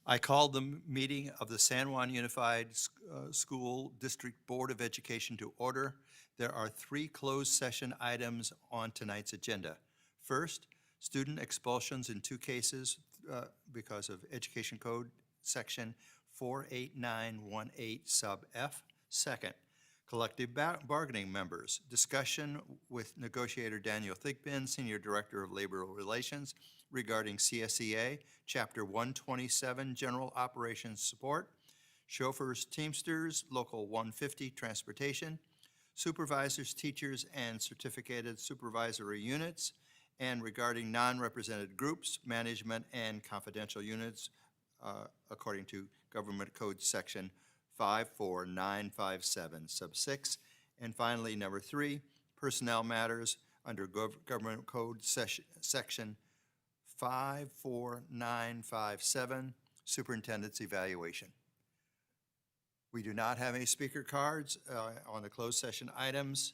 I called the meeting of the San Juan Unified School District Board of Education to order. There are 3 closed session items on tonight's agenda. First, student expulsions in 2 cases because of Education Code Section 48918 sub F. Second, collective bargaining members. Discussion with negotiator Daniel Thigpen, Senior Director of Labor Relations, regarding CSEA, Chapter 127, General Operations Support, chauffeurs, Teamsters, Local 150 Transportation, supervisors, teachers, and certificated supervisory units, and regarding non-represented groups, management, and confidential units, according to Government Code Section 54957 sub 6. And finally, number 3, personnel matters under Government Code Section 54957, superintendent's evaluation. We do not have any speaker cards on the closed session items.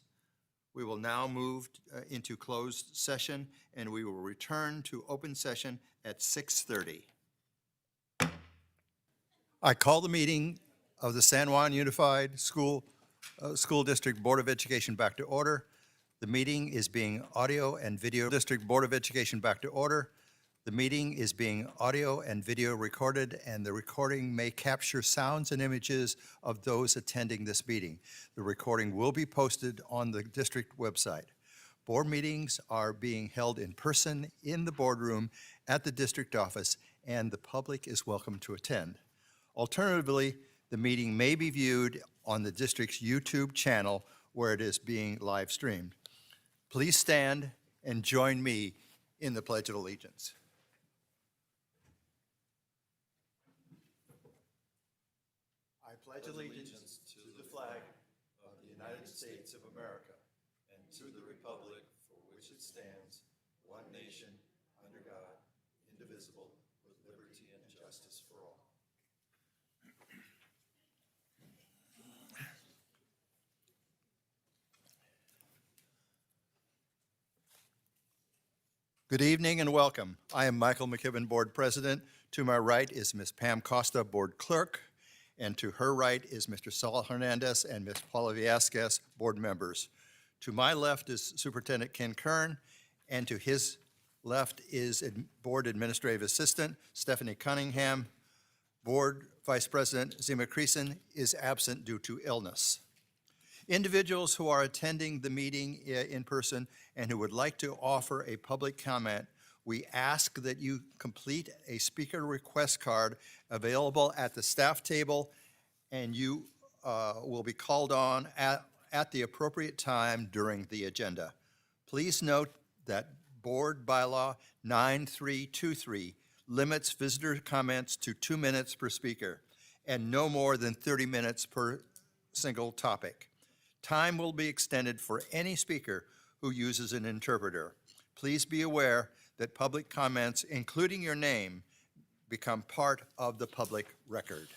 We will now move into closed session, and we will return to open session at 6:30. I call the meeting of the San Juan Unified School District Board of Education back to order. The meeting is being audio and video. District Board of Education back to order. The meeting is being audio and video recorded, and the recording may capture sounds and images of those attending this meeting. The recording will be posted on the district website. Board meetings are being held in person in the boardroom at the district office, and the public is welcome to attend. Alternatively, the meeting may be viewed on the district's YouTube channel where it is being live streamed. Please stand and join me in the Pledge of Allegiance. I pledge allegiance to the flag of the United States of America and to the republic for which it stands, one nation, under God, indivisible, with liberty and justice for all. Good evening and welcome. I am Michael McKibben, Board President. To my right is Ms. Pam Costa, Board Clerk, and to her right is Mr. Saul Hernandez and Ms. Paula Villasquez, Board Members. To my left is Superintendent Ken Kern, and to his left is Board Administrative Assistant Stephanie Cunningham. Board Vice President Zima Creason is absent due to illness. Individuals who are attending the meeting in person and who would like to offer a public comment, we ask that you complete a speaker request card available at the staff table, and you will be called on at the appropriate time during the agenda. Please note that Board Bylaw 9323 limits visitor comments to 2 minutes per speaker and no more than 30 minutes per single topic. Time will be extended for any speaker who uses an interpreter. Please be aware that public comments, including your name, become part of the public record.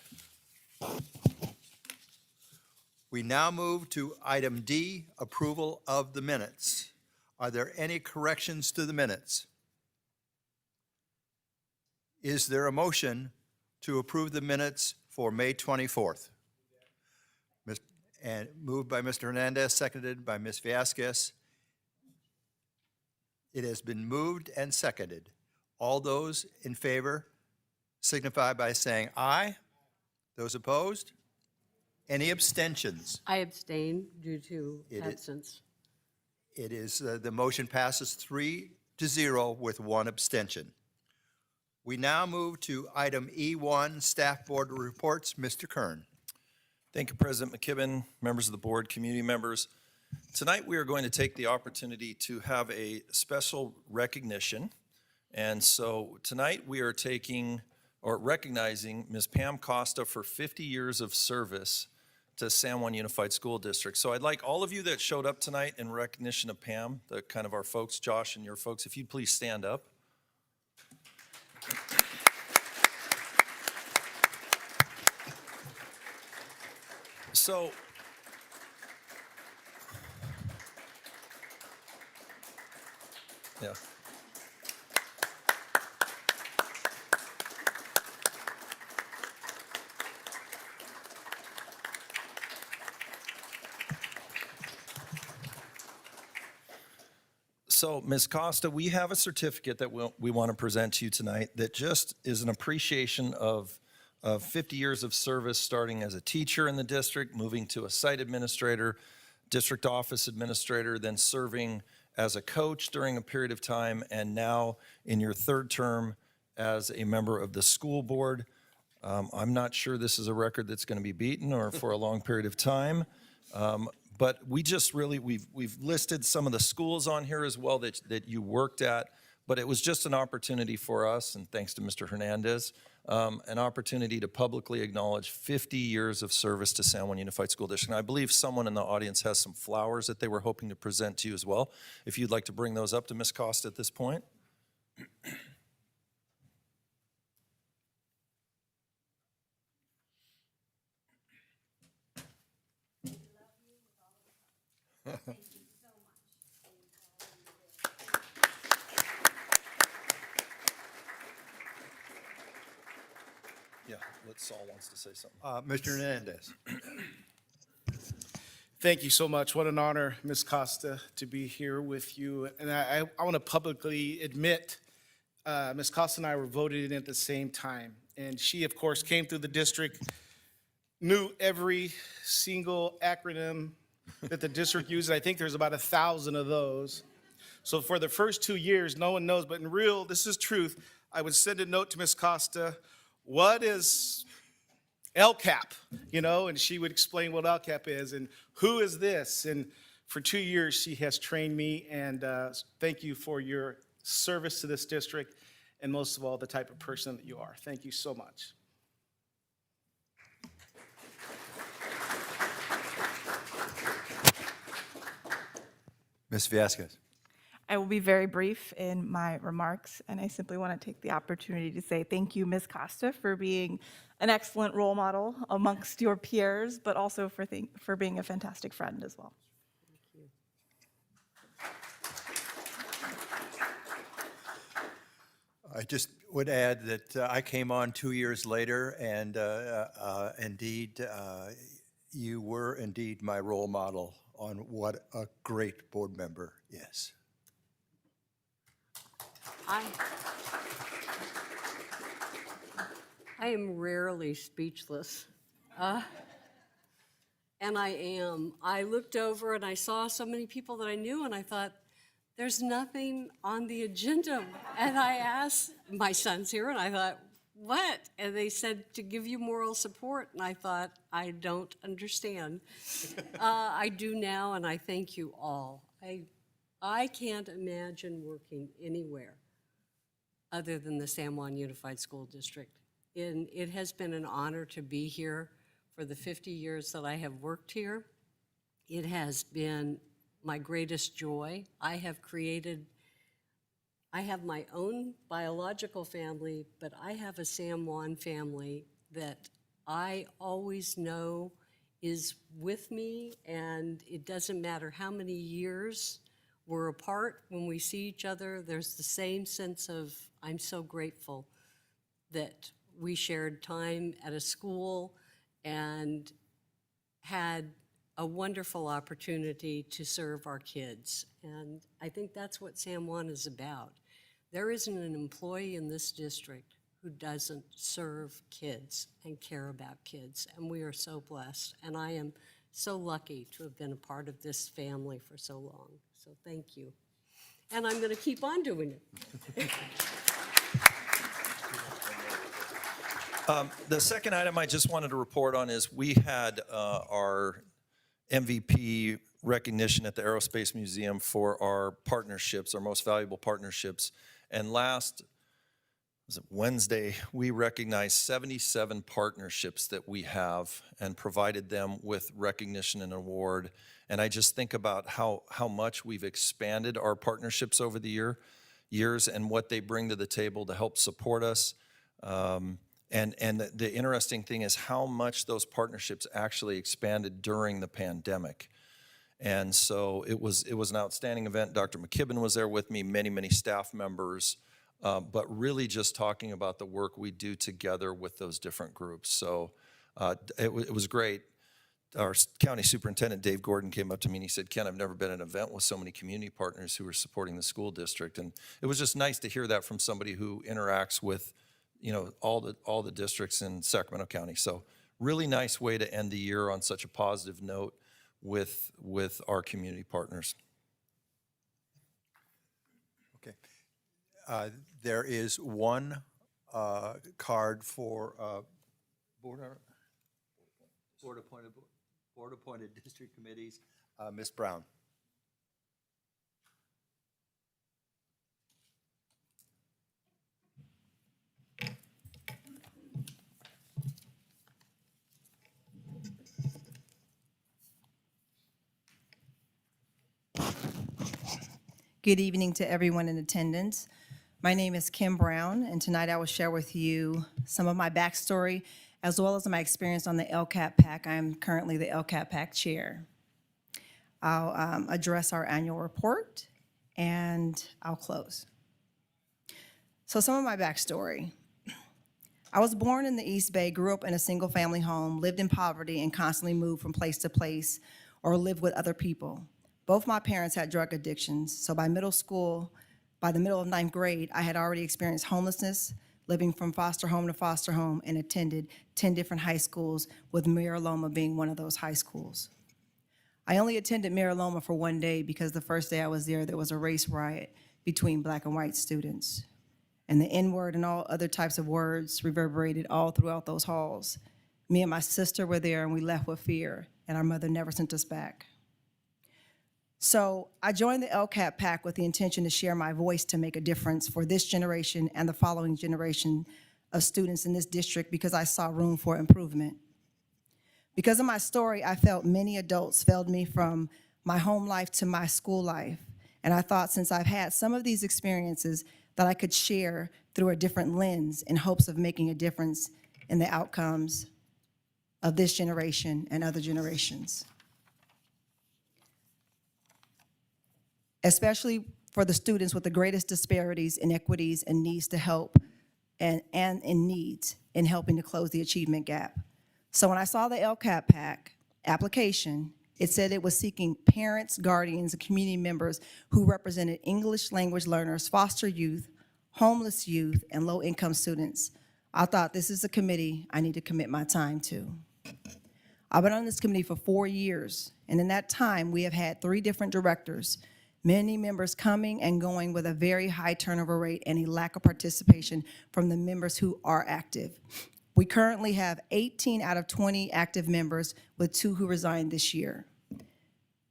We now move to item D, approval of the minutes. Are there any corrections to the minutes? Is there a motion to approve the minutes for May 24th? And moved by Mr. Hernandez, seconded by Ms. Villasquez. It has been moved and seconded. All those in favor signify by saying aye. Those opposed? Any abstentions? I abstain due to absence. The motion passes 3-0 with 1 abstention. We now move to item E1, Staff Board Reports. Mr. Kern. Thank you, President McKibben, members of the board, community members. Tonight we are going to take the opportunity to have a special recognition. And so tonight we are recognizing Ms. Pam Costa for 50 years of service to San Juan Unified School District. So I'd like all of you that showed up tonight in recognition of Pam, the kind of our folks, Josh and your folks, if you'd please stand up. So, yeah. So, Ms. Costa, we have a certificate that we want to present to you tonight that just is an appreciation of 50 years of service, starting as a teacher in the district, moving to a site administrator, district office administrator, then serving as a coach during a period of time, and now in your third term as a member of the school board. I'm not sure this is a record that's going to be beaten or for a long period of time. But we just really, we've listed some of the schools on here as well that you worked at, but it was just an opportunity for us, and thanks to Mr. Hernandez, an opportunity to publicly acknowledge 50 years of service to San Juan Unified School District. And I believe someone in the audience has some flowers that they were hoping to present to you as well. If you'd like to bring those up to Ms. Costa at this point. Yeah, Saul wants to say something. Mr. Hernandez. Thank you so much. What an honor, Ms. Costa, to be here with you. And I want to publicly admit, Ms. Costa and I were voted in at the same time. And she, of course, came through the district, knew every single acronym that the district used. I think there's about 1,000 of those. So for the first 2 years, no one knows, but in real, this is truth, I would send a note to Ms. Costa, what is LCAP, and she would explain what LCAP is and who is this. And for 2 years, she has trained me, and thank you for your service to this district, and most of all, the type of person that you are. Thank you so much. Ms. Vasquez. I will be very brief in my remarks, and I simply want to take the opportunity to say thank you, Ms. Costa, for being an excellent role model amongst your peers, but also for being a fantastic friend as well. I just would add that I came on 2 years later, and indeed, you were indeed my role model on what a great board member is. I am rarely speechless. And I am. I looked over and I saw so many people that I knew, and I thought, there's nothing on the agenda. And I asked, my son's here, and I thought, what? And they said, to give you moral support. And I thought, I don't understand. I do now, and I thank you all. I can't imagine working anywhere other than the San Juan Unified School District. And it has been an honor to be here for the 50 years that I have worked here. It has been my greatest joy. I have my own biological family, but I have a San Juan family that I always know is with me, and it doesn't matter how many years we're apart. When we see each other, there's the same sense of, I'm so grateful that we shared time at a school and had a wonderful opportunity to serve our kids. And I think that's what San Juan is about. There isn't an employee in this district who doesn't serve kids and care about kids, and we are so blessed. And I am so lucky to have been a part of this family for so long. So thank you. And I'm going to keep on doing it. The second item I just wanted to report on is we had our MVP recognition at the Aerospace Museum for our partnerships, our most valuable partnerships. And last Wednesday, we recognized 77 partnerships that we have and provided them with recognition and award. And I just think about how much we've expanded our partnerships over the years and what they bring to the table to help support us. And the interesting thing is how much those partnerships actually expanded during the pandemic. And so it was an outstanding event. Dr. McKibben was there with me, many staff members, but really just talking about the work we do together with those different groups. So it was great. our county superintendent, Dave Gordon, came up to me and he said, Ken, I've never been at an event with so many community partners who are supporting the school district. And it was just nice to hear that from somebody who interacts with, all the districts in Sacramento County. So really nice way to end the year on such a positive note with our community partners. Okay. There is one card for board-appointed district committees. Ms. Brown. Good evening to everyone in attendance. My name is Kim Brown, and tonight I will share with you some of my backstory as well as my experience on the LCAP PAC. I am currently the LCAP PAC chair. I'll address our annual report, and I'll close. So some of my backstory. I was born in the East Bay, grew up in a single-family home, lived in poverty, and constantly moved from place to place or lived with other people. Both my parents had drug addictions, so by the middle of ninth grade, I had already experienced homelessness, living from foster home to foster home, and attended 10 different high schools, with Mira Loma being one of those high schools. I only attended Mira Loma for one day because the first day I was there was a race riot between black and white students. And the N-word and all other types of words reverberated all throughout those halls. Me and my sister were there, and we left with fear, and our mother never sent us back. So I joined the LCAP PAC with the intention to share my voice to make a difference for this generation and the following generation of students in this district, because I saw room for improvement. Because of my story, I felt many adults failed me from my home life to my school life. And I thought, since I've had some of these experiences, that I could share through a different lens in hopes of making a difference in the outcomes of this generation and other generations. Especially for the students with the greatest disparities, inequities, and needs to help, and in needs in helping to close the achievement gap. So when I saw the LCAP PAC application, it said it was seeking parents, guardians, and community members who represented English language learners, foster youth, homeless youth, and low-income students. I thought, this is a committee I need to commit my time to. I've been on this committee for 4 years, and in that time, we have had 3 different directors, many members coming and going with a very high turnover rate and a lack of participation from the members who are active. We currently have 18 out of 20 active members, with 2 who resigned this year.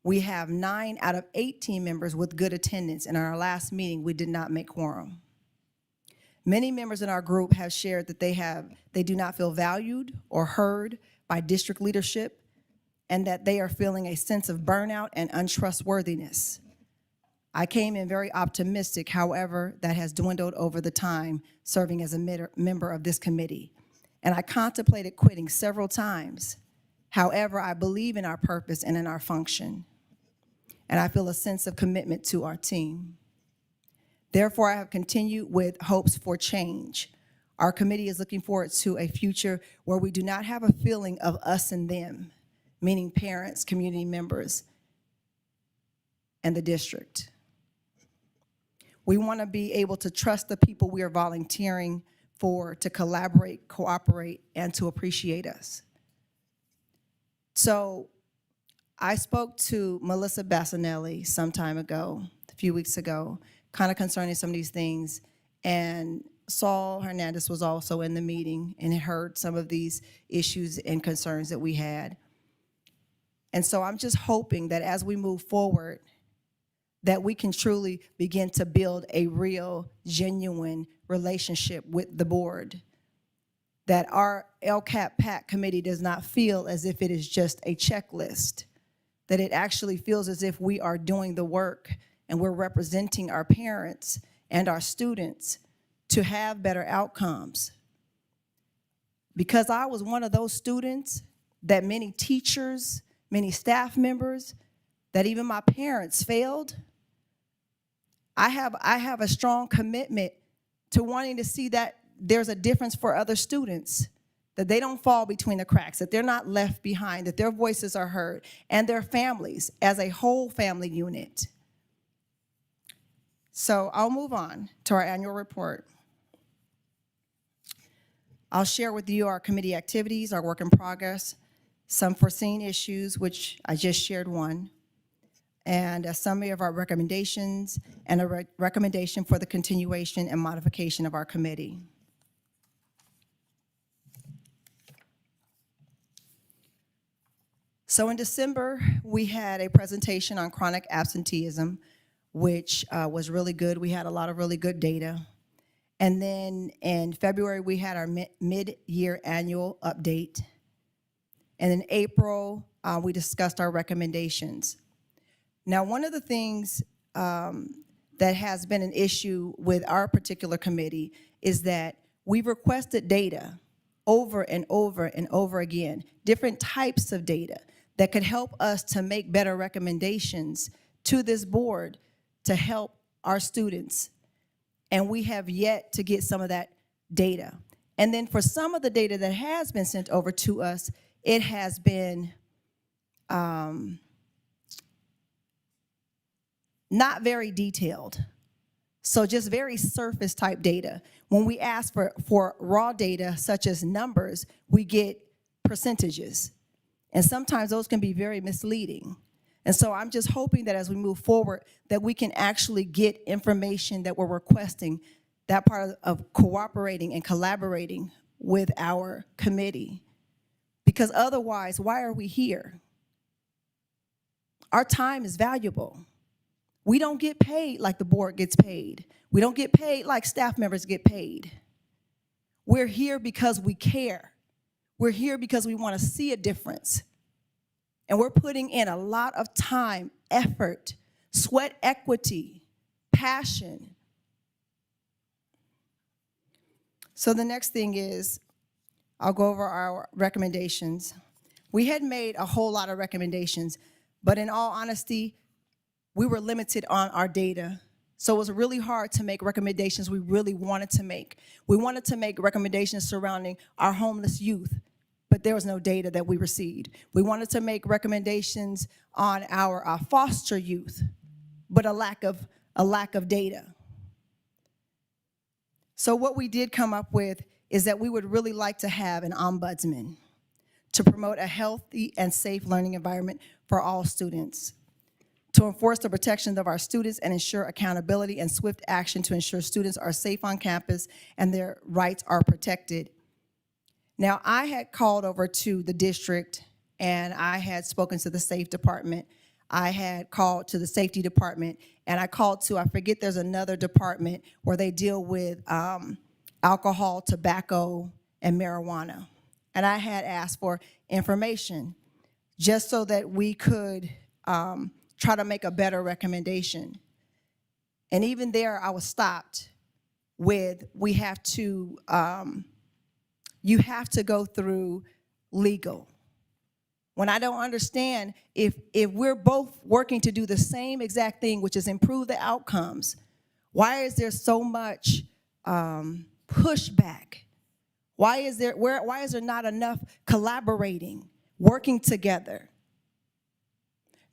We have 9 out of 18 members with good attendance, and in our last meeting, we did not make quorum. Many members in our group have shared that they do not feel valued or heard by district leadership, and that they are feeling a sense of burnout and untrustworthiness. I came in very optimistic, however, that has dwindled over the time serving as a member of this committee. And I contemplated quitting several times. However, I believe in our purpose and in our function. And I feel a sense of commitment to our team. Therefore, I have continued with hopes for change. Our committee is looking forward to a future where we do not have a feeling of us and them, meaning parents, community members, and the district. We want to be able to trust the people we are volunteering for to collaborate, cooperate, and to appreciate us. So I spoke to Melissa Bassinelli some time ago, a few weeks ago, kind of concerning some of these things, and Saul Hernandez was also in the meeting and had heard some of these issues and concerns that we had. And so I'm just hoping that as we move forward, that we can truly begin to build a real, genuine relationship with the board. That our LCAP PAC committee does not feel as if it is just a checklist, that it actually feels as if we are doing the work and we're representing our parents and our students to have better outcomes. Because I was one of those students that many teachers, many staff members, that even my parents failed. I have a strong commitment to wanting to see that there's a difference for other students, that they don't fall between the cracks, that they're not left behind, that their voices are heard, and their families as a whole family unit. So I'll move on to our annual report. I'll share with you our committee activities, our work in progress, some foreseen issues, which I just shared one, and a summary of our recommendations and a recommendation for the continuation and modification of our committee. So in December, we had a presentation on chronic absenteeism, which was really good. We had a lot of really good data. And then in February, we had our mid-year annual update. And in April, we discussed our recommendations. Now, one of the things that has been an issue with our particular committee is that we've requested data over and over and over again, different types of data that could help us to make better recommendations to this board to help our students. And we have yet to get some of that data. And then for some of the data that has been sent over to us, it has been not very detailed. So just very surface type data. When we ask for raw data, such as numbers, we get percentages. And sometimes those can be very misleading. And so I'm just hoping that as we move forward, that we can actually get information that we're requesting, that part of cooperating and collaborating with our committee. Because otherwise, why are we here? Our time is valuable. We don't get paid like the board gets paid. We don't get paid like staff members get paid. We're here because we care. We're here because we want to see a difference. And we're putting in a lot of time, effort, sweat equity, passion. So the next thing is, I'll go over our recommendations. We had made a whole lot of recommendations, but in all honesty, we were limited on our data. So it was really hard to make recommendations we really wanted to make. We wanted to make recommendations surrounding our homeless youth, but there was no data that we received. We wanted to make recommendations on our foster youth, but a lack of data. So what we did come up with is that we would really like to have an ombudsman to promote a healthy and safe learning environment for all students, to enforce the protection of our students and ensure accountability and swift action to ensure students are safe on campus and their rights are protected. Now, I had called over to the district and I had spoken to the safe department. I had called to the safety department and I called to, I forget there's another department where they deal with alcohol, tobacco, and marijuana. And I had asked for information just so that we could try to make a better recommendation. And even there, I was stopped with, you have to go through legal. When I don't understand, if we're both working to do the same exact thing, which is improve the outcomes, why is there so much pushback? Why is there not enough collaborating, working together?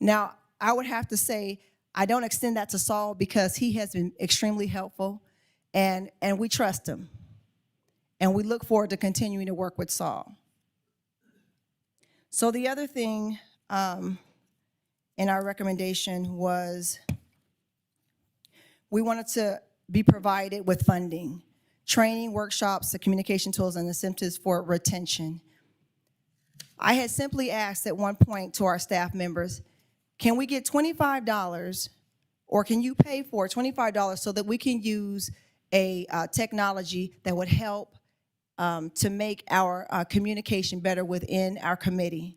Now, I would have to say, I don't extend that to Saul because he has been extremely helpful and we trust him. And we look forward to continuing to work with Saul. So the other thing in our recommendation was we wanted to be provided with funding, training, workshops, the communication tools, and incentives for retention. I had simply asked at one point to our staff members, can we get $25 or can you pay for $25 so that we can use a technology that would help to make our communication better within our committee?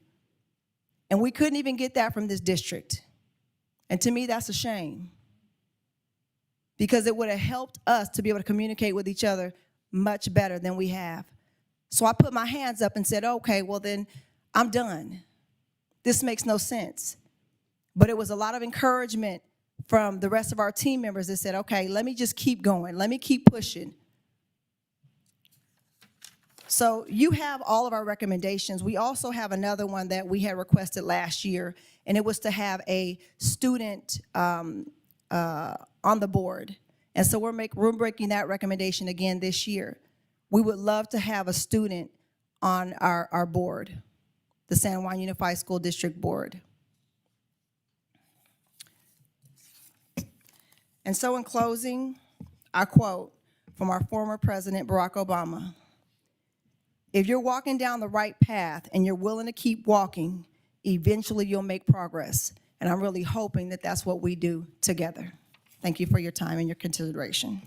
And we couldn't even get that from this district. And to me, that's a shame, because it would have helped us to be able to communicate with each other much better than we have. So I put my hands up and said, okay, well then I'm done. This makes no sense. But it was a lot of encouragement from the rest of our team members that said, okay, let me just keep going. Let me keep pushing. So you have all of our recommendations. We also have another one that we had requested last year, and it was to have a student on the board. And so we're breaking that recommendation again this year. We would love to have a student on our board, the San Juan Unified School District Board. And so in closing, I quote from our former President, Barack Obama: "If you're walking down the right path and you're willing to keep walking, eventually you'll make progress." And I'm really hoping that that's what we do together. Thank you for your time and your consideration.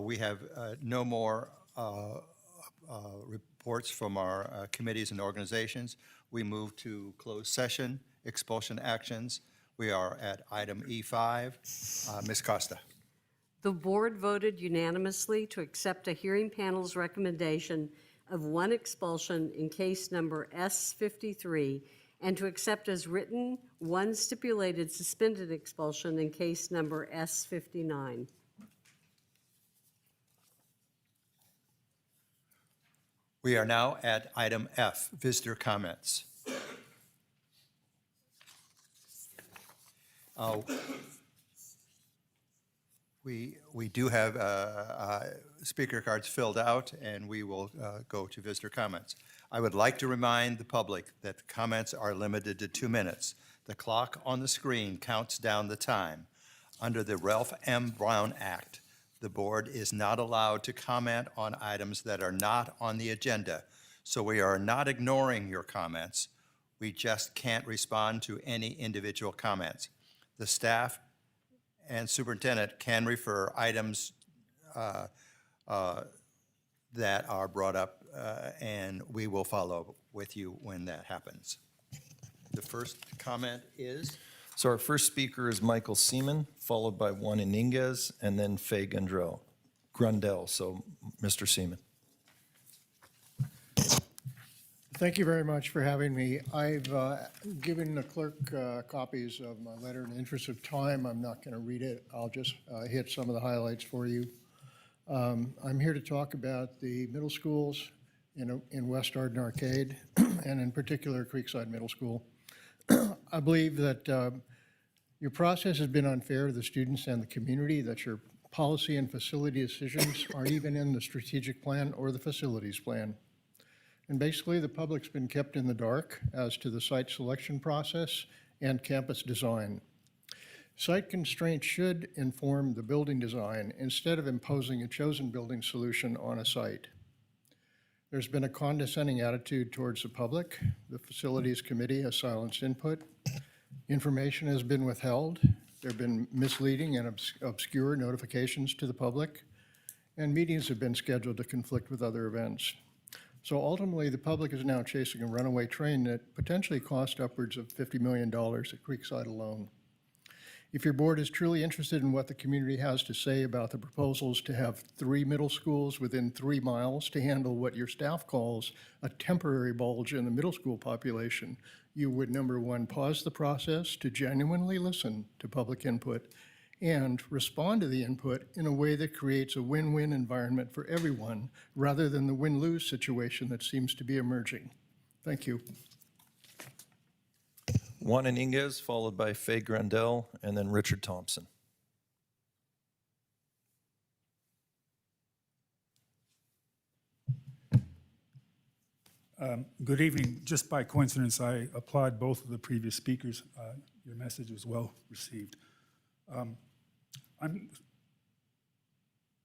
We have no more reports from our committees and organizations. We move to closed session, expulsion actions. We are at item E5. Ms. Costa. The board voted unanimously to accept a hearing panel's recommendation of one expulsion in case number S53 and to accept as written one stipulated suspended expulsion in case number S59. We are now at item F, visitor comments. We do have speaker cards filled out, and we will go to visitor comments. I would like to remind the public that comments are limited to 2 minutes. The clock on the screen counts down the time. Under the Ralph M. Brown Act, the board is not allowed to comment on items that are not on the agenda. So we are not ignoring your comments. We just can't respond to any individual comments. The staff and superintendent can refer items that are brought up, and we will follow with you when that happens. The first comment is? So our first speaker is Michael Seaman, followed by Juan Iniguez, and then Faye Grundell. So Mr. Seaman. Thank you very much for having me. I've given the clerk copies of my letter. In the interest of time, I'm not going to read it. I'll just hit some of the highlights for you. I'm here to talk about the middle schools in West Arden Arcade, and in particular Creekside Middle School. I believe that your process has been unfair to the students and the community, that your policy and facility decisions aren't even in the strategic plan or the facilities plan. And basically, the public's been kept in the dark as to the site selection process and campus design. Site constraints should inform the building design instead of imposing a chosen building solution on a site. There's been a condescending attitude towards the public. The facilities committee has silenced input. Information has been withheld. There have been misleading and obscure notifications to the public, and meetings have been scheduled to conflict with other events. So ultimately, the public is now chasing a runaway train that potentially cost upwards of $50 million at Creekside alone. If your board is truly interested in what the community has to say about the proposals to have 3 middle schools within 3 miles to handle what your staff calls a temporary bulge in the middle school population, you would, number one, pause the process to genuinely listen to public input and respond to the input in a way that creates a win-win environment for everyone rather than the win-lose situation that seems to be emerging. Thank you. Juan Iniguez, followed by Faye Grundell, and then Richard Thompson. Good evening. Just by coincidence, I applaud both of the previous speakers. Your message was well received.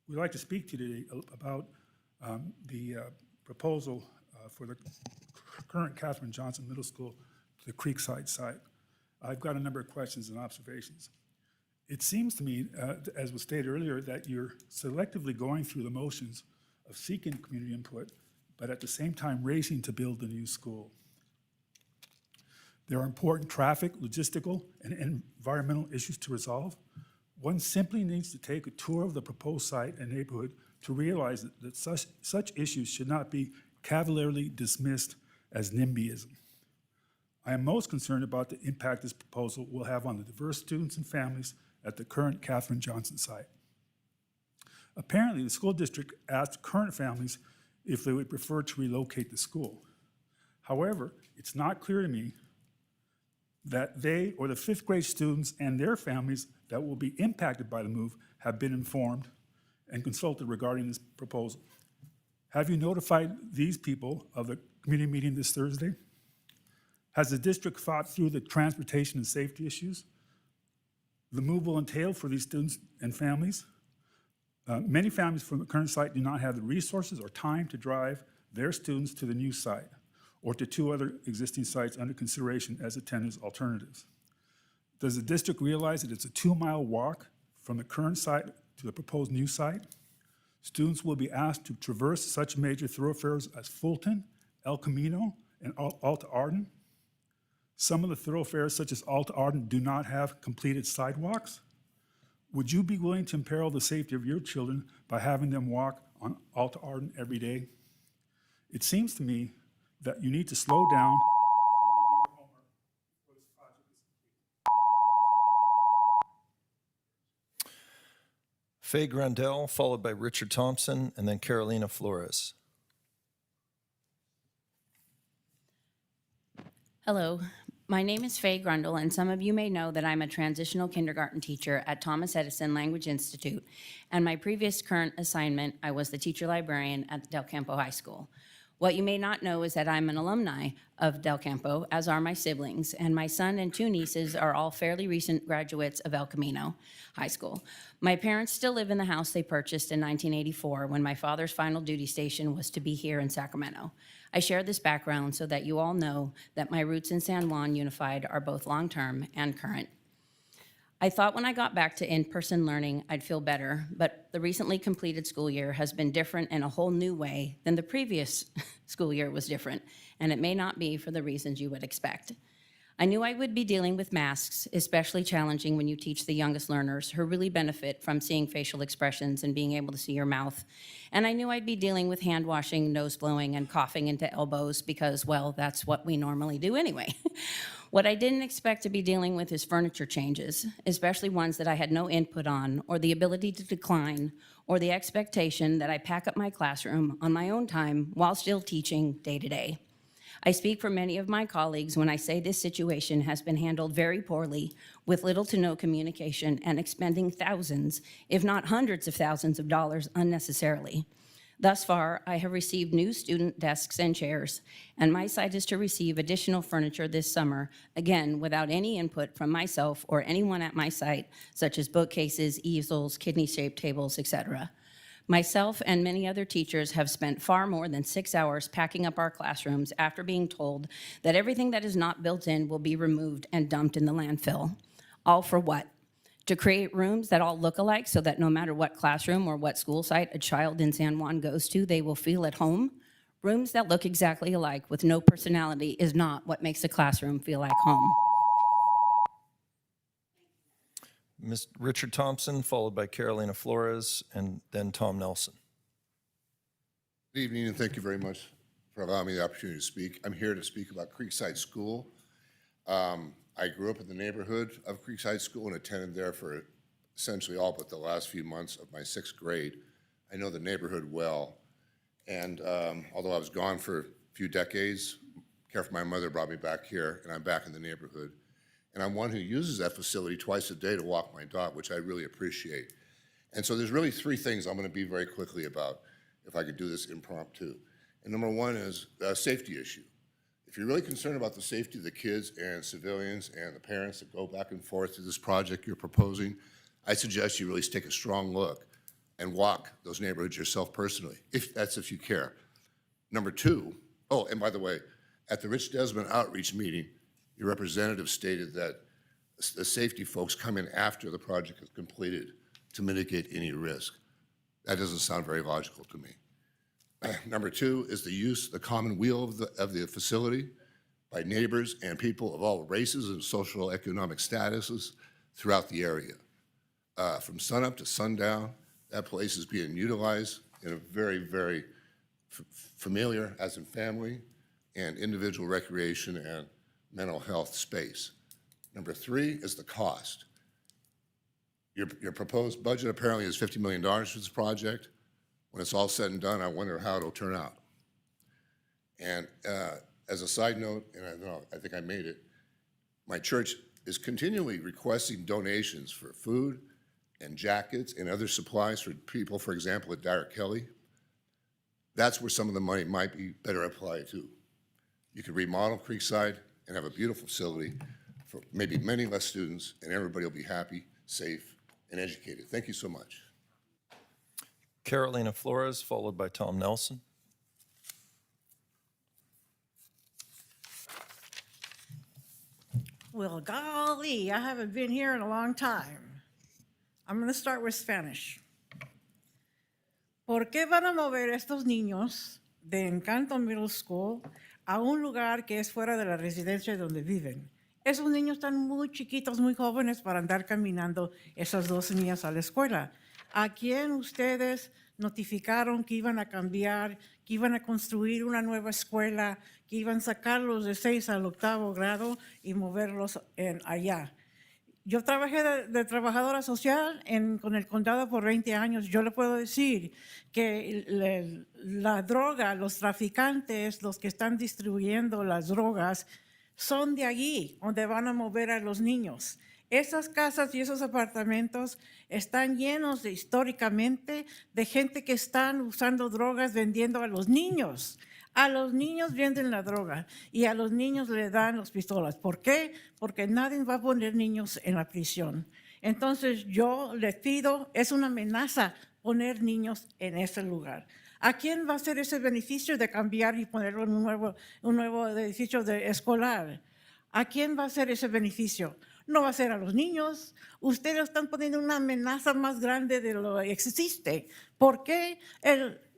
We'd like to speak today about the proposal for the current Katherine Johnson Middle School to the Creekside site. I've got a number of questions and observations. It seems to me, as was stated earlier, that you're selectively going through the motions of seeking community input, but at the same time racing to build the new school. There are important traffic, logistical, and environmental issues to resolve. One simply needs to take a tour of the proposed site and neighborhood to realize that such issues should not be cavalierly dismissed as NIMBYism. I am most concerned about the impact this proposal will have on the diverse students and families at the current Katherine Johnson site. Apparently, the school district asked current families if they would prefer to relocate the school. However, it's not clear to me that they or the fifth grade students and their families that will be impacted by the move have been informed and consulted regarding this proposal. Have you notified these people of the community meeting this Thursday? Has the district thought through the transportation and safety issues the move will entail for these students and families? Many families from the current site do not have the resources or time to drive their students to the new site or to two other existing sites under consideration as attendance alternatives. Does the district realize that it's a 2-mile walk from the current site to the proposed new site? Students will be asked to traverse such major thoroughfares as Fulton, El Camino, and Alta Arden. Some of the thoroughfares, such as Alta Arden, do not have completed sidewalks. Would you be willing to imperil the safety of your children by having them walk on Alta Arden every day? It seems to me that you need to slow down. Faye Grandel, followed by Richard Thompson, and then Carolina Flores. Hello, my name is Faye Grundle, and some of you may know that I'm a transitional kindergarten teacher at Thomas Edison Language Institute, and my previous current assignment, I was the teacher librarian at Del Campo High School. What you may not know is that I'm an alumni of Del Campo, as are my siblings, and my son and 2 nieces are all fairly recent graduates of El Camino High School. My parents still live in the house they purchased in 1984 when my father's final duty station was to be here in Sacramento. I share this background so that you all know that my roots in San Juan Unified are both long-term and current. I thought when I got back to in-person learning, I'd feel better, but the recently completed school year has been different in a whole new way than the previous school year was different, and it may not be for the reasons you would expect. I knew I would be dealing with masks, especially challenging when you teach the youngest learners who really benefit from seeing facial expressions and being able to see your mouth. And I knew I'd be dealing with hand washing, nose blowing, and coughing into elbows because, well, that's what we normally do anyway. What I didn't expect to be dealing with is furniture changes, especially ones that I had no input on, or the ability to decline, or the expectation that I pack up my classroom on my own time while still teaching day to day. I speak for many of my colleagues when I say this situation has been handled very poorly, with little to no communication and expending thousands, if not hundreds of thousands of dollars unnecessarily. Thus far, I have received new student desks and chairs, and my site is to receive additional furniture this summer, again, without any input from myself or anyone at my site, such as bookcases, easels, kidney-shaped tables, etc. Myself and many other teachers have spent far more than 6 hours packing up our classrooms after being told that everything that is not built in will be removed and dumped in the landfill. All for what? To create rooms that all look alike so that no matter what classroom or what school site a child in San Juan goes to, they will feel at home? Rooms that look exactly alike with no personality is not what makes a classroom feel like home. Ms. Richard Thompson, followed by Carolina Flores, and then Tom Nelson. Good evening, and thank you very much for allowing me the opportunity to speak. I'm here to speak about Creekside School. I grew up in the neighborhood of Creekside School and attended there for essentially all but the last few months of my 6th grade. I know the neighborhood well, and although I was gone for a few decades, care for my mother brought me back here, and I'm back in the neighborhood. And I'm one who uses that facility twice a day to walk my dog, which I really appreciate. And so there's really 3 things I'm going to be very quickly about, if I could do this impromptu. And number 1 is a safety issue. If you're really concerned about the safety of the kids and civilians and the parents that go back and forth to this project you're proposing, I suggest you really take a strong look and walk those neighborhoods yourself personally, if you care. Number 2, oh, and by the way, at the Rich Desmond outreach meeting, your representative stated that the safety folks come in after the project is completed to mitigate any risk. That doesn't sound very logical to me. Number 2 is the common wheel of the facility by neighbors and people of all races and social economic statuses throughout the area. From sunup to sundown, that place is being utilized in a very, very familiar, as in family, and individual recreation and mental health space. Number 3 is the cost. Your proposed budget apparently is $50 million for this project. When it's all said and done, I wonder how it'll turn out. And as a side note, and I think I made it, my church is continually requesting donations for food and jackets and other supplies for people, for example, at Dyer Kelly. That's where some of the money might be better applied to. You could remodel Creekside and have a beautiful facility for maybe many less students, and everybody will be happy, safe, and educated. Thank you so much. Carolina Flores, followed by Tom Nelson. Well, golly, I haven't been here in a long time. I'm going to start with Spanish. ¿Por qué van a mover estos niños de Encanto Middle School a un lugar que es fuera de la residencia donde viven? Esos niños están muy chiquitos, muy jóvenes para andar caminando esas 2 niñas a la escuela. ¿A quién ustedes notificaron que iban a cambiar, que iban a construir una nueva escuela, que iban a sacarlos de 6 al 8º grado y moverlos allá? Yo trabajé de trabajadora social con el condado por 20 años. Yo le puedo decir que la droga, los traficantes, los que están distribuyendo las drogas, son de allí, donde van a mover a los niños. Esas casas y esos apartamentos están llenos históricamente de gente que están usando drogas, vendiendo a los niños. A los niños venden la droga y a los niños le dan las pistolas. ¿Por qué? Porque nadie va a poner niños en la prisión. Entonces yo les pido, es una amenaza poner niños en ese lugar. ¿A quién va a ser ese beneficio de cambiar y ponerlo en un nuevo edificio escolar? ¿A quién va a ser ese beneficio? No va a ser a los niños. Ustedes están poniendo una amenaza más grande de lo que existe. ¿Por qué?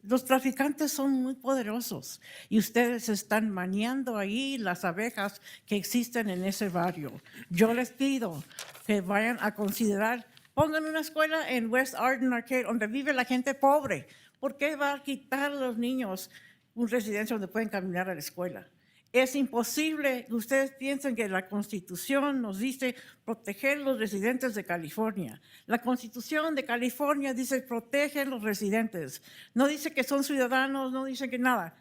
Los traficantes son muy poderosos y ustedes están maniando ahí las abejas que existen en ese barrio. Yo les pido que vayan a considerar, pongan una escuela en West Arden Arcade donde vive la gente pobre. ¿Por qué va a quitar a los niños una residencia donde pueden caminar a la escuela? Es imposible que ustedes piensen que la Constitución nos dice proteger los residentes de California. La Constitución de California dice protegen los residentes. No dice que son ciudadanos, no dice que nada.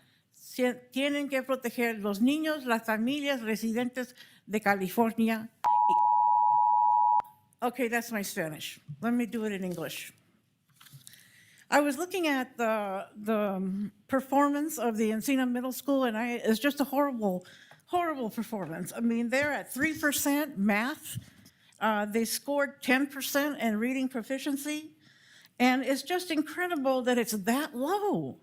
Tienen que proteger los niños, las familias residentes de California. Okay, that's my Spanish. Let me do it in English. I was looking at the performance of the Encina Middle School, and it's just a horrible, horrible performance. I mean, they're at 3% math. They scored 10% in reading proficiency. And it's just incredible that it's that low.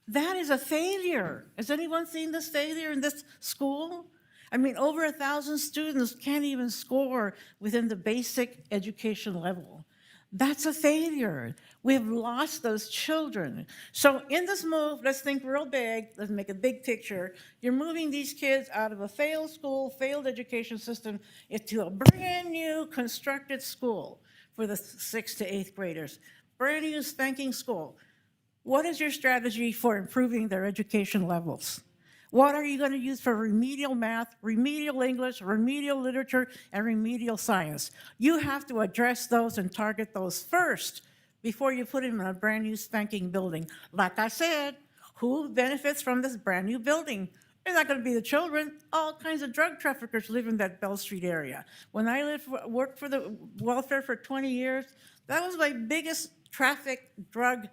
That is a failure. Has anyone seen this failure in this school? I mean, over 1,000 students can't even score within the basic education level. That's a failure. We've lost those children. So in this move, let's think real big. Let's make a big picture. You're moving these kids out of a failed school, failed education system, into a brand new constructed school for the 6th to 8th graders. Brand new spanking school. What is your strategy for improving their education levels? What are you going to use for remedial math, remedial English, remedial literature, and remedial science? You have to address those and target those first before you put them in a brand new spanking building. Like I said, who benefits from this brand new building? It's not going to be the children. All kinds of drug traffickers live in that Bell Street area. When I worked for the welfare for 20 years, that was my biggest traffic drug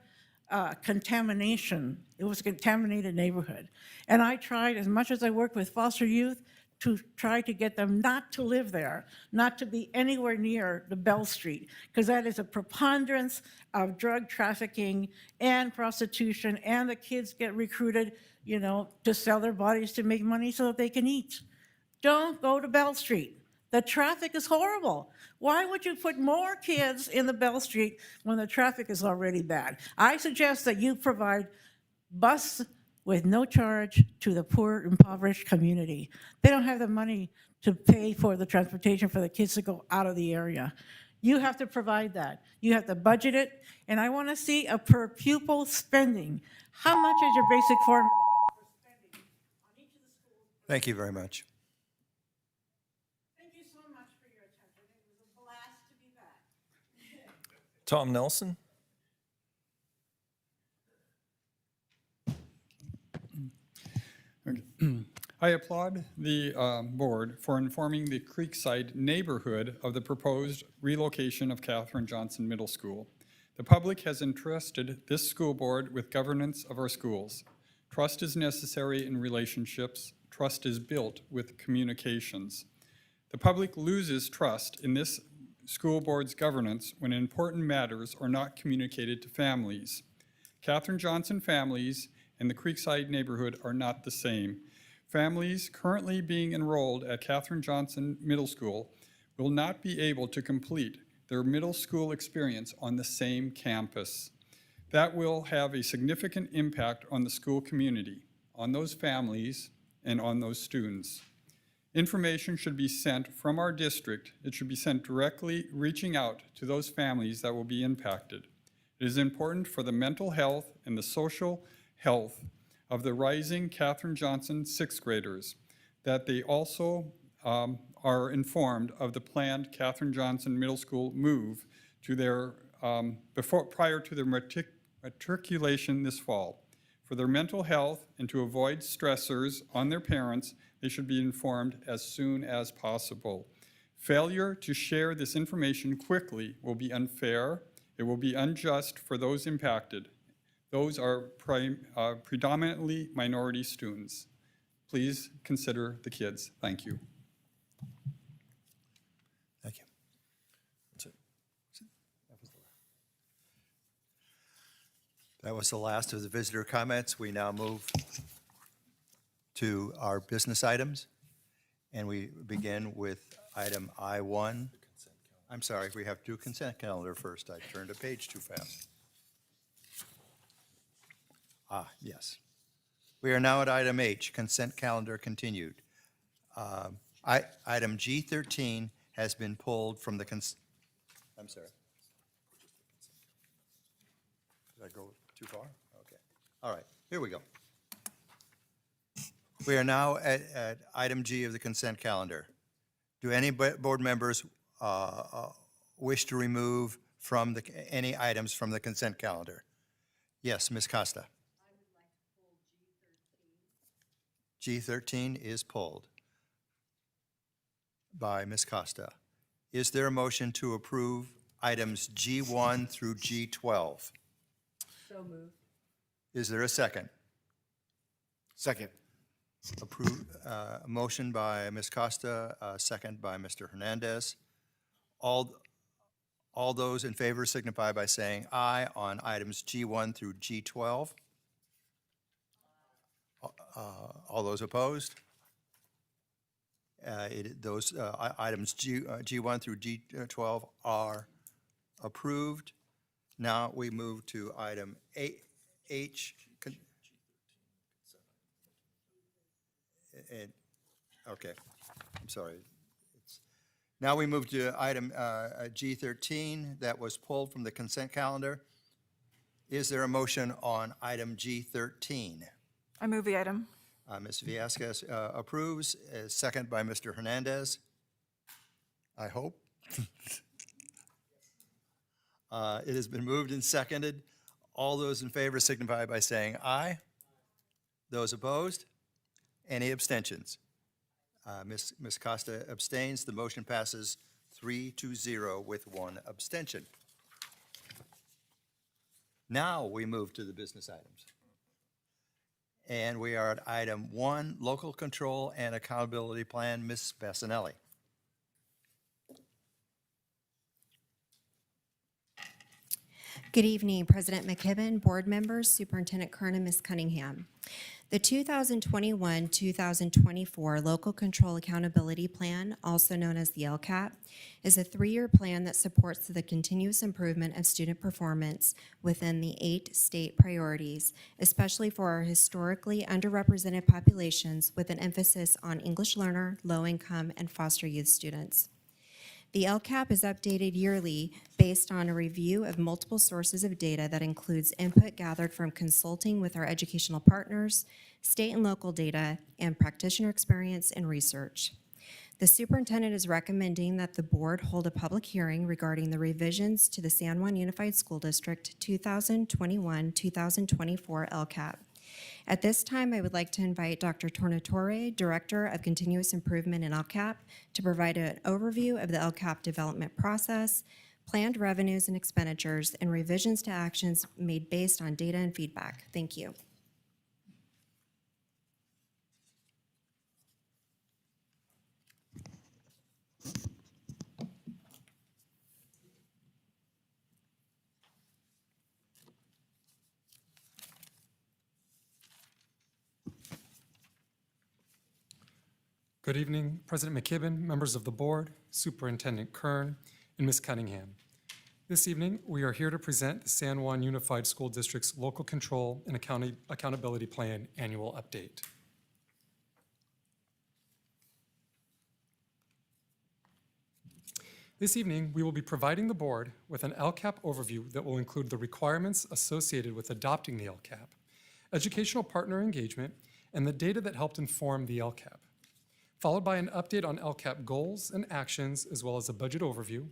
contamination. It was a contaminated neighborhood. And I tried, as much as I worked with foster youth, to try to get them not to live there, not to be anywhere near the Bell Street, because that is a preponderance of drug trafficking and prostitution, and the kids get recruited, you know, to sell their bodies to make money so that they can eat. Don't go to Bell Street. The traffic is horrible. Why would you put more kids in the Bell Street when the traffic is already bad? I suggest that you provide bus with no charge to the poor, impoverished community. They don't have the money to pay for the transportation for the kids to go out of the area. You have to provide that. You have to budget it, and I want to see a per pupil spending. How much is your basic formula for spending on each of the schools? Thank you very much. Tom Nelson? I applaud the board for informing the Creekside neighborhood of the proposed relocation of Catherine Johnson Middle School. The public has entrusted this school board with governance of our schools. Trust is necessary in relationships. Trust is built with communications. The public loses trust in this school board's governance when important matters are not communicated to families. Catherine Johnson families and the Creekside neighborhood are not the same. Families currently being enrolled at Catherine Johnson Middle School will not be able to complete their middle school experience on the same campus. That will have a significant impact on the school community, on those families, and on those students. Information should be sent from our district. It should be sent directly reaching out to those families that will be impacted. It is important for the mental health and the social health of the rising Catherine Johnson sixth graders that they also are informed of the planned Catherine Johnson Middle School move to their prior to their matriculation this fall. For their mental health and to avoid stressors on their parents, they should be informed as soon as possible. Failure to share this information quickly will be unfair. It will be unjust for those impacted. Those are predominantly minority students. Please consider the kids. Thank you. Thank you. That's it. That was the last of the visitor comments. We now move to our business items, and we begin with item I1. I'm sorry, we have to do consent calendar first. I turned a page too fast. Yes. We are now at item H, consent calendar continued. Item G13 has been pulled from the I'm sorry. Did I go too far? Okay. All right, here we go. We are now at item G of the consent calendar. Do any board members wish to remove from any items from the consent calendar? Yes, Ms. Costa. G13 is pulled by Ms. Costa. Is there a motion to approve items G1 through G12? So moved. Is there a second? Second. Motion by Ms. Costa, second by Mr. Hernandez. All those in favor signify by saying aye on items G1 through G12. All those opposed? Those items G1 through G12 are approved. Now we move to item H. Okay, I'm sorry. Now we move to item G13 that was pulled from the consent calendar. Is there a motion on item G13? I move the item. Ms. Villasquez approves, second by Mr. Hernandez. I hope. It has been moved and seconded. All those in favor signify by saying aye. Those opposed? Any abstentions? Ms. Costa abstains. The motion passes 3-0 with one abstention. Now we move to the business items. And we are at item 1, Local Control and Accountability Plan, Ms. Bassanelli. Good evening, President McKibben, board members, Superintendent Kern, and Ms. Cunningham. The 2021-2024 Local Control Accountability Plan, also known as the LCAP, is a 3-year plan that supports the continuous improvement of student performance within the 8 state priorities, especially for our historically underrepresented populations with an emphasis on English learner, low-income, and foster youth students. The LCAP is updated yearly based on a review of multiple sources of data that includes input gathered from consulting with our educational partners, state and local data, and practitioner experience and research. The superintendent is recommending that the board hold a public hearing regarding the revisions to the San Juan Unified School District 2021-2024 LCAP. At this time, I would like to invite Dr. Tornatore, Director of Continuous Improvement in LCAP, to provide an overview of the LCAP development process, planned revenues and expenditures, and revisions to actions made based on data and feedback. Thank you. Good evening, President McKibben, members of the board, Superintendent Kern, and Ms. Cunningham. This evening, we are here to present the San Juan Unified School District's Local Control and Accountability Plan Annual Update. This evening, we will be providing the board with an LCAP overview that will include the requirements associated with adopting the LCAP, educational partner engagement, and the data that helped inform the LCAP, followed by an update on LCAP goals and actions, as well as a budget overview,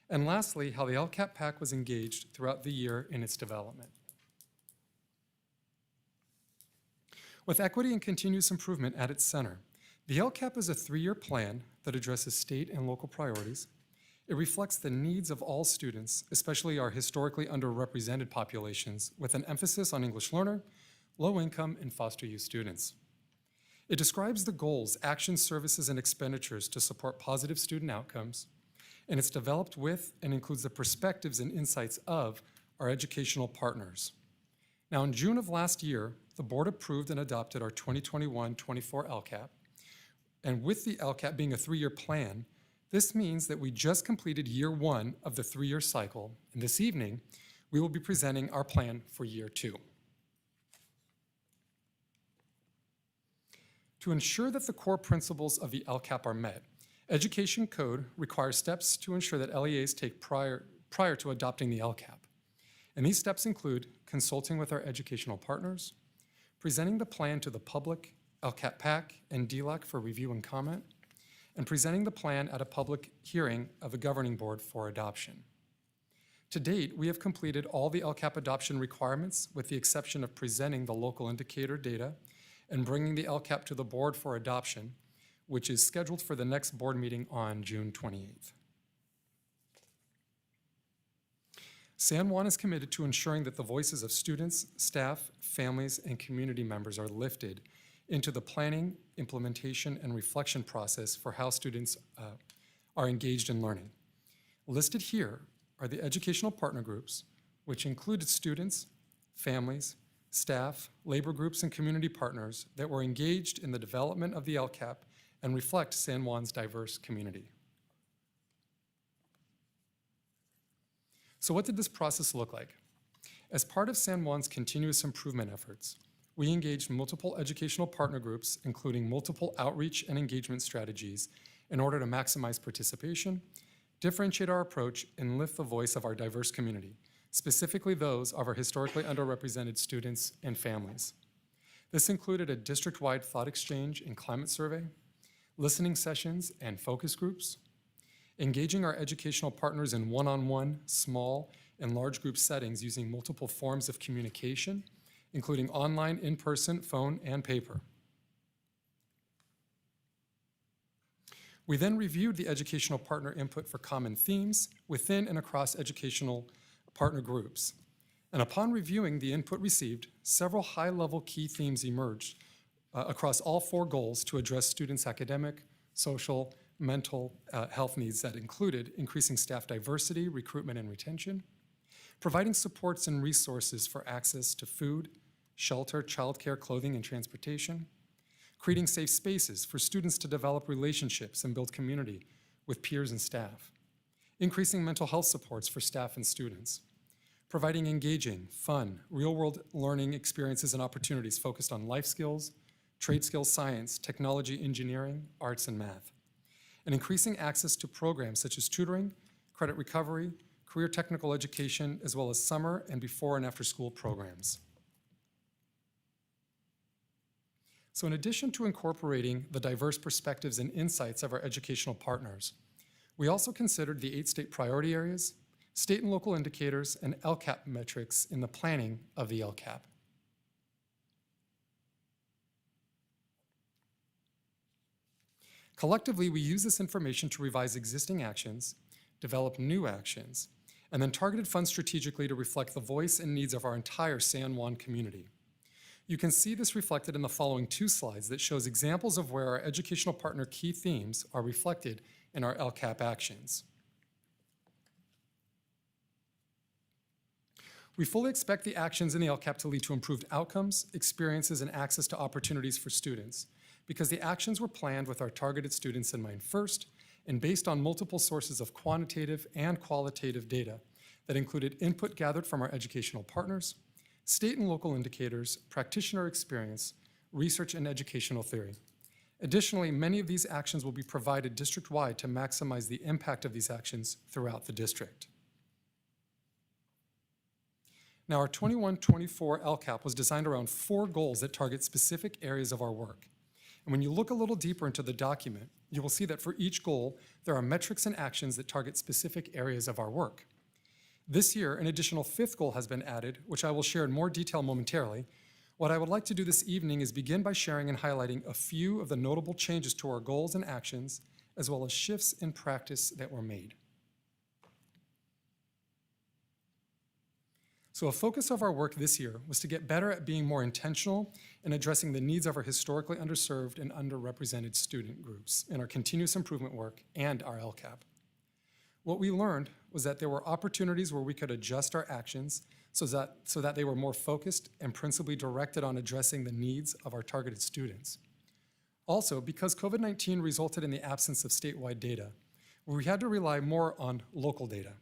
and lastly, how the LCAP PAC was engaged throughout the year in its development. With equity and continuous improvement at its center, the LCAP is a 3-year plan that addresses state and local priorities. It reflects the needs of all students, especially our historically underrepresented populations, with an emphasis on English learner, low-income, and foster youth students. It describes the goals, actions, services, and expenditures to support positive student outcomes, and it's developed with and includes the perspectives and insights of our educational partners. Now, in June of last year, the board approved and adopted our 2021-24 LCAP, and with the LCAP being a 3-year plan, this means that we just completed year 1 of the 3-year cycle, and this evening, we will be presenting our plan for year 2. To ensure that the core principles of the LCAP are met, Education Code requires steps to ensure that LEAs take prior to adopting the LCAP. And these steps include consulting with our educational partners, presenting the plan to the public, LCAP PAC, and DLAC for review and comment, and presenting the plan at a public hearing of the governing board for adoption. To date, we have completed all the LCAP adoption requirements with the exception of presenting the local indicator data and bringing the LCAP to the board for adoption, which is scheduled for the next board meeting on June 28th. San Juan is committed to ensuring that the voices of students, staff, families, and community members are lifted into the planning, implementation, and reflection process for how students are engaged in learning. Listed here are the educational partner groups, which included students, families, staff, labor groups, and community partners that were engaged in the development of the LCAP and reflect San Juan's diverse community. So what did this process look like? As part of San Juan's continuous improvement efforts, we engaged multiple educational partner groups, including multiple outreach and engagement strategies, in order to maximize participation, differentiate our approach, and lift the voice of our diverse community, specifically those of our historically underrepresented students and families. This included a district-wide thought exchange and climate survey, listening sessions and focus groups, engaging our educational partners in one-on-one, small, and large group settings using multiple forms of communication, including online, in-person, phone, and paper. We then reviewed the educational partner input for common themes within and across educational partner groups. And upon reviewing the input received, several high-level key themes emerged across all 4 goals to address students' academic, social, mental health needs that included increasing staff diversity, recruitment, and retention, providing supports and resources for access to food, shelter, childcare, clothing, and transportation, creating safe spaces for students to develop relationships and build community with peers and staff, increasing mental health supports for staff and students, providing engaging, fun, real-world learning experiences and opportunities focused on life skills, trade skills, science, technology, engineering, arts, and math, and increasing access to programs such as tutoring, credit recovery, career technical education, as well as summer and before and after school programs. So in addition to incorporating the diverse perspectives and insights of our educational partners, we also considered the 8 state priority areas, state and local indicators, and LCAP metrics in the planning of the LCAP. Collectively, we use this information to revise existing actions, develop new actions, and then targeted funds strategically to reflect the voice and needs of our entire San Juan community. You can see this reflected in the following 2 slides that shows examples of where our educational partner key themes are reflected in our LCAP actions. We fully expect the actions in the LCAP to lead to improved outcomes, experiences, and access to opportunities for students, because the actions were planned with our targeted students in mind first and based on multiple sources of quantitative and qualitative data that included input gathered from our educational partners, state and local indicators, practitioner experience, research, and educational theory. Additionally, many of these actions will be provided district-wide to maximize the impact of these actions throughout the district. Now, our 21-24 LCAP was designed around 4 goals that target specific areas of our work. And when you look a little deeper into the document, you will see that for each goal, there are metrics and actions that target specific areas of our work. This year, an additional 5th goal has been added, which I will share in more detail momentarily. What I would like to do this evening is begin by sharing and highlighting a few of the notable changes to our goals and actions, as well as shifts in practice that were made. So a focus of our work this year was to get better at being more intentional in addressing the needs of our historically underserved and underrepresented student groups in our continuous improvement work and our LCAP. What we learned was that there were opportunities where we could adjust our actions so that they were more focused and principally directed on addressing the needs of our targeted students. Also, because COVID-19 resulted in the absence of statewide data, we had to rely more on local data.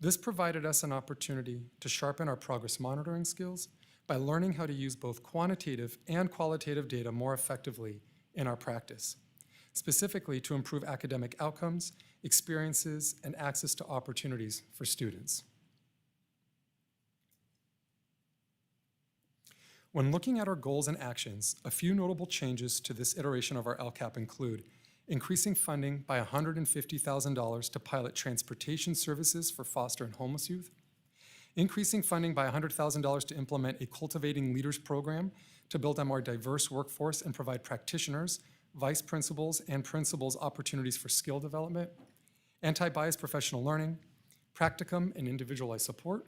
This provided us an opportunity to sharpen our progress monitoring skills by learning how to use both quantitative and qualitative data more effectively in our practice, specifically to improve academic outcomes, experiences, and access to opportunities for students. When looking at our goals and actions, a few notable changes to this iteration of our LCAP include increasing funding by $150,000 to pilot transportation services for foster and homeless youth, increasing funding by $100,000 to implement a Cultivating Leaders program to build a more diverse workforce and provide practitioners, vice principals, and principals opportunities for skill development, anti-bias professional learning, practicum and individualized support,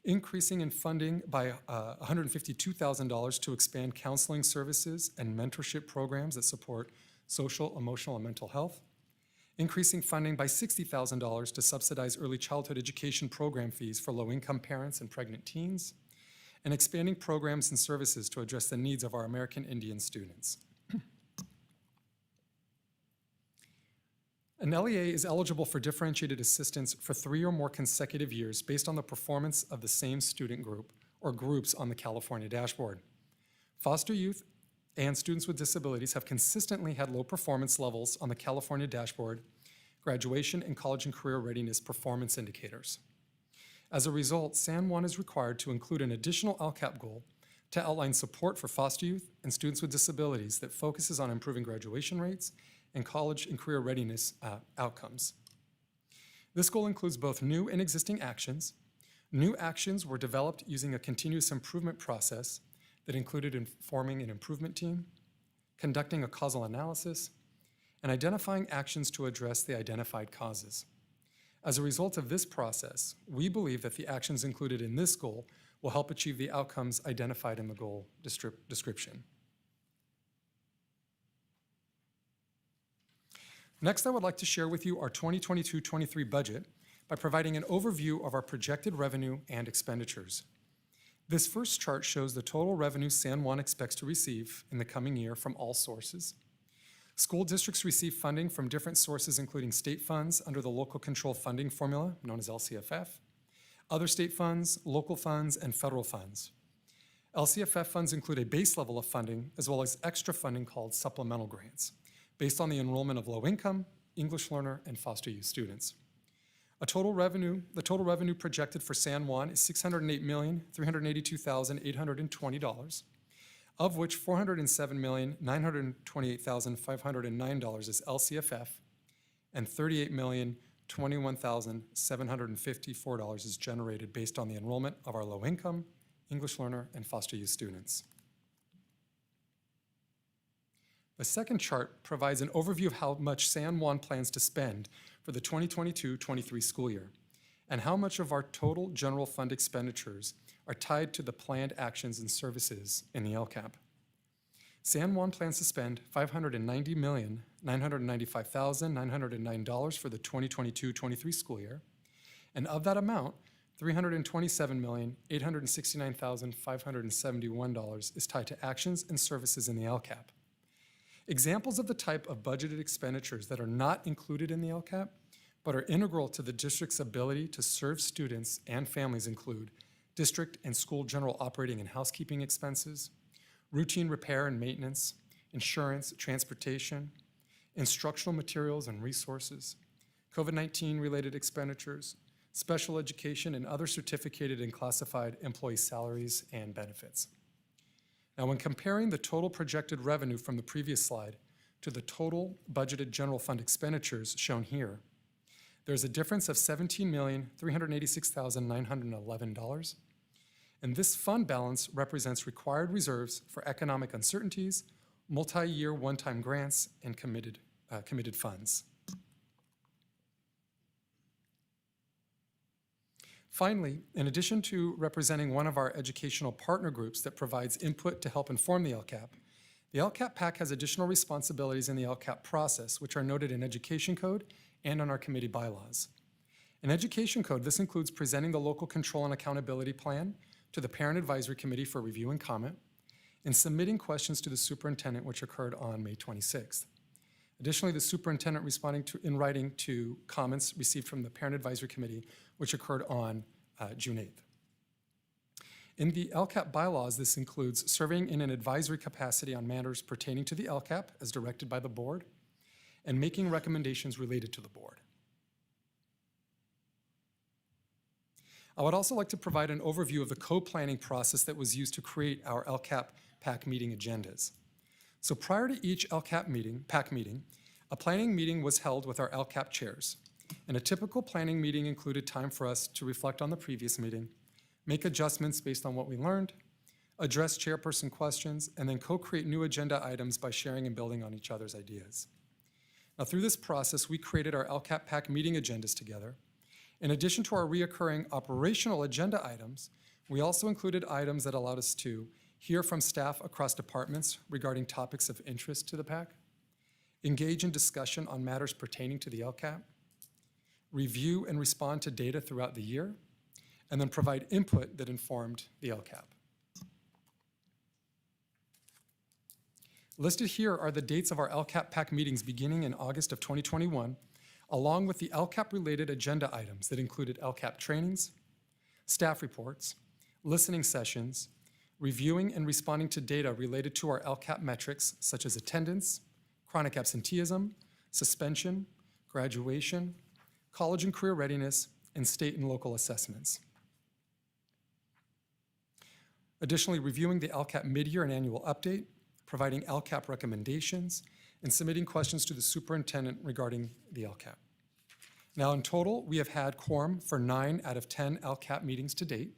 increasing in funding by $152,000 to expand counseling services and mentorship programs that support social, emotional, and mental health, increasing funding by $60,000 to subsidize early childhood education program fees for low-income parents and pregnant teens, and expanding programs and services to address the needs of our American Indian students. An LEA is eligible for differentiated assistance for 3 or more consecutive years based on the performance of the same student group or groups on the California dashboard. Foster youth and students with disabilities have consistently had low performance levels on the California dashboard, graduation and college and career readiness performance indicators. As a result, San Juan is required to include an additional LCAP goal to outline support for foster youth and students with disabilities that focuses on improving graduation rates and college and career readiness outcomes. This goal includes both new and existing actions. New actions were developed using a continuous improvement process that included forming an improvement team, conducting a causal analysis, and identifying actions to address the identified causes. As a result of this process, we believe that the actions included in this goal will help achieve the outcomes identified in the goal description. Next, I would like to share with you our 2022-23 budget by providing an overview of our projected revenue and expenditures. This first chart shows the total revenue San Juan expects to receive in the coming year from all sources. School districts receive funding from different sources, including state funds under the Local Control Funding Formula, known as LCFF, other state funds, local funds, and federal funds. LCFF funds include a base level of funding, as well as extra funding called supplemental grants, based on the enrollment of low-income, English learner, and foster youth students. The total revenue projected for San Juan is $608,382,820. of which $407,928,509 is LCFF and $38,021,754 is generated based on the enrollment of our low-income, English learner, and foster youth students. The second chart provides an overview of how much San Juan plans to spend for the 2022-23 school year, and how much of our total general fund expenditures are tied to the planned actions and services in the LCAP. San Juan plans to spend $590,995,909 for the 2022-23 school year, and of that amount, $327,869,571 is tied to actions and services in the LCAP. Examples of the type of budgeted expenditures that are not included in the LCAP, but are integral to the district's ability to serve students and families include district and school general operating and housekeeping expenses, routine repair and maintenance, insurance, transportation, instructional materials and resources, COVID-19 related expenditures, special education and other certificated and classified employee salaries and benefits. Now, when comparing the total projected revenue from the previous slide to the total budgeted general fund expenditures shown here, there's a difference of $17,386,911, and this fund balance represents required reserves for economic uncertainties, multi-year one-time grants, and committed funds. Finally, in addition to representing one of our educational partner groups that provides input to help inform the LCAP PAC has additional responsibilities in the LCAP process, which are noted in Education Code and on our committee bylaws. In Education Code, this includes presenting the local control and accountability plan to the Parent Advisory Committee for review and comment, and submitting questions to the superintendent, which occurred on May 26th. Additionally, the superintendent responding in writing to comments received from the Parent Advisory Committee, which occurred on June 8th. In the LCAP bylaws, this includes serving in an advisory capacity on matters pertaining to the LCAP as directed by the board, and making recommendations related to the board. I would also like to provide an overview of the co-planning process that was used to create our LCAP PAC meeting agendas. So prior to each LCAP meeting, PAC meeting, a planning meeting was held with our LCAP chairs. And a typical planning meeting included time for us to reflect on the previous meeting, make adjustments based on what we learned, address chairperson questions, and then co-create new agenda items by sharing and building on each other's ideas. Now, through this process, we created our LCAP PAC meeting agendas together. In addition to our reoccurring operational agenda items, we also included items that allowed us to hear from staff across departments regarding topics of interest to the PAC, engage in discussion on matters pertaining to the LCAP, review and respond to data throughout the year, and then provide input that informed the LCAP. Listed here are the dates of our LCAP PAC meetings beginning in August of 2021, along with the LCAP-related agenda items that included LCAP trainings, staff reports, listening sessions, reviewing and responding to data related to our LCAP metrics such as attendance, chronic absenteeism, suspension, graduation, college and career readiness, and state and local assessments. Additionally, reviewing the LCAP mid-year and annual update, providing LCAP recommendations, and submitting questions to the superintendent regarding the LCAP. Now, in total, we have had quorum for 9 out of 10 LCAP meetings to date.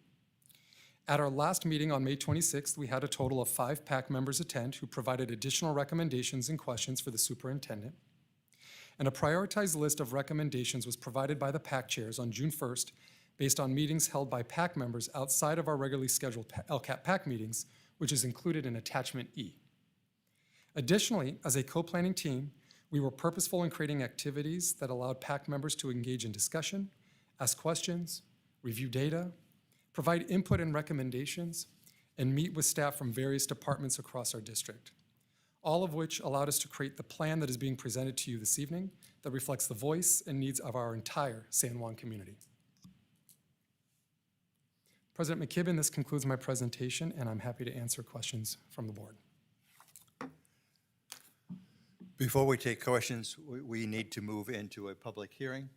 At our last meeting on May 26th, we had a total of 5 PAC members attend who provided additional recommendations and questions for the superintendent. And a prioritized list of recommendations was provided by the PAC chairs on June 1st based on meetings held by PAC members outside of our regularly scheduled LCAP PAC meetings, which is included in Attachment E. Additionally, as a co-planning team, we were purposeful in creating activities that allowed PAC members to engage in discussion, ask questions, review data, provide input and recommendations, and meet with staff from various departments across our district, all of which allowed us to create the plan that is being presented to you this evening that reflects the voice and needs of our entire San Juan community. President McKibben, this concludes my presentation, and I'm happy to answer questions from the board. Before we take questions, we need to move into a public hearing.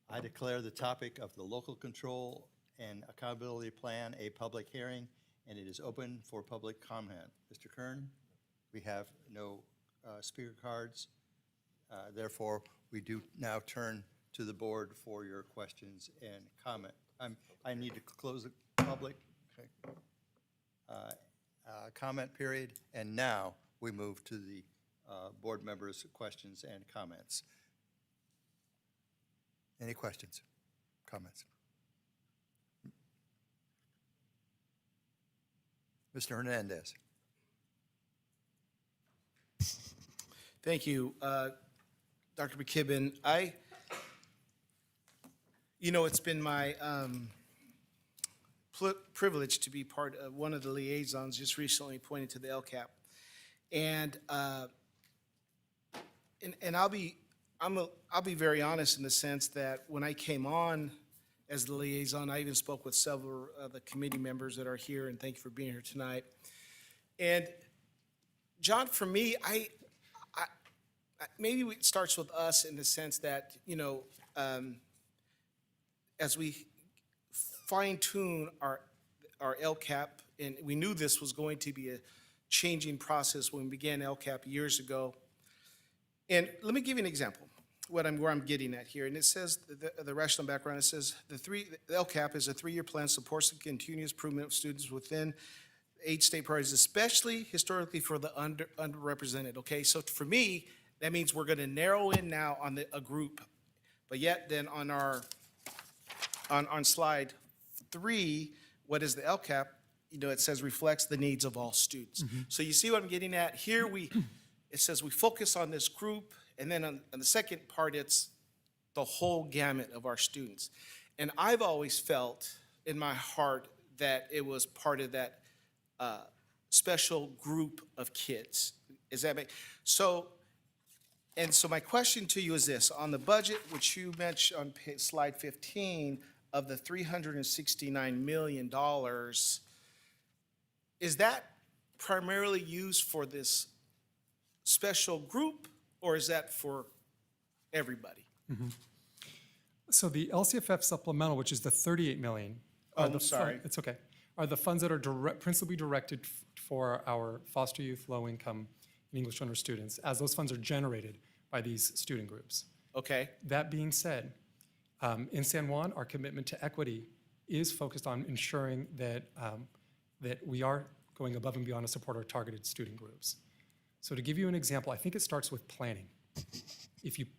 I declare the topic of the local control and accountability plan a public hearing and it is open for public comment. Mr. Kern, we have no speaker cards. Therefore, we do now turn to the board for your questions and comment. I need to close the public comment period, and now we move to the board members' questions and comments. Any questions, comments? Mr. Hernandez. Thank you, Dr. McKibben. It's been my privilege to be part of one of the liaisons just recently appointed to the LCAP. And I'll be very honest in the sense that when I came on as the liaison, I even spoke with several of the committee members that are here, and thank you for being here tonight. And John, for me, maybe it starts with us in the sense that, as we fine tune our LCAP, and we knew this was going to be a changing process when we began LCAP years ago. And let me give you an example, where I'm getting at here. And it says, the rational background, it says, the LCAP is a 3-year plan, supports the continuous improvement of students within 8 state priorities, especially historically for the underrepresented, okay? So for me, that means we're gonna narrow in now on a group. But yet then on slide 3, what is the LCAP? It says reflects the needs of all students. So you see what I'm getting at? Here it says we focus on this group, and then on the second part, it's the whole gamut of our students. And I've always felt in my heart that it was part of that special group of kids. Is that so? And so my question to you is this: on the budget, which you mentioned on slide 15, of the $369 million, is that primarily used for this special group, or is that for everybody? So the LCFF supplemental, which is the 38 million. Oh, I'm sorry. It's okay. Are the funds that are principally directed for our foster youth, low income, and English learner students, as those funds are generated by these student groups. Okay. That being said, in San Juan, our commitment to equity is focused on ensuring that, that we are going above and beyond to support our targeted student groups. So to give you an example, I think it starts with planning.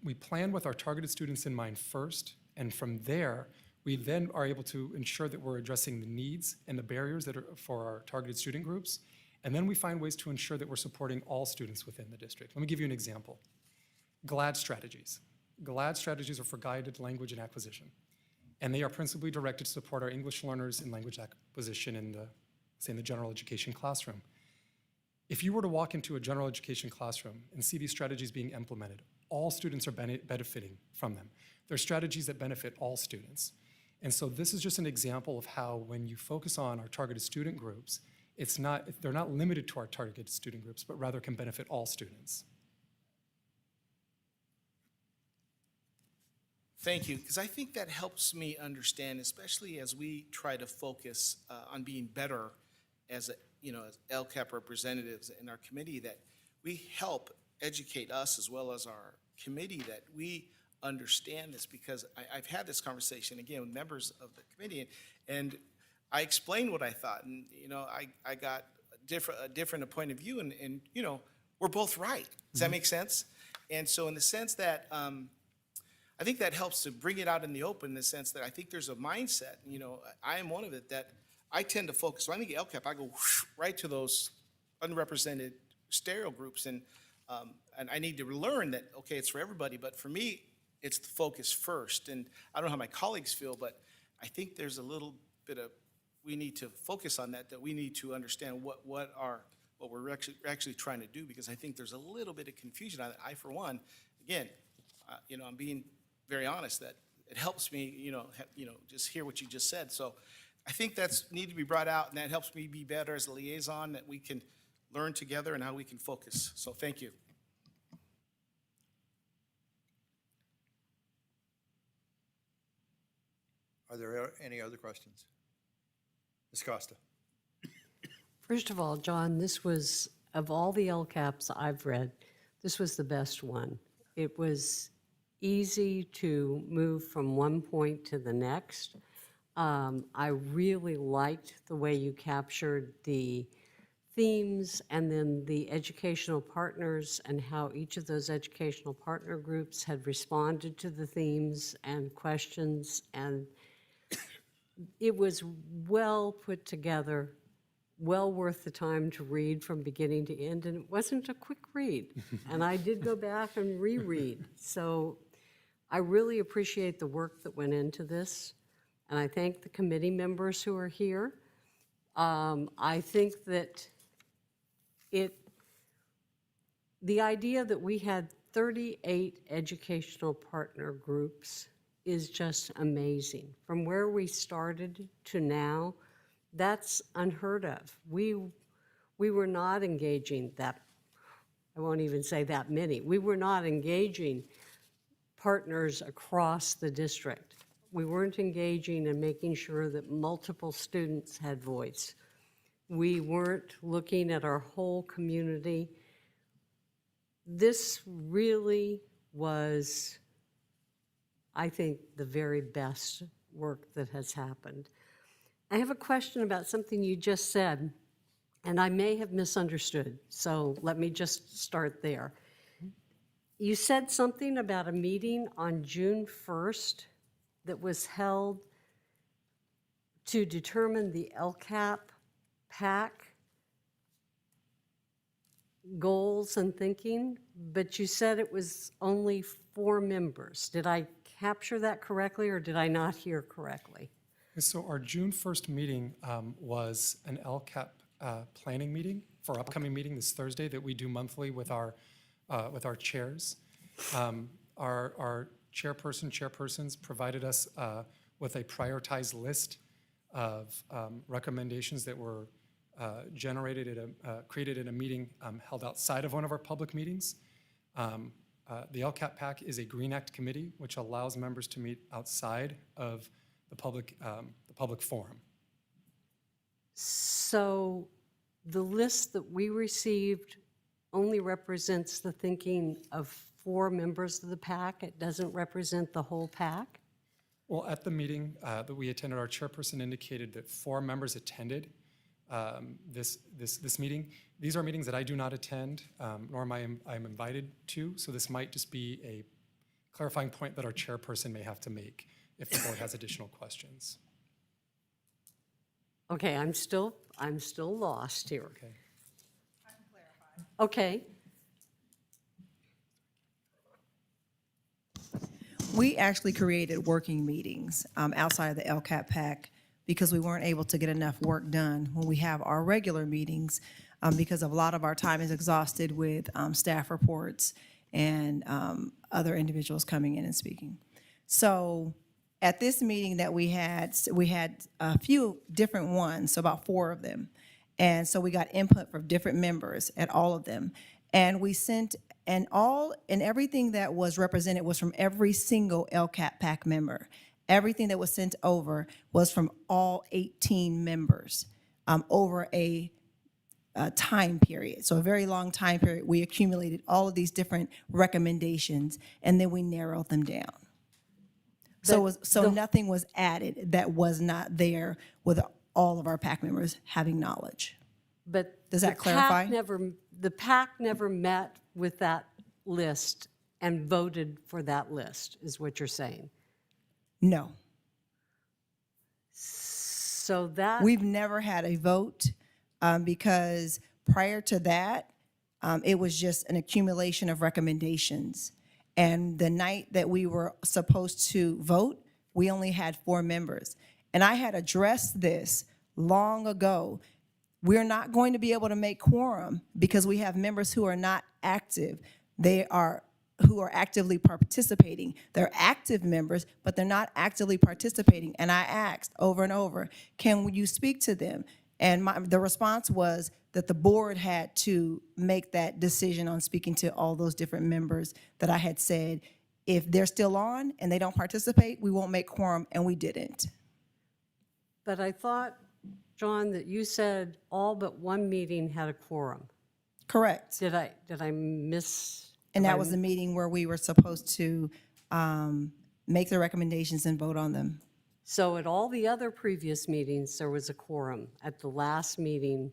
We plan with our targeted students in mind first, and from there, we then are able to ensure that we're addressing the needs and the barriers that are for our targeted student groups, and then we find ways to ensure that we're supporting all students within the district. Let me give you an example. GLAD strategies. GLAD strategies are for guided language and acquisition, and they are principally directed to support our English learners in language acquisition in the general education classroom. If you were to walk into a general education classroom and see these strategies being implemented, all students are benefiting from them. They're strategies that benefit all students. And so this is just an example of how when you focus on our targeted student groups, they're not limited to our targeted student groups, but rather can benefit all students. Thank you, because I think that helps me understand, especially as we try to focus on being better as as LCAP representatives in our committee, that we help educate us as well as our committee, that we understand this, because I've had this conversation again with members of the committee, and I explained what I thought, and I got a different point of view, and we're both right. Does that make sense? And so in the sense that I think that helps to bring it out in the open, in the sense that I think there's a mindset, I am one of it, that I tend to focus. When I think of LCAP, I go right to those unrepresented stereo groups, and I need to learn that, okay, it's for everybody, but for me, it's the focus first. And I don't know how my colleagues feel, but I think there's a little bit of, we need to focus on that we need to understand what we're actually trying to do, because I think there's a little bit of confusion on it. I, for one, again, I'm being very honest, that it helps me, just hear what you just said. So I think that's need to be brought out, and that helps me be better as a liaison, that we can learn together and how we can focus. So thank you. Are there any other questions? Ms. Costa. First of all, John, this was, of all the LCAPs I've read, this was the best one. It was easy to move from one point to the next. I really liked the way you captured the themes and then the educational partners and how each of those educational partner groups had responded to the themes and questions. And it was well put together, well worth the time to read from beginning to end, and it wasn't a quick read. And I did go back and reread. So I really appreciate the work that went into this, and I thank the committee members who are here. I think that the idea that we had 38 educational partner groups is just amazing. From where we started to now, that's unheard of. We were not engaging that, I won't even say that many, we were not engaging partners across the district. We weren't engaging and making sure that multiple students had voice. We weren't looking at our whole community. This really was, I think, the very best work that has happened. I have a question about something you just said, and I may have misunderstood, so let me just start there. You said something about a meeting on June 1st that was held to determine the LCAP PAC goals and thinking, but you said it was only 4 members. Did I capture that correctly, or did I not hear correctly? So our June 1st meeting was an LCAP planning meeting for our upcoming meeting this Thursday that we do monthly with our chairs. Our chairpersons provided us with a prioritized list of recommendations that were created at a meeting held outside of one of our public meetings. The LCAP PAC is a Green Act committee, which allows members to meet outside of the public forum. So the list that we received only represents the thinking of 4 members of the PAC. It doesn't represent the whole PAC? Well, at the meeting that we attended, our chairperson indicated that 4 members attended this meeting. These are meetings that I do not attend, nor am I invited to, so this might just be a clarifying point that our chairperson may have to make if the board has additional questions. Okay, I'm still lost here. Okay. I can clarify. Okay. We actually created working meetings outside of the LCAP PAC because we weren't able to get enough work done when we have our regular meetings because a lot of our time is exhausted with staff reports and other individuals coming in and speaking. So at this meeting that we had a few different ones, so about 4 of them. And so we got input from different members at all of them. And we sent, and everything that was represented was from every single LCAP PAC member. Everything that was sent over was from all 18 members over a time period. So a very long time period. We accumulated all of these different recommendations, and then we narrowed them down. So nothing was added that was not there with all of our PAC members having knowledge. But Does that clarify? The PAC never met with that list and voted for that list, is what you're saying? No. So that... We've never had a vote because prior to that, it was just an accumulation of recommendations. And the night that we were supposed to vote, we only had 4 members. And I had addressed this long ago. We're not going to be able to make quorum because we have members who are not active. Who are actively participating. They're active members, but they're not actively participating. And I asked over and over, can you speak to them? And the response was that the board had to make that decision on speaking to all those different members that I had said, if they're still on and they don't participate, we won't make quorum, and we didn't. But I thought John, that you said all but one meeting had a quorum. Correct. Did I miss? And did I that was the meeting where we were supposed to make the recommendations and vote on them. So at all the other previous meetings, there was a quorum. At the last meeting,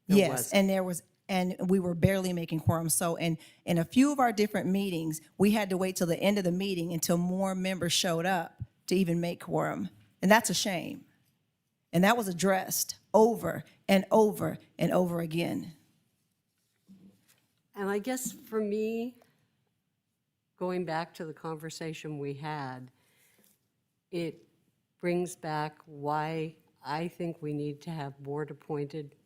there Yes, was. and we were barely making quorum. So in a few of our different meetings, we had to wait till the end of the meeting until more members showed up to even make quorum. And that's a shame. And that was addressed over and over and over again. And I guess for me, going back to the conversation we had, it brings back why I think we need to have board-appointed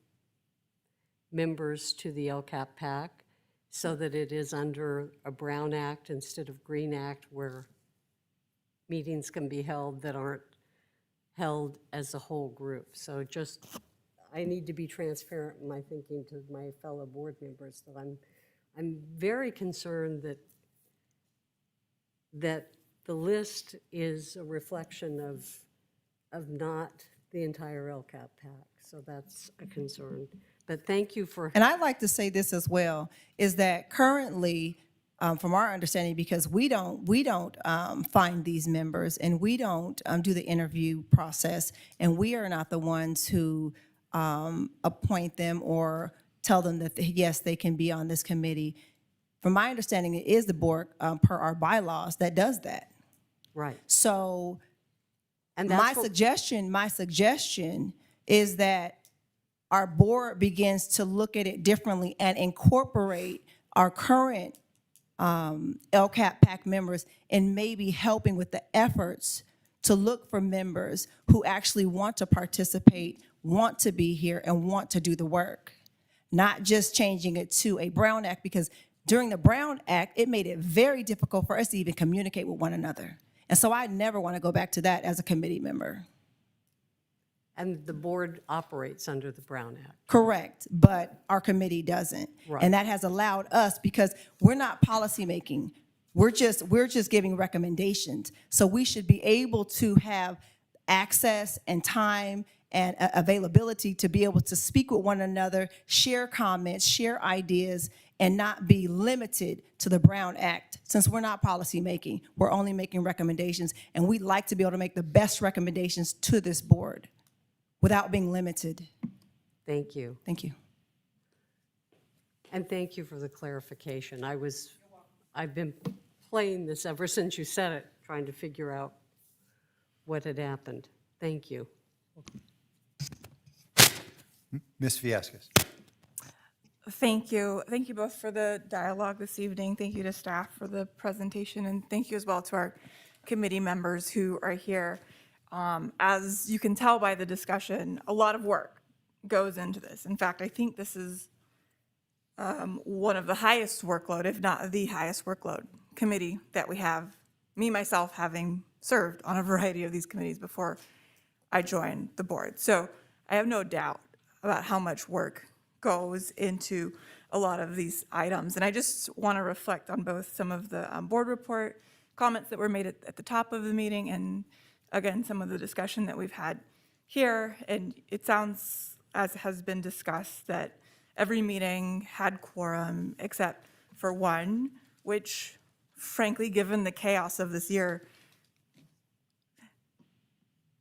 members to the LCAP PAC so that it is under a Brown Act instead of Green Act, where meetings can be held that aren't held as a whole group. So just, I need to be transparent in my thinking to my fellow board members that I'm very concerned that the list is a reflection of not the entire LCAP PAC. So that's a concern. But thank you for. And I'd like to say this as well, is that currently, from our understanding, because we don't find these members and we don't do the interview process, and we are not the ones who appoint them or tell them that, yes, they can be on this committee. From my understanding, it is the board, per our bylaws, that does that. Right. So And my that's what, suggestion is that our board begins to look at it differently and incorporate our current LCAP PAC members in maybe helping with the efforts to look for members who actually want to participate, want to be here, and want to do the work. Not just changing it to a Brown Act, because during the Brown Act, it made it very difficult for us to even communicate with one another. And so I never want to go back to that as a committee member. and the board operates under the Brown Act. Correct, but our committee doesn't. Right. And that has allowed us, because we're not policymaking, we're just giving recommendations. So we should be able to have access and time and availability to be able to speak with one another, share comments, share ideas, and not be limited to the Brown Act. Since we're not policymaking, we're only making recommendations, and we'd like to be able to make the best recommendations to this board without being limited. Thank you. Thank you. And thank you for the clarification. I've been playing this ever since you said it, trying to figure out what had happened. Thank you. Ms. Fiascas. Thank you. Thank you both for the dialogue this evening. Thank you to staff for the presentation, and thank you as well to our committee members who are here. As you can tell by the discussion, a lot of work goes into this. In fact, I think this is one of the highest workload, if not the highest workload committee that we have, me, myself, having served on a variety of these committees before I joined the board. So I have no doubt about how much work goes into a lot of these items. And I just want to reflect on both some of the board report comments that were made at the top of the meeting, and again, some of the discussion that we've had here. And it sounds, as has been discussed, that every meeting had quorum except for one, which frankly, given the chaos of this year,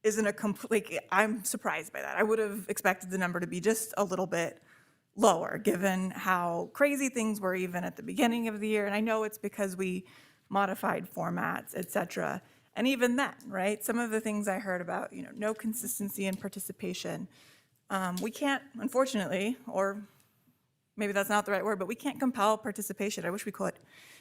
isn't a complete, I'm surprised by that. I would have expected the number to be just a little bit lower, given how crazy things were even at the beginning of the year. And I know it's because we modified formats, et cetera. And even then, right, some of the things I heard about, no consistency in participation. We can't, unfortunately, or maybe that's not the right word, but we can't compel participation. I wish we could.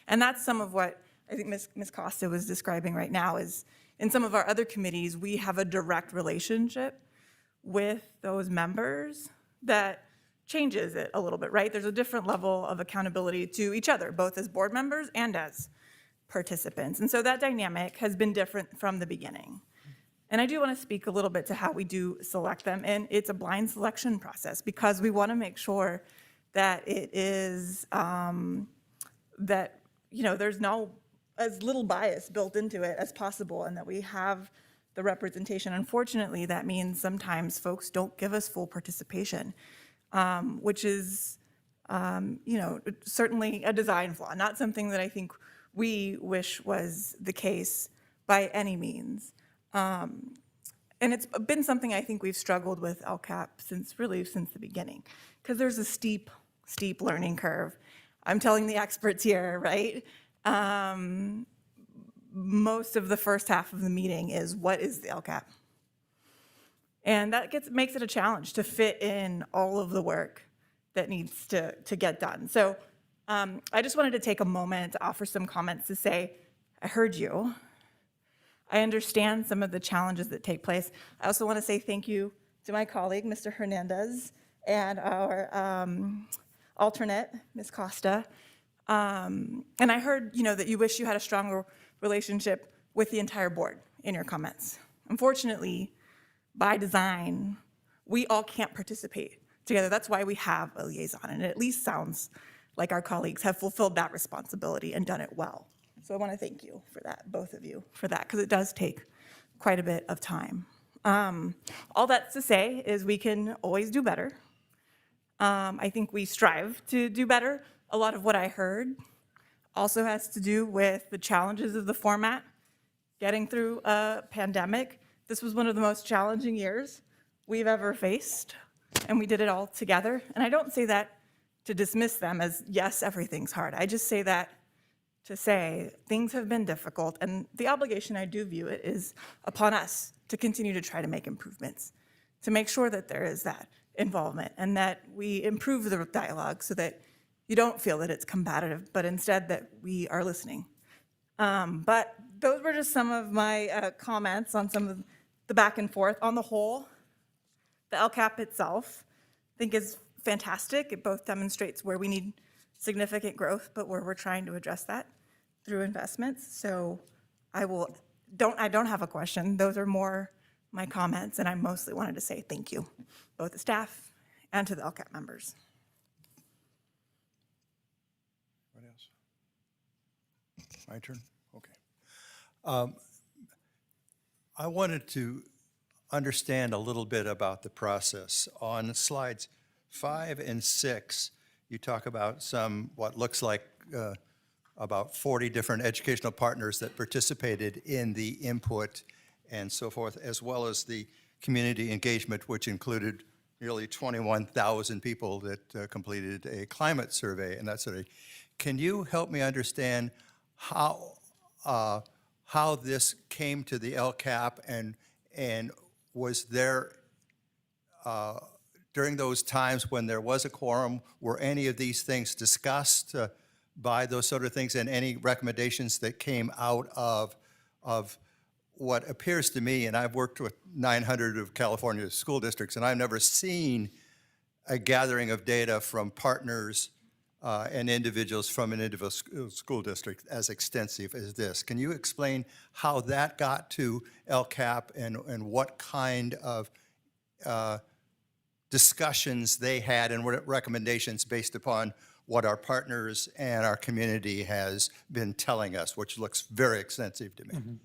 And that's some of what I think Ms. Costa was describing right now, is in some of our other committees, we have a direct relationship with those members that changes it a little bit, right? There's a different level of accountability to each other, both as board members and as participants. And so that dynamic has been different from the beginning. And I do want to speak a little bit to how we do select them. And it's a blind selection process, because we want to make sure that it is, there's no, as little bias built into it as possible, and that we have the representation. Unfortunately, that means sometimes folks don't give us full participation, which is, certainly a design flaw, not something that I think we wish was the case by any means. And it's been something I think we've struggled with LCAP since the beginning, because there's a steep learning curve. I'm telling the experts here, right? Most of the first half of the meeting is, what is the LCAP? And that makes it a challenge to fit in all of the work that needs to get done. So I just wanted to take a moment to offer some comments to say, I heard you. I understand some of the challenges that take place. I also want to say thank you to my colleague, Mr. Hernandez, and our alternate, Ms. Costa. And I heard, that you wish you had a stronger relationship with the entire board in your comments. Unfortunately, by design, we all can't participate together. That's why we have a liaison, and it at least sounds like our colleagues have fulfilled that responsibility and done it well. So I want to thank you for that, both of you, for that, because it does take quite a bit of time. All that's to say is we can always do better. I think we strive to do better. A lot of what I heard also has to do with the challenges of the format, getting through a pandemic. This was one of the most challenging years we've ever faced, and we did it all together. And I don't say that to dismiss them as, yes, everything's hard. I just say that to say things have been difficult, and the obligation I do view it is upon us to continue to try to make improvements, to make sure that there is that involvement and that we improve the dialogue so that you don't feel that it's combative, but instead that we are listening. But those were just some of my comments on some of the back and forth. On the whole, the LCAP itself, I think, is fantastic. It both demonstrates where we need significant growth, but where we're trying to address that through investments. So I don't have a question. Those are more my comments, and I mostly wanted to say thank you, both the staff and to the LCAP members. What else? My turn? Okay. I wanted to understand a little bit about the process. On slides 5 and 6, you talk about what looks like about 40 different educational partners that participated in the input and so forth, as well as the community engagement, which included nearly 21,000 people that completed a climate survey and that sort of thing. Can you help me understand how this came to the LCAP, and was there, during those times when there was a quorum, were any of these things discussed by those sort of things, and any recommendations that came out of what appears to me, and I've worked with 900 of California school districts, and I've never seen a gathering of data from partners and individuals from an individual school district as extensive as this. Can you explain how that got to LCAP and what kind of discussions they had and what recommendations based upon what our partners and our community has been telling us, which looks very extensive to me?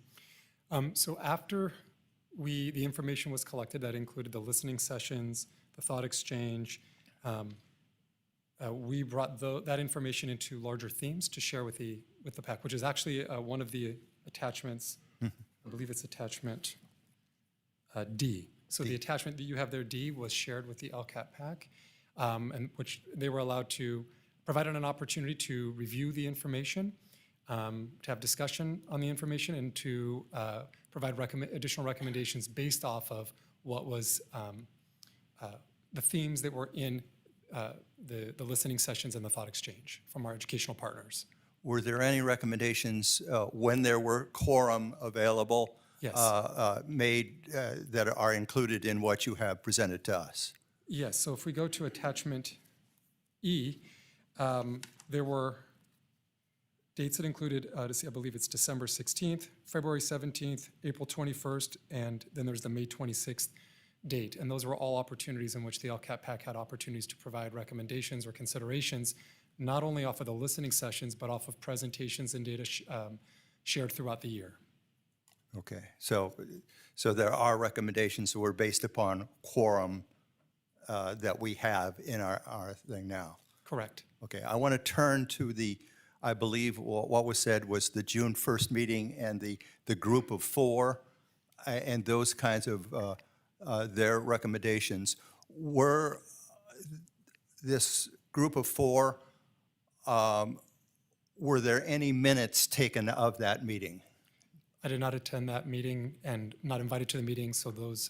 So after the information was collected, that included the listening sessions, the thought exchange, we brought that information into larger themes to share with the PAC, which is actually one of the attachments. I believe it's attachment D. So the attachment that you have there, D, was shared with the LCAP PAC, and which they were allowed to provide an opportunity to review the information, to have discussion on the information, and to provide additional recommendations based off of what was the themes that were in the listening sessions and the thought exchange from our educational partners. Were there any recommendations when there were quorum available? Yes. Made that are included in what you have presented to us? Yes, so if we go to attachment E, there were dates that included, I believe it's December 16th, February 17th, April 21st, and then there's the May 26th date. And those were all opportunities in which the LCAP PAC had opportunities to provide recommendations or considerations, not only off of the listening sessions, but off of presentations and data shared throughout the year. Okay. Okay, so there are recommendations that were based upon quorum that we have in our thing now. Correct. Okay, I want to turn to I believe what was said was the June 1st meeting and the group of four and those kinds of their recommendations. Were this group of four, were there any minutes taken of that meeting? I did not attend that meeting and not invited to the meeting, so those,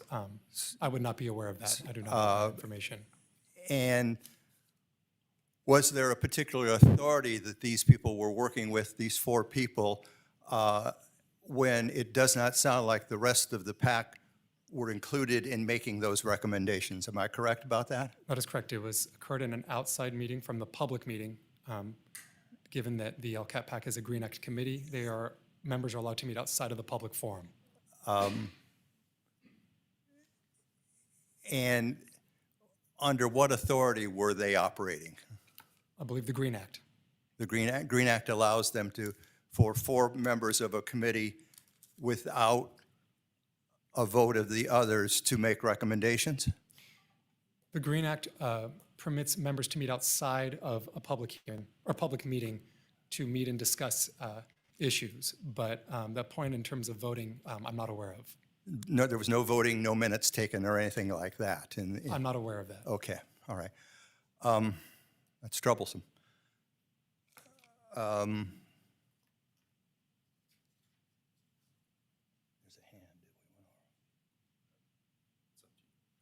I would not be aware of that. I do not have that information. And was there a particular authority that these people were working with, these four people, when it does not sound like the rest of the pack were included in making those recommendations? Am I correct about that? That is correct. It occurred in an outside meeting from the public meeting. Given that the LCAP PAC is a Green Act committee, members are allowed to meet outside of the public forum. And under what authority were they operating? I believe the Green Act. The Green Act allows them for four members of a committee without a vote of the others to make recommendations? The Green Act permits members to meet outside of a public hearing or public meeting to meet and discuss issues. But that point in terms of voting, I'm not aware of. No, there was no voting, no minutes taken or anything like that? I'm not aware of that. Okay, all right. That's troublesome. There's a hand.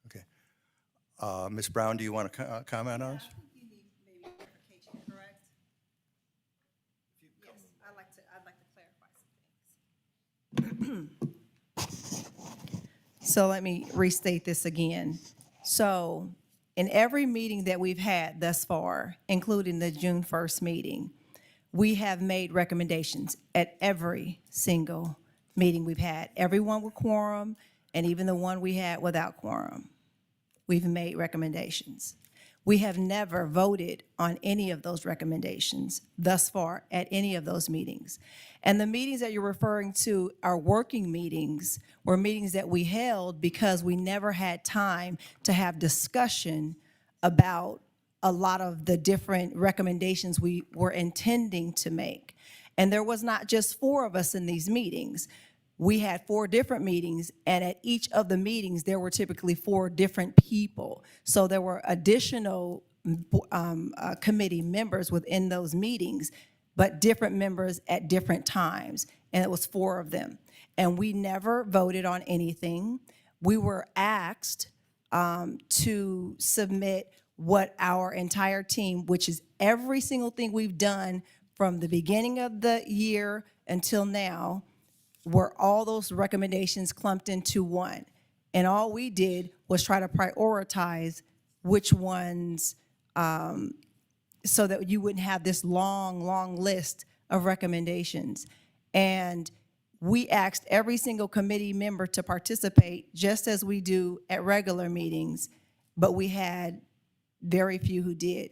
Okay. Ms. Brown, do you want to comment on this? I think you need maybe clarification, correct? Yes, I'd like to clarify some things. So let me restate this again. So in every meeting that we've had thus far, including the June 1st meeting, we have made recommendations at every single meeting we've had, everyone with quorum, and even the one we had without quorum. We've made recommendations. We have never voted on any of those recommendations thus far at any of those meetings. And the meetings that you're referring to are working meetings, were meetings that we held because we never had time to have discussion about a lot of the different recommendations we were intending to make. And there was not just four of us in these meetings. We had four different meetings, and at each of the meetings, there were typically four different people. So there were additional committee members within those meetings, but different members at different times, and it was four of them. And we never voted on anything. We were asked to submit what our entire team, which is every single thing we've done from the beginning of the year until now, were all those recommendations clumped into one. And all we did was try to prioritize which ones, so that you wouldn't have this long, long list of recommendations. And we asked every single committee member to participate just as we do at regular meetings, but we had very few who did.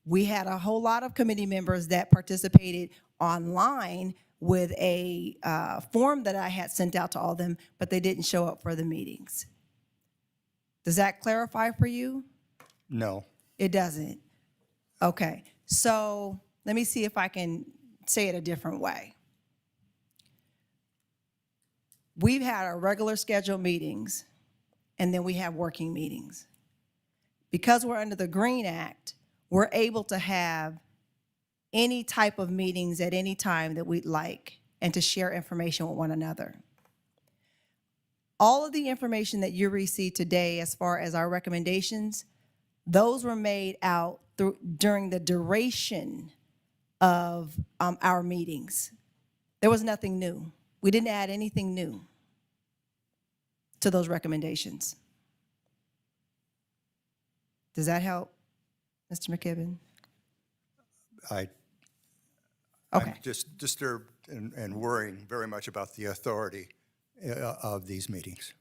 We had a whole lot of committee members that participated online with a form that I had sent out to all of them, but they didn't show up for the meetings. Does that clarify for you? No. It doesn't. Okay, so let me see if I can say it a different way. We've had our regular scheduled meetings, and then we have working meetings. Because we're under the Green Act, we're able to have any type of meetings at any time that we'd like and to share information with one another. All of the information that you received today as far as our recommendations, those were made out during the duration of our meetings. There was nothing new. We didn't add anything new to those recommendations. Does that help, Mr. McKibben? Okay. I'm just disturbed and worrying very much about the authority of these meetings.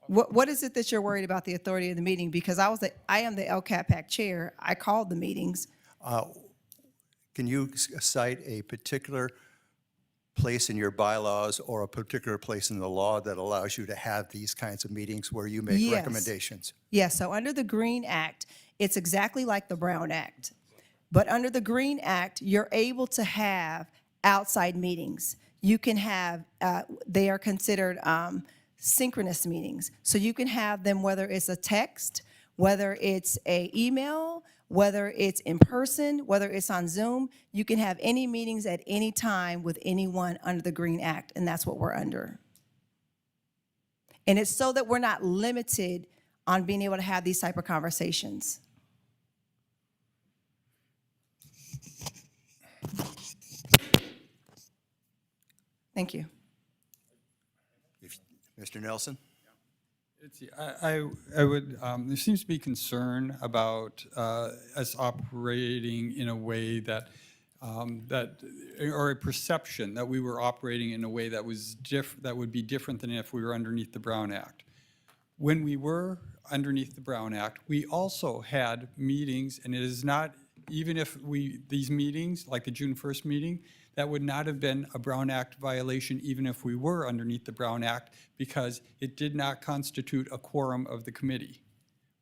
What is it that you're worried about the authority of the meeting? Because I am the LCAP PAC chair. I called the meetings. Can you cite a particular place in your bylaws or a particular place in the law that allows you to have these kinds of meetings where you make Yes. recommendations? Yes, so under the Green Act, it's exactly like the Brown Act. But under the Green Act, you're able to have outside meetings. You can have, they are considered synchronous meetings. So you can have them whether it's a text, whether it's a email, whether it's in person, whether it's on Zoom. You can have any meetings at any time with anyone under the Green Act, and that's what we're under. And it's so that we're not limited on being able to have these type of conversations. Thank you. Mr. Nelson? I would, there seems to be concern about us operating in a way that, or a perception that we were operating in a way that was that would be different than if we were underneath the Brown Act. When we were underneath the Brown Act, we also had meetings, and it is not, even if these meetings, like the June 1st meeting, that would not have been a Brown Act violation even if we were underneath the Brown Act, because it did not constitute a quorum of the committee.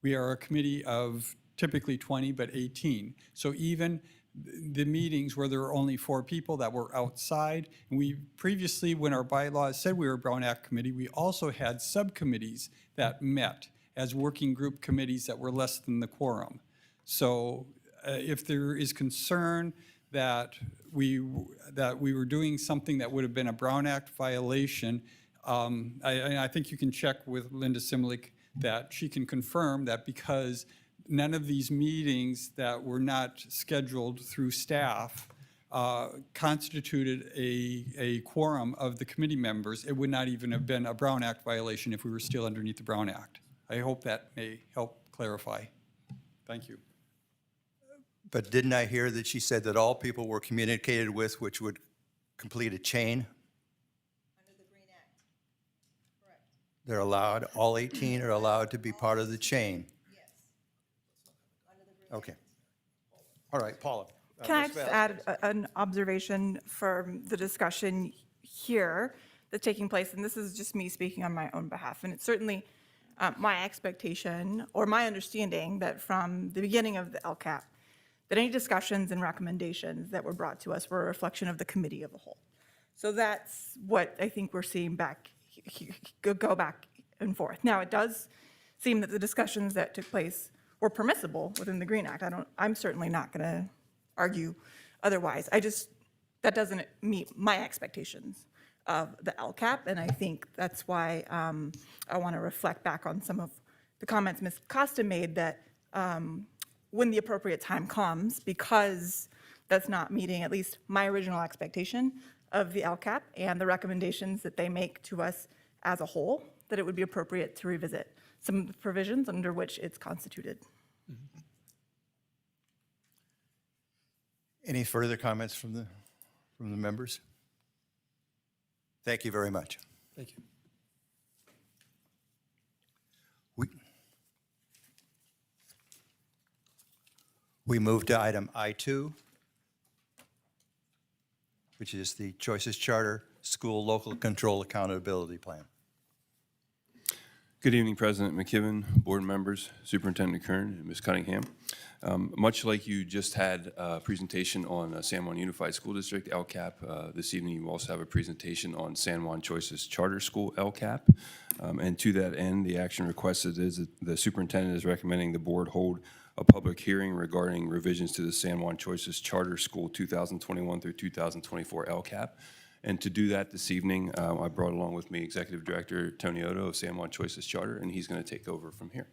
We are a committee of typically 20, but 18. So even the meetings where there were only 4 people that were outside, and we previously, when our bylaws said we were a Brown Act committee, we also had subcommittees that met as working group committees that were less than the quorum. So if there is concern that we were doing something that would have been a Brown Act violation, I think you can check with Linda Simlick that she can confirm that, because none of these meetings that were not scheduled through staff constituted a quorum of the committee members. It would not even have been a Brown Act violation if we were still underneath the Brown Act. I hope that may help clarify. Thank you. But didn't I hear that she said that all people were communicated with, which would complete a chain? Under the Green Act, correct. They're allowed, all 18 are allowed to be part of the chain? Yes. Under the Green Okay. All right, Paula. Can I Ms. just Vasquez. add an observation from the discussion here that's taking place? And this is just me speaking on my own behalf. And it's certainly my expectation or my understanding that from the beginning of the LCAP, that any discussions and recommendations that were brought to us were a reflection of the committee of the whole. So that's what I think we're seeing back, go back and forth. Now, it does seem that the discussions that took place were permissible within the Green Act. I'm certainly not going to argue otherwise. That doesn't meet my expectations of the LCAP, and I think that's why I want to reflect back on some of the comments Ms. Costa made, that when the appropriate time comes, because that's not meeting at least my original expectation of the LCAP and the recommendations that they make to us as a whole, that it would be appropriate to revisit some of the provisions under which it's constituted. Any further comments from the members? Thank you very much. Thank you. We move to item I2, which is the Choices Charter School Local Control Accountability Plan. Good evening, President McKibben, board members, Superintendent Kern, and Ms. Cunningham. Much like you just had a presentation on San Juan Unified School District, LCAP, this evening you also have a presentation on San Juan Choices Charter School, LCAP. And to that end, the action requested is that the superintendent is recommending the board hold a public hearing regarding revisions to the San Juan Choices Charter School 2021 through 2024 LCAP. And to do that this evening, I brought along with me Executive Director Tony Otto of San Juan Choices Charter, and he's going to take over from here.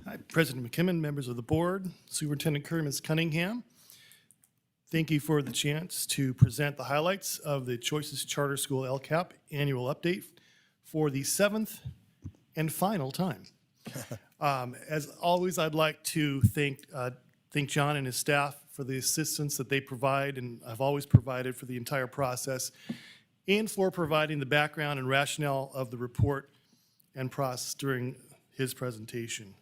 Hi, President McKibben, members of the board, Superintendent Kern, Ms. Cunningham. Thank you for the chance to present the highlights of the Choices Charter School LCAP annual update for the 7th and final time. As always, I'd like to thank John and his staff for the assistance that they provide and have always provided for the entire process, and for providing the background and rationale of the report and process during his presentation.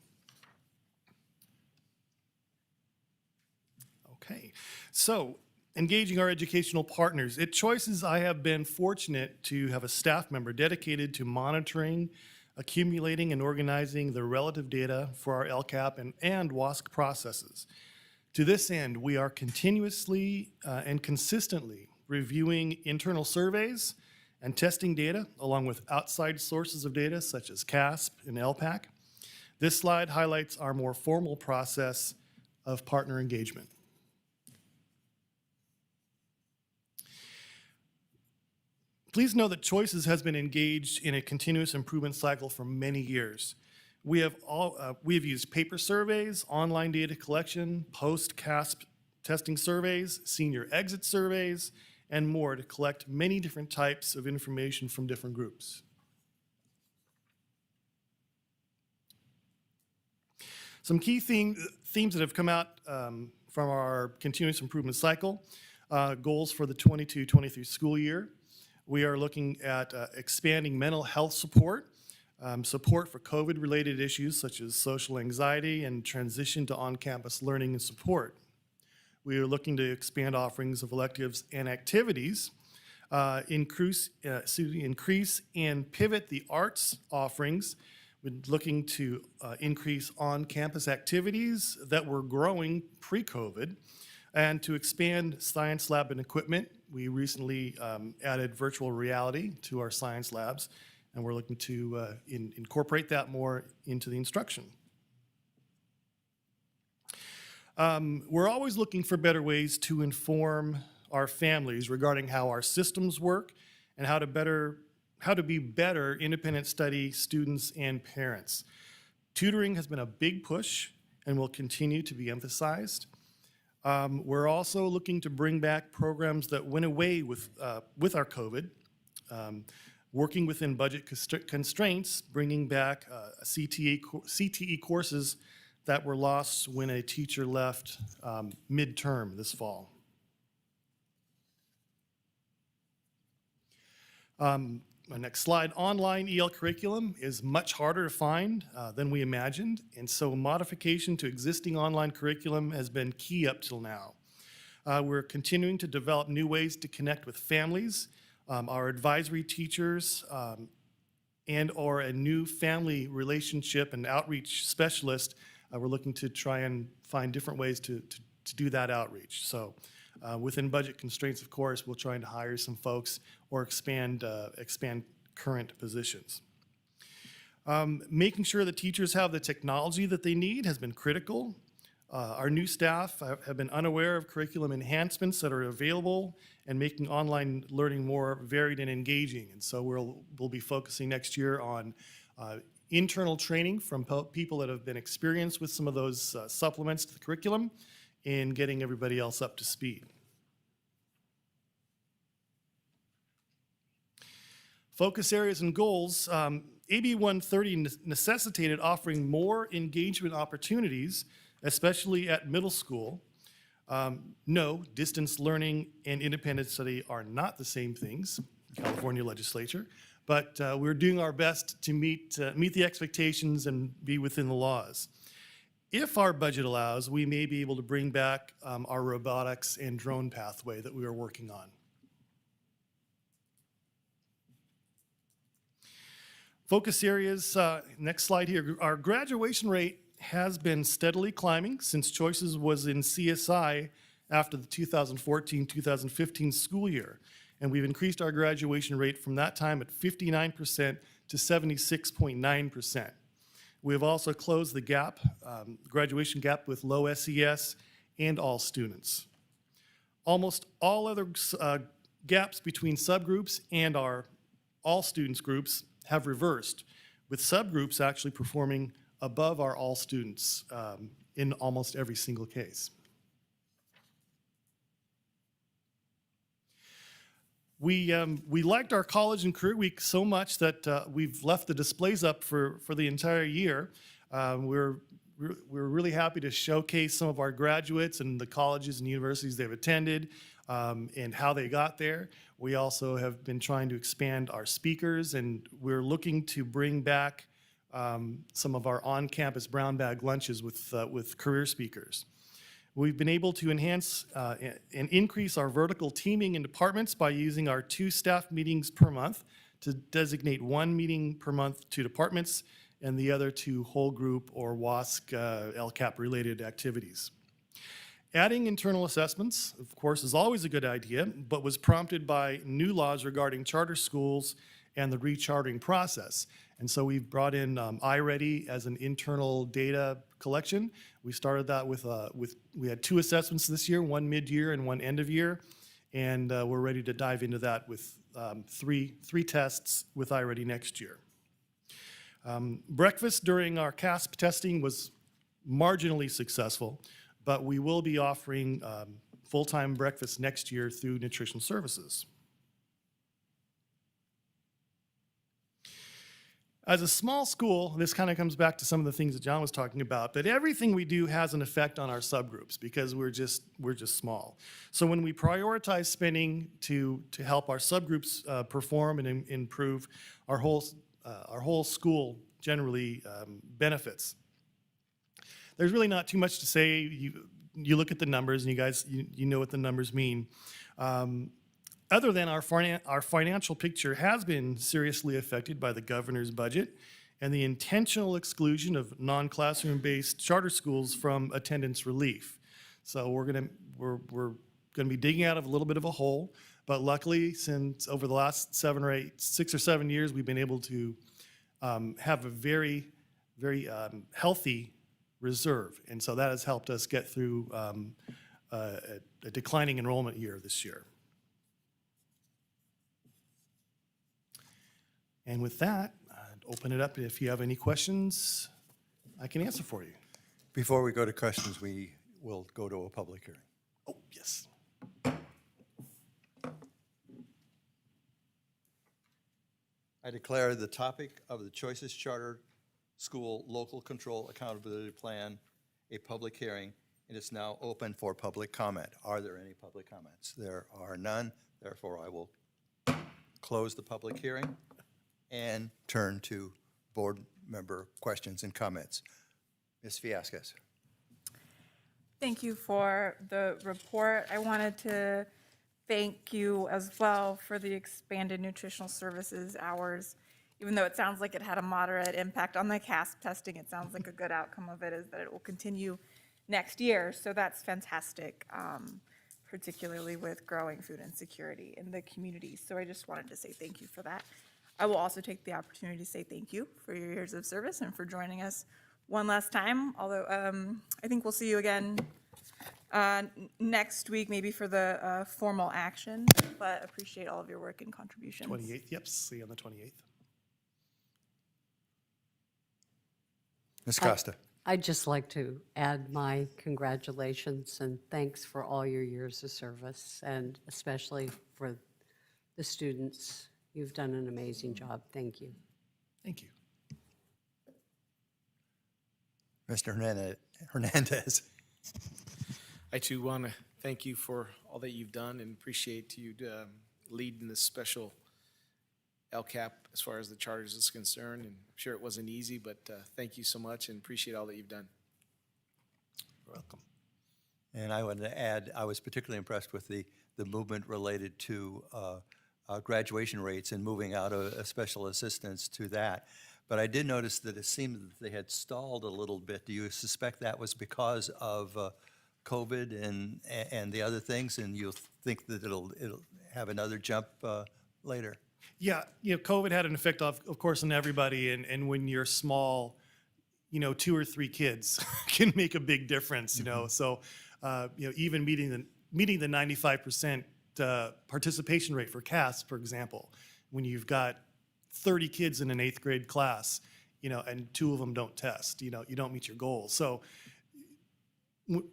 Okay, so engaging our educational partners. At Choices, I have been fortunate to have a staff member dedicated to monitoring, accumulating, and organizing the relative data for our LCAP and WASC processes. To this end, we are continuously and consistently reviewing internal surveys and testing data along with outside sources of data such as CASP and LPAC. This slide highlights our more formal process of partner engagement. Please know that Choices has been engaged in a continuous improvement cycle for many years. We have used paper surveys, online data collection, post-CASP testing surveys, senior exit surveys, and more to collect many different types of information from different groups. Some key themes that have come out from our continuous improvement cycle, goals for the 22-23 school year. We are looking at expanding mental health support, support for COVID-related issues such as social anxiety and transition to on-campus learning and support. We are looking to expand offerings of electives and activities, increase and pivot the arts offerings. We're looking to increase on-campus activities that were growing pre-COVID, and to expand science lab and equipment. We recently added virtual reality to our science labs, and we're looking to incorporate that more into the instruction. We're always looking for better ways to inform our families regarding how our systems work and how to be better independent study students and parents. Tutoring has been a big push and will continue to be emphasized. We're also looking to bring back programs that went away with our COVID, working within budget constraints, bringing back CTE courses that were lost when a teacher left midterm this fall. My next slide, online EL curriculum is much harder to find than we imagined, and so modification to existing online curriculum has been key up till now. We're continuing to develop new ways to connect with families, our advisory teachers, and/or a new family relationship and outreach specialist. We're looking to try and find different ways to do that outreach. So within budget constraints, of course, we'll try and hire some folks or expand current positions. Making sure that teachers have the technology that they need has been critical. Our new staff have been unaware of curriculum enhancements that are available and making online learning more varied and engaging. And so we'll be focusing next year on internal training from people that have been experienced with some of those supplements to the curriculum and getting everybody else up to speed. Focus areas and goals. AB 130 necessitated offering more engagement opportunities, especially at middle school. No, distance learning and independent study are not the same things, California legislature, but we're doing our best to meet the expectations and be within the laws. If our budget allows, we may be able to bring back our robotics and drone pathway that we are working on. Focus areas, next slide here. Our graduation rate has been steadily climbing since Choices was in CSI after the 2014-2015 school year. And we've increased our graduation rate from that time at 59% to 76.9%. We have also closed the gap, graduation gap with low SES and all students. Almost all other gaps between subgroups and our all students groups have reversed, with subgroups actually performing above our all students in almost every single case. We liked our college and career week so much that we've left the displays up for the entire year. We're really happy to showcase some of our graduates and the colleges and universities they've attended and how they got there. We also have been trying to expand our speakers, and we're looking to bring back some of our on-campus brown bag lunches with career speakers. We've been able to enhance and increase our vertical teaming in departments by using our 2 staff meetings per month to designate 1 meeting per month to departments and the other to whole group or WASC LCAP-related activities. Adding internal assessments, of course, is always a good idea, but was prompted by new laws regarding charter schools and the rechartering process. And so we've brought in iReady as an internal data collection. We started that with we had 2 assessments this year, 1 mid-year and 1 end of year. And we're ready to dive into that with three tests with iReady next year. Breakfast during our CASP testing was marginally successful, but we will be offering full-time breakfast next year through Nutrition Services. As a small school, this kind of comes back to some of the things that John was talking about, but everything we do has an effect on our subgroups because we're just small. So when we prioritize spending to help our subgroups perform and improve, our whole school generally benefits. There's really not too much to say. You look at the numbers, and you guys, you know what the numbers mean. Other than our financial picture has been seriously affected by the governor's budget and the intentional exclusion of non-classroom-based charter schools from attendance relief. So we're gonna be digging out of a little bit of a hole, but luckily, since over the last 6 or 7 years, we've been able to have a very healthy reserve, and so that has helped us get through a declining enrollment year this year. And with that, I'd open it up. If you have any questions, I can answer for you. Before we go to questions, we will go to a public hearing. Oh, yes. I declare the topic of the Choices Charter School Local Control Accountability Plan a public hearing, and it's now open for public comment. Are there any public comments? There are none. Therefore, I will close the public hearing and turn to board member questions and comments. Ms. Fiascas. Thank you for the report. I wanted to thank you as well for the expanded nutritional services hours. Even though it sounds like it had a moderate impact on the CASP testing, it sounds like a good outcome of it is that it will continue next year. So that's fantastic, particularly with growing food insecurity in the community. So I just wanted to say thank you for that. I will also take the opportunity to say thank you for your years of service and for joining us one last time. Although I think we'll see you again next week, maybe for the formal action, but appreciate all of your work and contributions. 28th, yep, see you on the 28th. Ms. Costa. I'd just like to add my congratulations and thanks for all your years of service, and especially for the students. You've done an amazing job. Thank you. Thank you. Mr. Hernandez. I too want to thank you for all that you've done and appreciate you leading this special LCAP as far as the charters is concerned. And I'm sure it wasn't easy, but thank you so much and appreciate all that you've done. You're welcome. And I wanted to add, I was particularly impressed with the movement related to graduation rates and moving out of a special assistance to that. But I did notice that it seemed that they had stalled a little bit. Do you suspect that was because of COVID and the other things, and you think that it'll have another jump later? Yeah, COVID had an effect, of course, on everybody, and when you're small, 2 or 3 kids can make a big difference, So, even meeting the 95% participation rate for CASP, for example, when you've got 30 kids in an 8th grade class, and 2 of them don't test, you don't meet your goals. So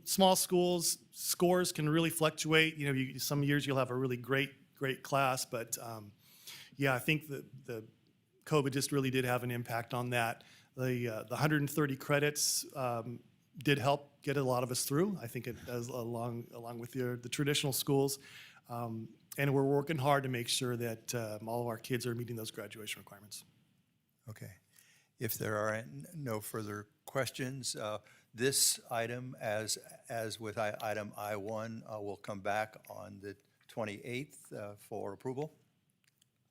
small schools, scores can really fluctuate. Some years you'll have a really great class, but yeah, I think the COVID just really did have an impact on that. The 130 credits did help get a lot of us through. I think it does along with the traditional schools. And we're working hard to make sure that all of our kids are meeting those graduation requirements. Okay. If there are no further questions, This item, as with item I-1, will come back on the 28th for approval.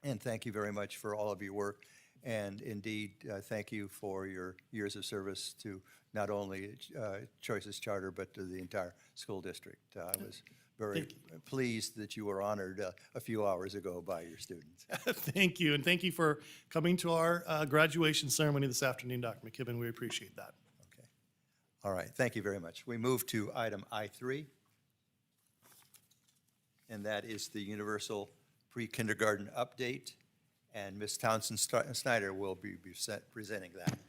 And thank you very much for all of your work. And indeed, thank you for your years of service to not only Choices Charter, but to the entire school district. I was very pleased that you were honored a few hours ago by your students. Thank you, and thank you for coming to our graduation ceremony this afternoon, Dr. McKibben. We appreciate that. Okay. All right, thank you very much. We move to item I-3, and that is the universal pre-kindergarten update, and Ms. Townsend Snyder will be presenting that.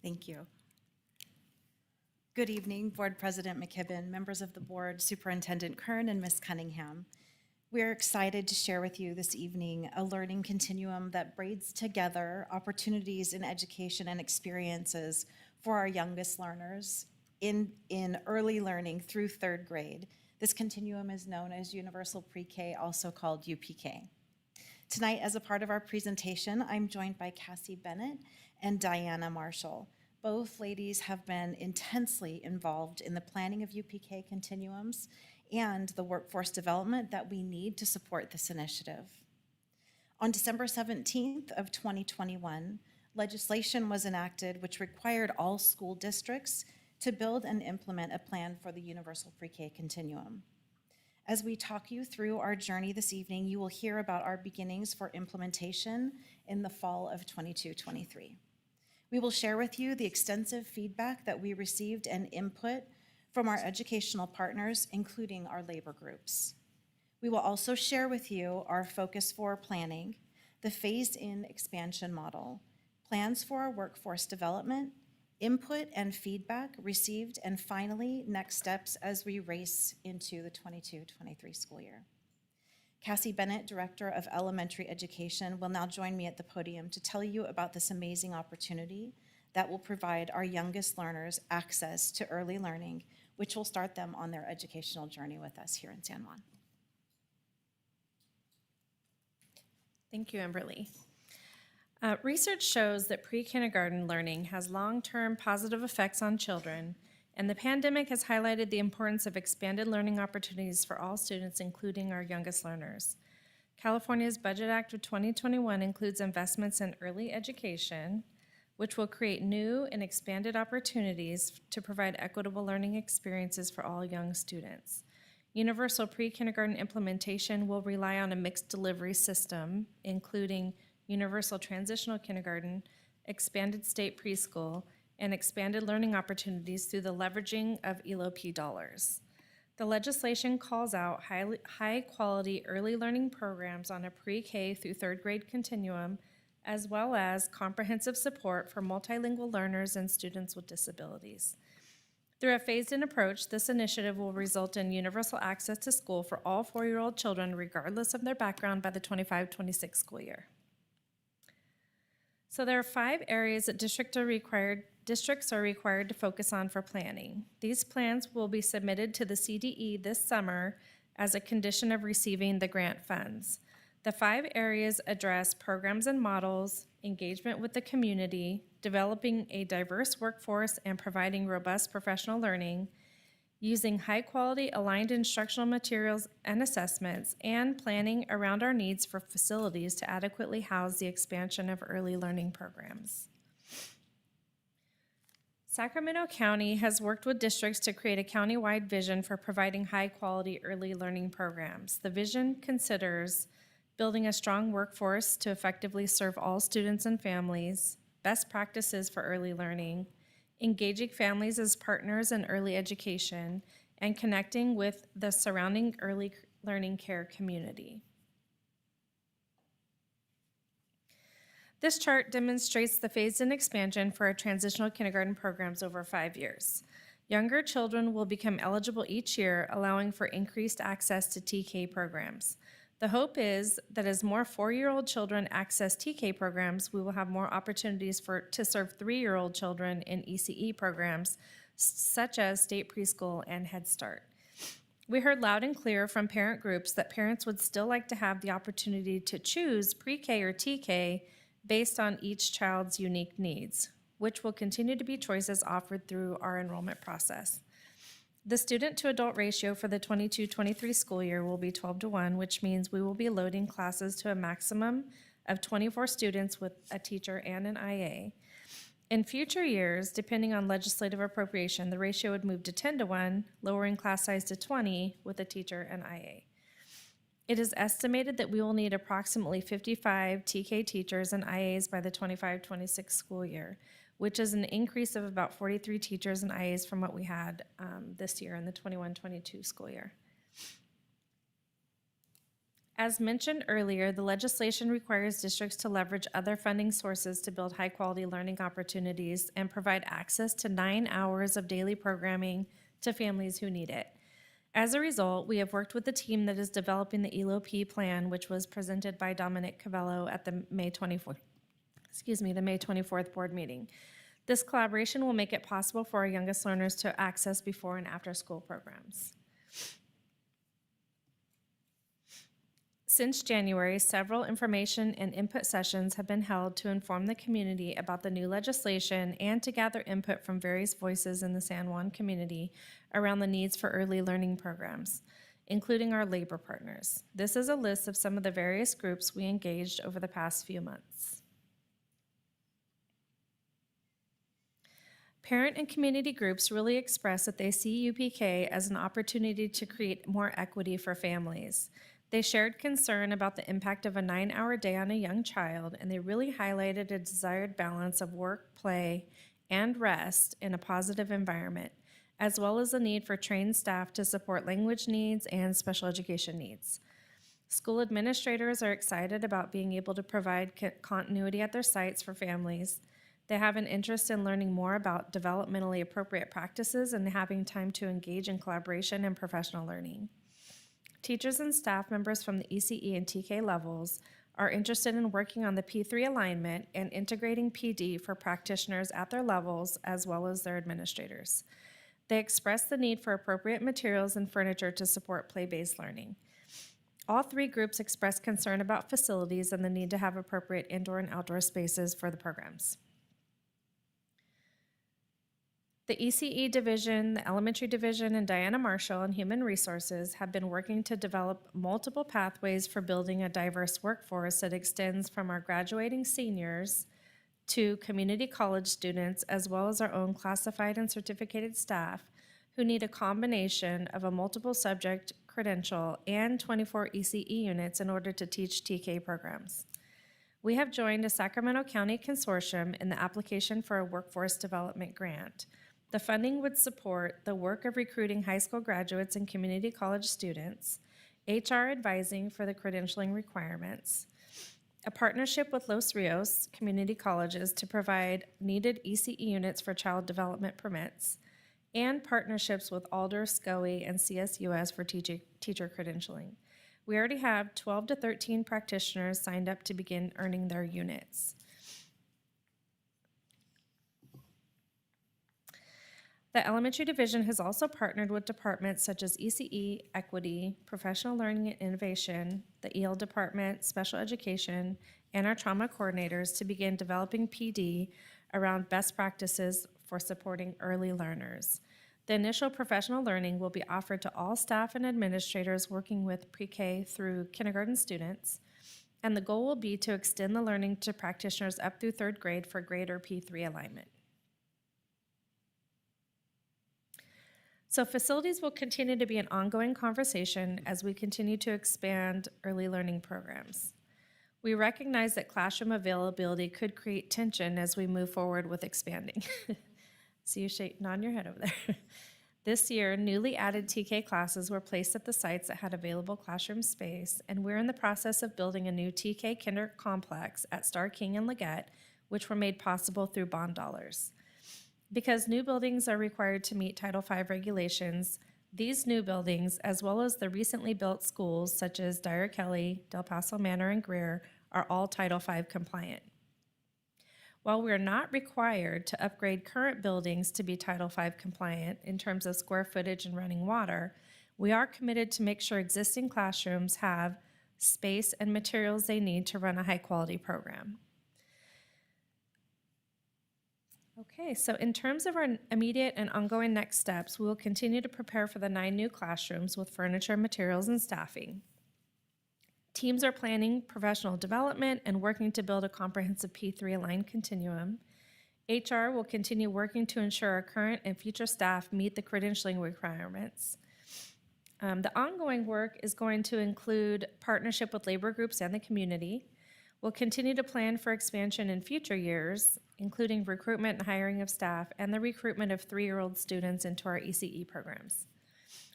Thank you. Good evening, Board President McKibben, members of the board, Superintendent Kern, and Ms. Cunningham. We're excited to share with you this evening a learning continuum that braids together opportunities in education and experiences for our youngest learners in early learning through third grade. This continuum is known as Universal Pre-K, also called UPK. Tonight, as a part of our presentation, I'm joined by Cassie Bennett and Diana Marshall. Both ladies have been intensely involved in the planning of UPK continuums and the workforce development that we need to support this initiative. On December 17th of 2021, legislation was enacted which required all school districts to build and implement a plan for the Universal Pre-K continuum. As we talk you through our journey this evening, you will hear about our beginnings for implementation in the fall of 22-23. We will share with you the extensive feedback that we received and input from our educational partners, including our labor groups. We will also share with you our focus for planning, the phased-in expansion model, plans for our workforce development, input and feedback received, and finally, next steps as we race into the 22-23 school year. Cassie Bennett, Director of Elementary Education, will now join me at the podium to tell you about this amazing opportunity that will provide our youngest learners access to early learning, which will start them on their educational journey with us here in San Juan. Thank you, Amberly. Research shows that pre-kindergarten learning has long-term positive effects on children, and the pandemic has highlighted the importance of expanded learning opportunities for all students, including our youngest learners. California's Budget Act of 2021 includes investments in early education, which will create new and expanded opportunities to provide equitable learning experiences for all young students. Universal pre-kindergarten implementation will rely on a mixed delivery system, including universal transitional kindergarten, expanded state preschool, and expanded learning opportunities through the leveraging of ELOP dollars. The legislation calls out high-quality early learning programs on a pre-K through third grade continuum, as well as comprehensive support for multilingual learners and students with disabilities. Through a phased-in approach, this initiative will result in universal access to school for all 4-year-old children, regardless of their background, by the 25-26 school year. So there are 5 areas that districts are required to focus on for planning. These plans will be submitted to the CDE this summer as a condition of receiving the grant funds. The 5 areas address programs and models, engagement with the community, developing a diverse workforce and providing robust professional learning, using high-quality aligned instructional materials and assessments, and planning around our needs for facilities to adequately house the expansion of early learning programs. Sacramento County has worked with districts to create a county-wide vision for providing high-quality early learning programs. The vision considers building a strong workforce to effectively serve all students and families, best practices for early learning, engaging families as partners in early education, and connecting with the surrounding early learning care community. This chart demonstrates the phased-in expansion for our transitional kindergarten programs over 5 years. Younger children will become eligible each year, allowing for increased access to TK programs. The hope is that as more 4-year-old children access TK programs, we will have more opportunities to serve 3-year-old children in ECE programs, such as state preschool and Head Start. We heard loud and clear from parent groups that parents would still like to have the opportunity to choose pre-K or TK based on each child's unique needs. which will continue to be choices offered through our enrollment process. The student-to-adult ratio for the 22-23 school year will be 12-1, which means we will be loading classes to a maximum of 24 students with a teacher and an IA. In future years, depending on legislative appropriation, the ratio would move to 10-1, lowering class size to 20 with a teacher and IA. It is estimated that we will need approximately 55 TK teachers and IAs by the 25-26 school year, which is an increase of about 43 teachers and IAs from what we had this year in the 21-22 school year. As mentioned earlier, the legislation requires districts to leverage other funding sources to build high-quality learning opportunities and provide access to 9 hours of daily programming to families who need it. As a result, we have worked with the team that is developing the ELOP plan, which was presented by Dominic Cavello at the May 24th board meeting. This collaboration will make it possible for our youngest learners to access before and after school programs. Since January, several information and input sessions have been held to inform the community about the new legislation and to gather input from various voices in the San Juan community around the needs for early learning programs, including our labor partners. This is a list of some of the various groups we engaged over the past few months. Parent and community groups really express that they see UPK as an opportunity to create more equity for families. They shared concern about the impact of a 9-hour day on a young child, and they really highlighted a desired balance of work, play, and rest in a positive environment, as well as the need for trained staff to support language needs and special education needs. School administrators are excited about being able to provide continuity at their sites for families. They have an interest in learning more about developmentally appropriate practices and having time to engage in collaboration and professional learning. Teachers and staff members from the ECE and TK levels are interested in working on the P3 alignment and integrating PD for practitioners at their levels as well as their administrators. They express the need for appropriate materials and furniture to support play-based learning. All 3 groups express concern about facilities and the need to have appropriate indoor and outdoor spaces for the programs. The ECE division, the elementary division, and Diana Marshall and Human Resources have been working to develop multiple pathways for building a diverse workforce that extends from our graduating seniors to community college students, as well as our own classified and certificated staff who need a combination of a multiple subject credential and 24 ECE units in order to teach TK programs. We have joined a Sacramento County consortium in the application for a workforce development grant. The funding would support the work of recruiting high school graduates and community college students, HR advising for the credentialing requirements, a partnership with Los Rios community colleges to provide needed ECE units for child development permits, and partnerships with Alder, SCOE, and CSUS for teacher credentialing. We already have 12 to 13 practitioners signed up to begin earning their units. The elementary division has also partnered with departments such as ECE, Equity, Professional Learning and Innovation, the EL department, Special Education, and our trauma coordinators to begin developing PD around best practices for supporting early learners. The initial professional learning will be offered to all staff and administrators working with pre-K through kindergarten students, and the goal will be to extend the learning to practitioners up through 3rd grade for greater P3 alignment. So facilities will continue to be an ongoing conversation as we continue to expand early learning programs. We recognize that classroom availability could create tension as we move forward with expanding. See you nodding your head over there. This year, newly added TK classes were placed at the sites that had available classroom space, and we're in the process of building a new TK Kinder complex at Star King and Leggett, which were made possible through bond dollars. Because new buildings are required to meet Title V regulations, these new buildings, as well as the recently built schools such as Dyer Kelly, Del Paso Manor, and Greer, are all Title V compliant. While we are not required to upgrade current buildings to be Title V compliant in terms of square footage and running water, we are committed to make sure existing classrooms have space and materials they need to run a high-quality program. Okay, so in terms of our immediate and ongoing next steps, we will continue to prepare for the 9 new classrooms with furniture, materials, and staffing. Teams are planning professional development and working to build a comprehensive P3 aligned continuum. HR will continue working to ensure our current and future staff meet the credentialing requirements. The ongoing work is going to include partnership with labor groups and the community. We'll continue to plan for expansion in future years, including recruitment and hiring of staff and the recruitment of 3-year-old students into our ECE programs.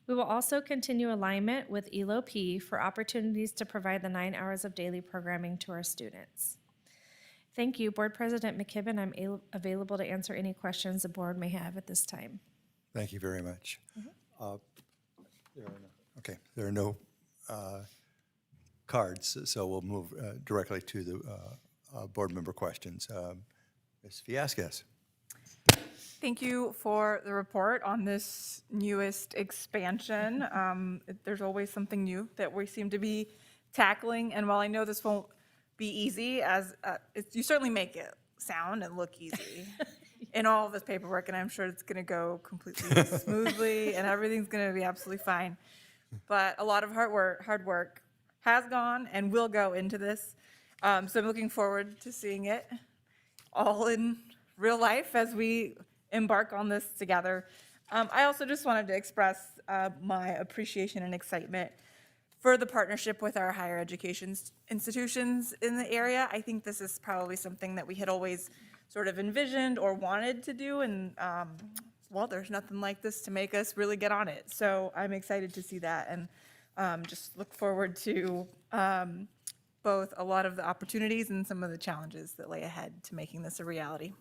We will also continue alignment with ELO-P for opportunities to provide the 9 hours of daily programming to our students. Thank you. Board President McKibben, I'm available to answer any questions the board may have at this time. Thank you very much. There are no cards, so we'll move directly to the board member questions. Ms. Fiasquez. Thank you for the report on this newest expansion. There's always something new that we seem to be tackling, and while I know this won't be easy, you certainly make it sound and look easy in all of this paperwork, and I'm sure it's going to go completely smoothly and everything's going to be absolutely fine. But a lot of hard work has gone and will go into this, so I'm looking forward to seeing it all in real life as we embark on this together. I also just wanted to express my appreciation and excitement for the partnership with our higher education institutions in the area. I think this is probably something that we had always sort of envisioned or wanted to do, and well, there's nothing like this to make us really get on it. So I'm excited to see that, and just look forward to both a lot of the opportunities and some of the challenges that lay ahead to making this a reality.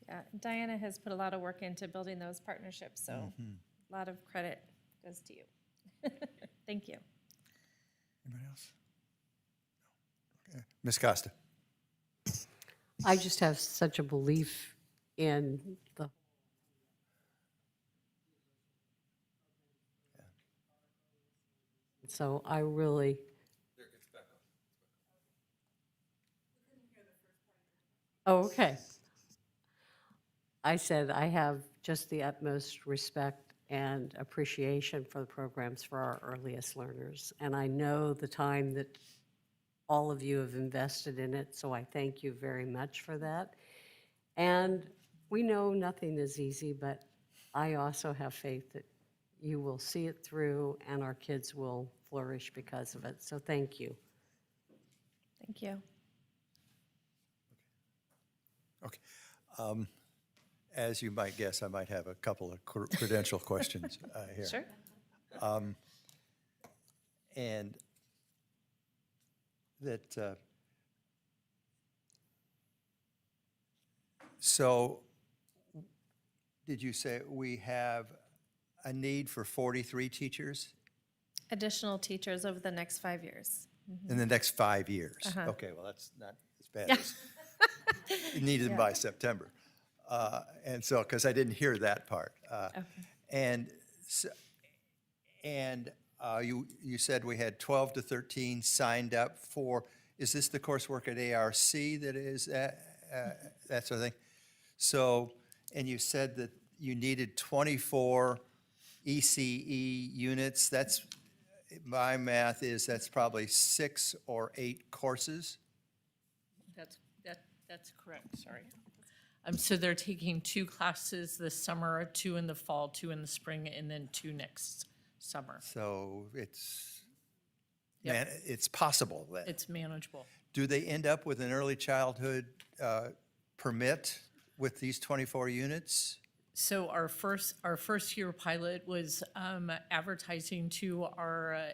Yeah, Diana has put a lot of work into building those partnerships, so a lot of credit goes to you. Thank you. Anybody else? Okay. Ms. Costa. I just have such a belief in the so I really oh, okay. I said I have just the utmost respect and appreciation for the programs for our earliest learners. And I know the time that all of you have invested in it, so I thank you very much for that. And we know nothing is easy, but I also have faith that you will see it through and our kids will flourish because of it. So thank you. Thank you. Okay. As you might guess, I might have a couple of credential questions here. Sure. And that, so did you say we have a need for 43 teachers Additional teachers over the next 5 years. in the next 5 years? Uh-huh. Okay, well, that's not as bad as you needed them by September. And so, because I didn't hear that part. Okay. And so, you said we had 12 to 13 signed up for, is this the coursework at ARC that is that sort of thing? So, and you said that you needed 24 ECE units. That's, my math is that's probably 6 or 8 courses. That's correct, sorry. So they're taking 2 classes this summer, 2 in the fall, 2 in the spring, and then 2 next summer. So it's, Yep. it's possible then. It's manageable. Do they end up with an early childhood permit with these 24 units? So our first year pilot was advertising to our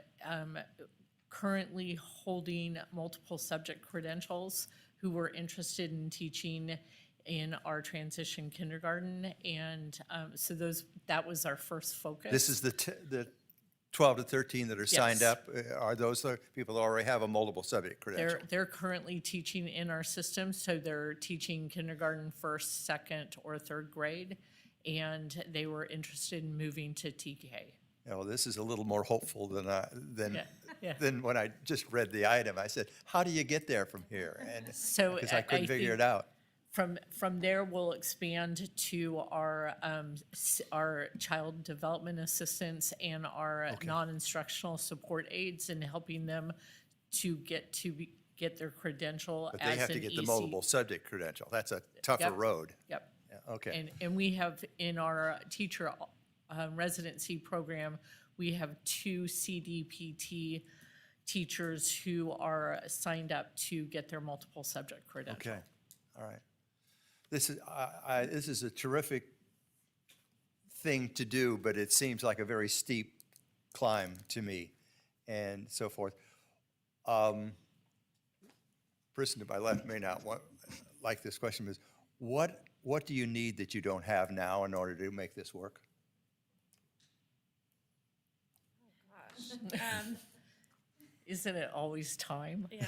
currently holding multiple subject credentials who were interested in teaching in our transition kindergarten, and so that was our first focus. This is the 12 to 13 that are signed Yes. up. Are those the people that already have a multiple subject credential? They're currently teaching in our system, so they're teaching kindergarten, first, second, or third grade, and they were interested in moving to TK. Yeah, well, this is a little more hopeful than Yeah. than when I just read the item. I said, how do you get there from here? And So because I couldn't figure think it out. From there, we'll expand to our child development assistants and our non-instructional support aides and helping them to get their credential But as they have to an get the EC. multiple subject credential. That's a tougher Yep. road. Yep. Yeah, okay. And we have in our teacher residency program, we have 2 CDPT teachers who are signed up to get their multiple subject credential. Okay, all right. This is a terrific thing to do, but it seems like a very steep climb to me and so forth. Person to my left may not like this question, but what do you need that you don't have now in order to make this work? Isn't it always time? Yeah.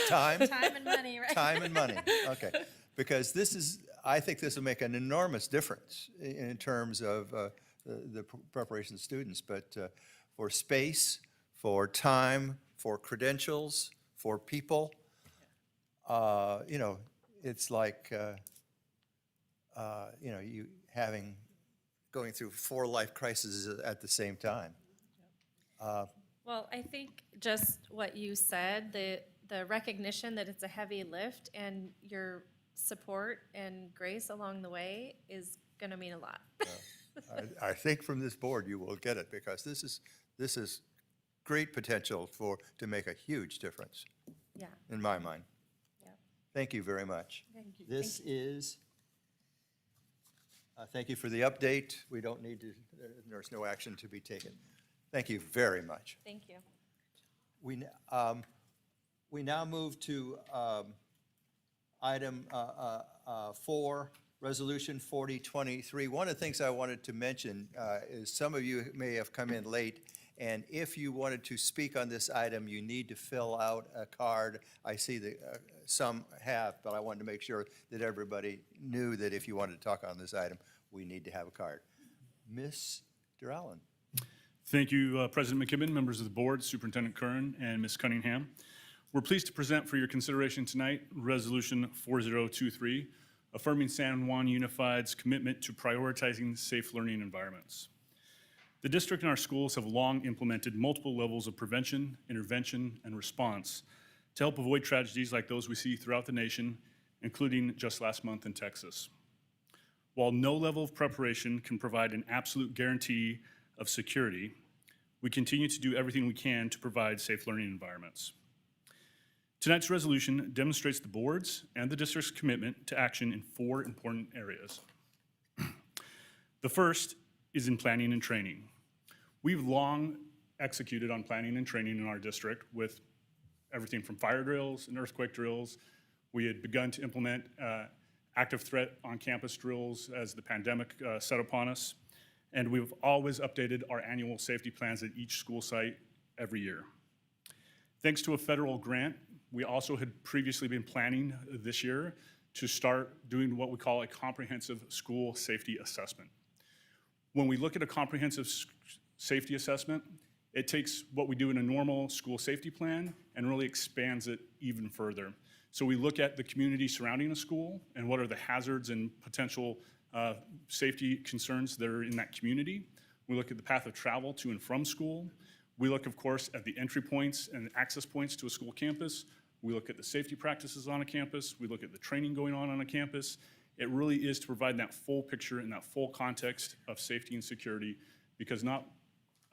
Time? Time and money, right? Time and money, okay. Because I think this will make an enormous difference in terms of the preparation of students, but for space, for time, for credentials, for people, it's like, you going through 4 life crises at the same time. Well, I think just what you said, the recognition that it's a heavy lift and your support and grace along the way is going to mean a lot. I think from this board you will get it, because this is great potential to make a huge difference. Yeah. In my mind. Yeah. Thank you very much. Thank you. This is, thank you for the update. We don't need to, there's no action to be taken. Thank you very much. Thank you. We now move to item 4, Resolution 4023. One of the things I wanted to mention is some of you may have come in late, and if you wanted to speak on this item, you need to fill out a card. I see that some have, but I wanted to make sure that everybody knew that if you wanted to talk on this item, we need to have a card. Mr. Allen. Thank you, President McKibben, members of the board, Superintendent Curran, and Ms. Cunningham. We're pleased to present for your consideration tonight Resolution 4023, affirming San Juan Unified's commitment to prioritizing safe learning environments. The district and our schools have long implemented multiple levels of prevention, intervention, and response to help avoid tragedies like those we see throughout the nation, including just last month in Texas. While no level of preparation can provide an absolute guarantee of security, we continue to do everything we can to provide safe learning environments. Tonight's resolution demonstrates the board's and the district's commitment to action in 4 important areas. The first is in planning and training. We've long executed on planning and training in our district with everything from fire drills and earthquake drills. We had begun to implement active threat on campus drills as the pandemic set upon us. And we've always updated our annual safety plans at each school site every year. Thanks to a federal grant, we also had previously been planning this year to start doing what we call a comprehensive school safety assessment. When we look at a comprehensive safety assessment, it takes what we do in a normal school safety plan and really expands it even further. So we look at the community surrounding a school and what are the hazards and potential safety concerns that are in that community. We look at the path of travel to and from school. We look, of course, at the entry points and access points to a school campus. We look at the safety practices on a campus. We look at the training going on a campus. It really is to provide that full picture and that full context of safety and security, because not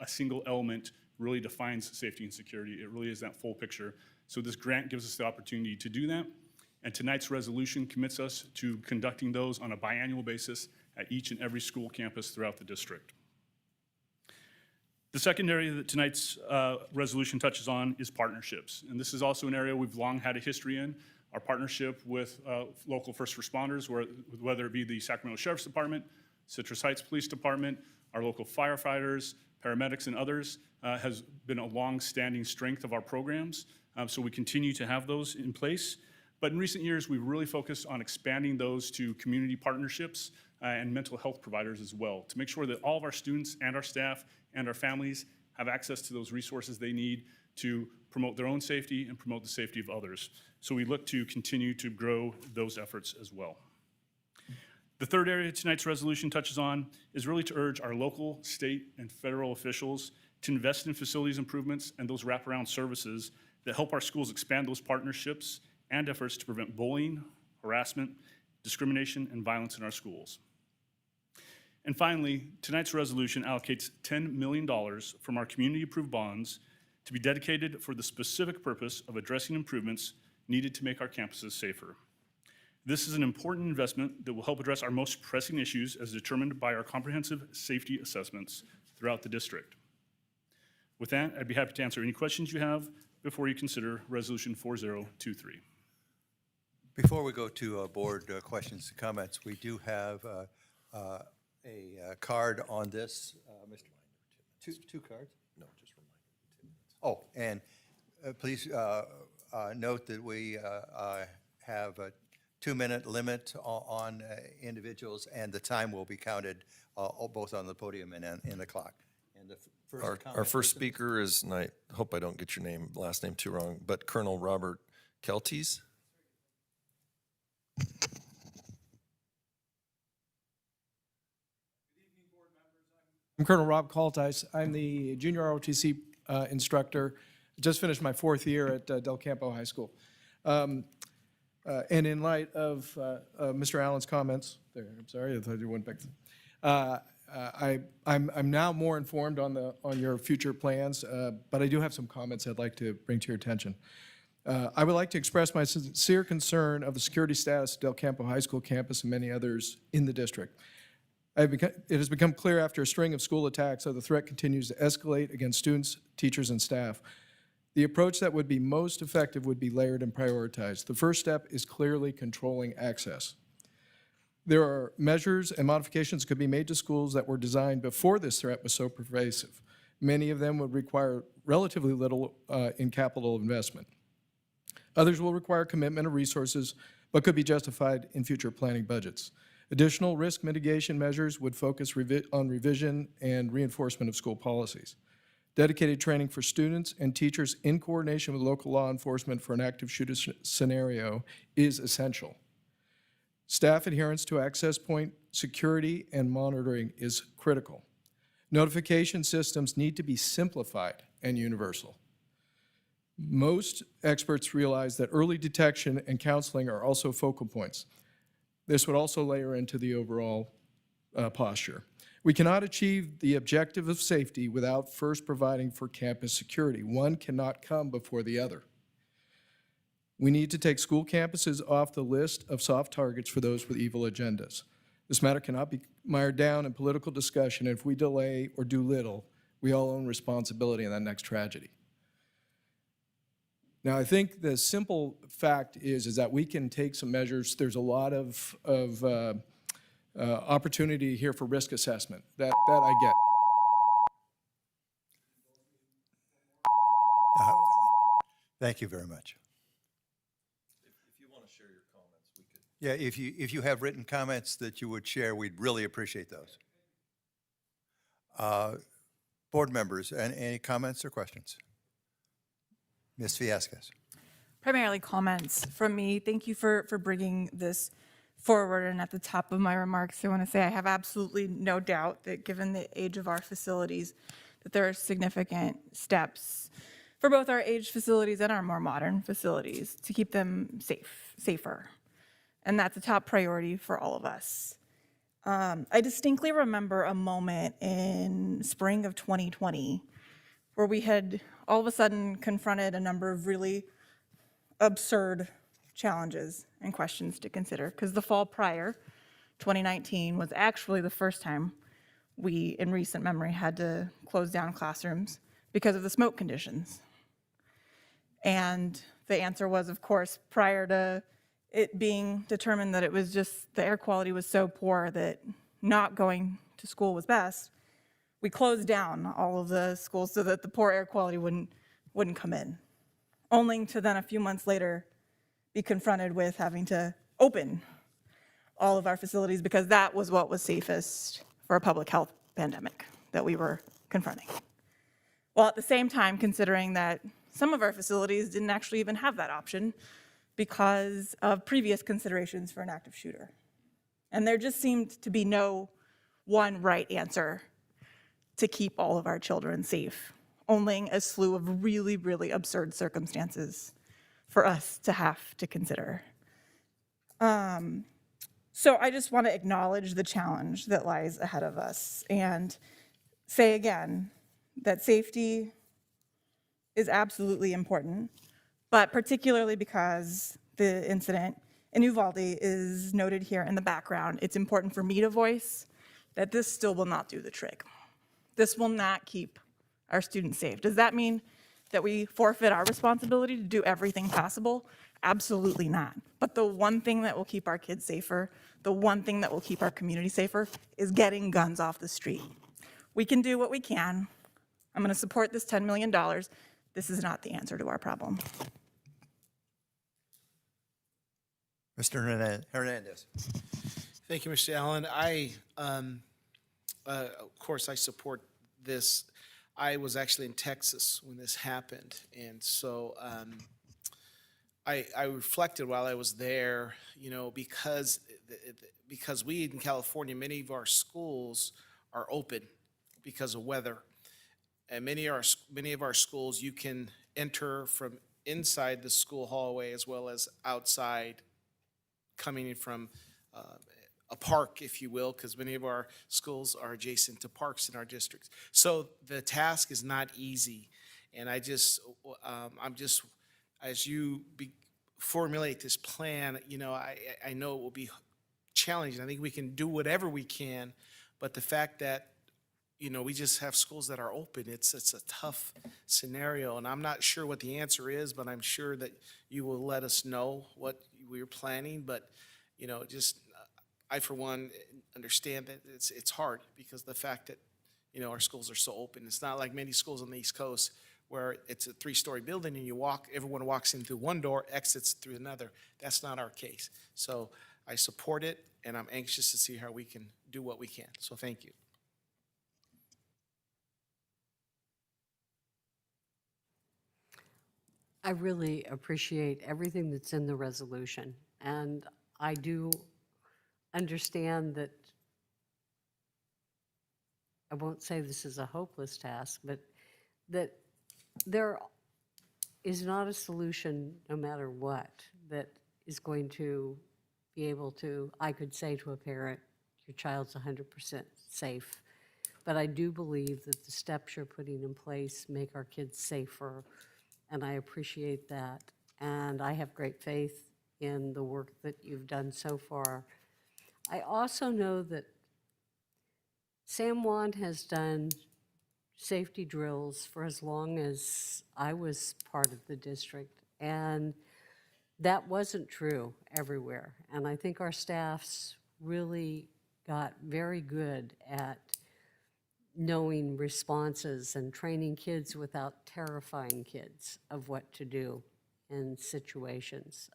a single element really defines safety and security. It really is that full picture. So this grant gives us the opportunity to do that. And tonight's resolution commits us to conducting those on a biannual basis at each and every school campus throughout the district. The second area that tonight's resolution touches on is partnerships. And this is also an area we've long had a history in. Our partnership with local first responders, whether it be the Sacramento Sheriff's Department, Citrus Heights Police Department, our local firefighters, paramedics, and others, has been a long-standing strength of our programs. So we continue to have those in place. But in recent years, we've really focused on expanding those to community partnerships and mental health providers as well, to make sure that all of our students and our staff and our families have access to those resources they need to promote their own safety and promote the safety of others. So we look to continue to grow those efforts as well. The third area tonight's resolution touches on is really to urge our local, state, and federal officials to invest in facilities improvements and those wraparound services that help our schools expand those partnerships and efforts to prevent bullying, harassment, discrimination, and violence in our schools. And finally, tonight's resolution allocates $10 million from our community-approved bonds to be dedicated for the specific purpose of addressing improvements needed to make our campuses safer. This is an important investment that will help address our most pressing issues as determined by our comprehensive safety assessments throughout the district. With that, I'd be happy to answer any questions you have before you consider Resolution 4023. Before we go to board questions and comments, we do have a card on this, Mr. Two cards? No, just remind me. Oh, and please note that we have a 2-minute limit on individuals, and the time will be counted both on the podium and in the clock. And the Our first speaker is, and I hope I don't get your last name too wrong, but Colonel Robert Kelties. I'm Colonel Rob Kaltis. I'm the junior ROTC instructor. Just finished my 4th year at Del Campo High School. And in light of Mr. Allen's comments, I'm sorry, I thought you went back. I'm now more informed on your future plans, but I do have some comments I'd like to bring to your attention. I would like to express my sincere concern of the security status of Del Campo High School campus and many others in the district. It has become clear after a string of school attacks that the threat continues to escalate against students, teachers, and staff. The approach that would be most effective would be layered and prioritized. The first step is clearly controlling access. There are measures and modifications that could be made to schools that were designed before this threat was so pervasive. Many of them would require relatively little in capital investment. Others will require commitment of resources, but could be justified in future planning budgets. Additional risk mitigation measures would focus on revision and reinforcement of school policies. Dedicated training for students and teachers in coordination with local law enforcement for an active shooter scenario is essential. Staff adherence to access point security and monitoring is critical. Notification systems need to be simplified and universal. Most experts realize that early detection and counseling are also focal points. This would also layer into the overall posture. We cannot achieve the objective of safety without first providing for campus security. One cannot come before the other. We need to take school campuses off the list of soft targets for those with evil agendas. This matter cannot be mired down in political discussion, and if we delay or do little, we all own responsibility in that next tragedy. Now, I think the simple fact is that we can take some measures. There's a lot of opportunity here for risk assessment. That I get. Thank you very much. If you want to share your comments, we could. Yeah, if you have written comments that you would share, we'd really appreciate those. Board members, any comments or questions? Ms. Fiascas. Primarily comments from me. Thank you for bringing this forward. And at the top of my remarks, I want to say I have absolutely no doubt that given the age of our facilities, that there are significant steps for both our aged facilities and our more modern facilities to keep them safer. And that's a top priority for all of us. I distinctly remember a moment in spring of 2020 where we had all of a sudden confronted a number of really absurd challenges and questions to consider, because the fall prior, 2019, was actually the first time we, in recent memory, had to close down classrooms because of the smoke conditions. And the answer was, of course, prior to it being determined that it was just the air quality was so poor that not going to school was best, we closed down all of the schools so that the poor air quality wouldn't come in, only to then a few months later be confronted with having to open all of our facilities because that was what was safest for a public health pandemic that we were confronting. while at the same time considering that some of our facilities didn't actually even have that option because of previous considerations for an active shooter. And there just seemed to be no one right answer to keep all of our children safe, only a slew of really, really absurd circumstances for us to have to consider. So I just want to acknowledge the challenge that lies ahead of us and say again that safety is absolutely important, but particularly because the incident in Uvalde is noted here in the background, it's important for me to voice that this still will not do the trick. This will not keep our students safe. Does that mean that we forfeit our responsibility to do everything possible? Absolutely not. But the one thing that will keep our kids safer, the one thing that will keep our community safer is getting guns off the street. We can do what we can. I'm going to support this $10 million. This is not the answer to our problem. Mr. Hernandez. Thank you, Mr. Allen. Of course, I support this. I was actually in Texas when this happened, and so I reflected while I was there, you know, because we in California, many of our schools are open because of weather, and many of our schools you can enter from inside the school hallway as well as outside, coming in from a park, if you will, because many of our schools are adjacent to parks in our districts. So the task is not easy, and I'm just, as you formulate this plan, you know, I know it will be challenging. I think we can do whatever we can, but the fact that, you know, we just have schools that are open, it's a tough scenario, and I'm not sure what the answer is, but I'm sure that you will let us know what we're planning. But, you know, just I, for one, understand that it's hard because the fact that, you know, our schools are so open. It's not like many schools on the East Coast where it's a 3-story building and everyone walks in through one door, exits through another. That's not our case. So I support it, and I'm anxious to see how we can do what we can. So thank you. I really appreciate everything that's in the resolution, and I do understand that, I won't say this is a hopeless task, but that there is not a solution, no matter what, that is going to be able to, I could say to a parent, your child's 100% safe. But I do believe that the steps you're putting in place make our kids safer, and I appreciate that. And I have great faith in the work that you've done so far. I also know that San Juan has done safety drills for as long as I was part of the district, and that wasn't true everywhere. And I think our staffs really got very good at knowing responses and training kids without terrifying kids of what to do in situations.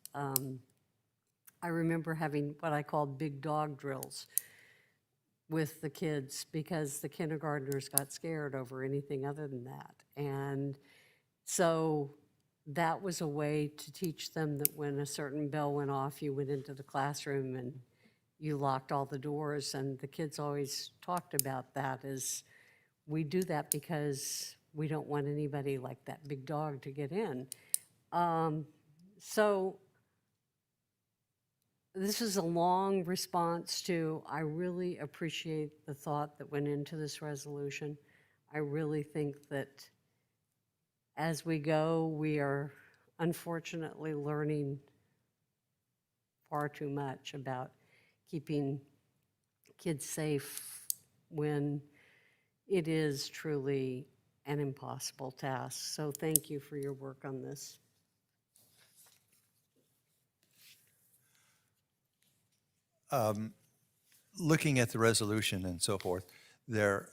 I remember having what I called big dog drills with the kids because the kindergartners got scared over anything other than that. And so that was a way to teach them that when a certain bell went off, you went into the classroom and you locked all the doors. And the kids always talked about that as, we do that because we don't want anybody like that big dog to get in. So this is a long response to, I really appreciate the thought that went into this resolution. I really think that as we go, we are unfortunately learning far too much about keeping kids safe when it is truly an impossible task. So thank you for your work on this. Looking at the resolution and so forth, that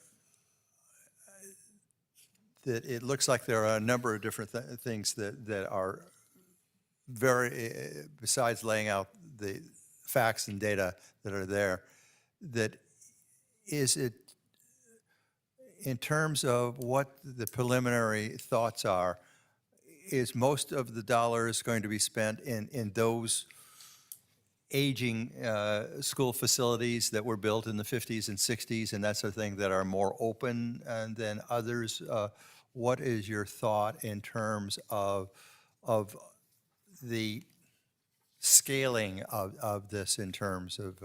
it looks like there are a number of different things that are very, besides laying out the facts and data that are there, that is it, in terms of what the preliminary thoughts are, is most of the dollars going to be spent in those aging school facilities that were built in the 50s and 60s and that sort of thing that are more open than others? What is your thought in terms of the scaling of this in terms of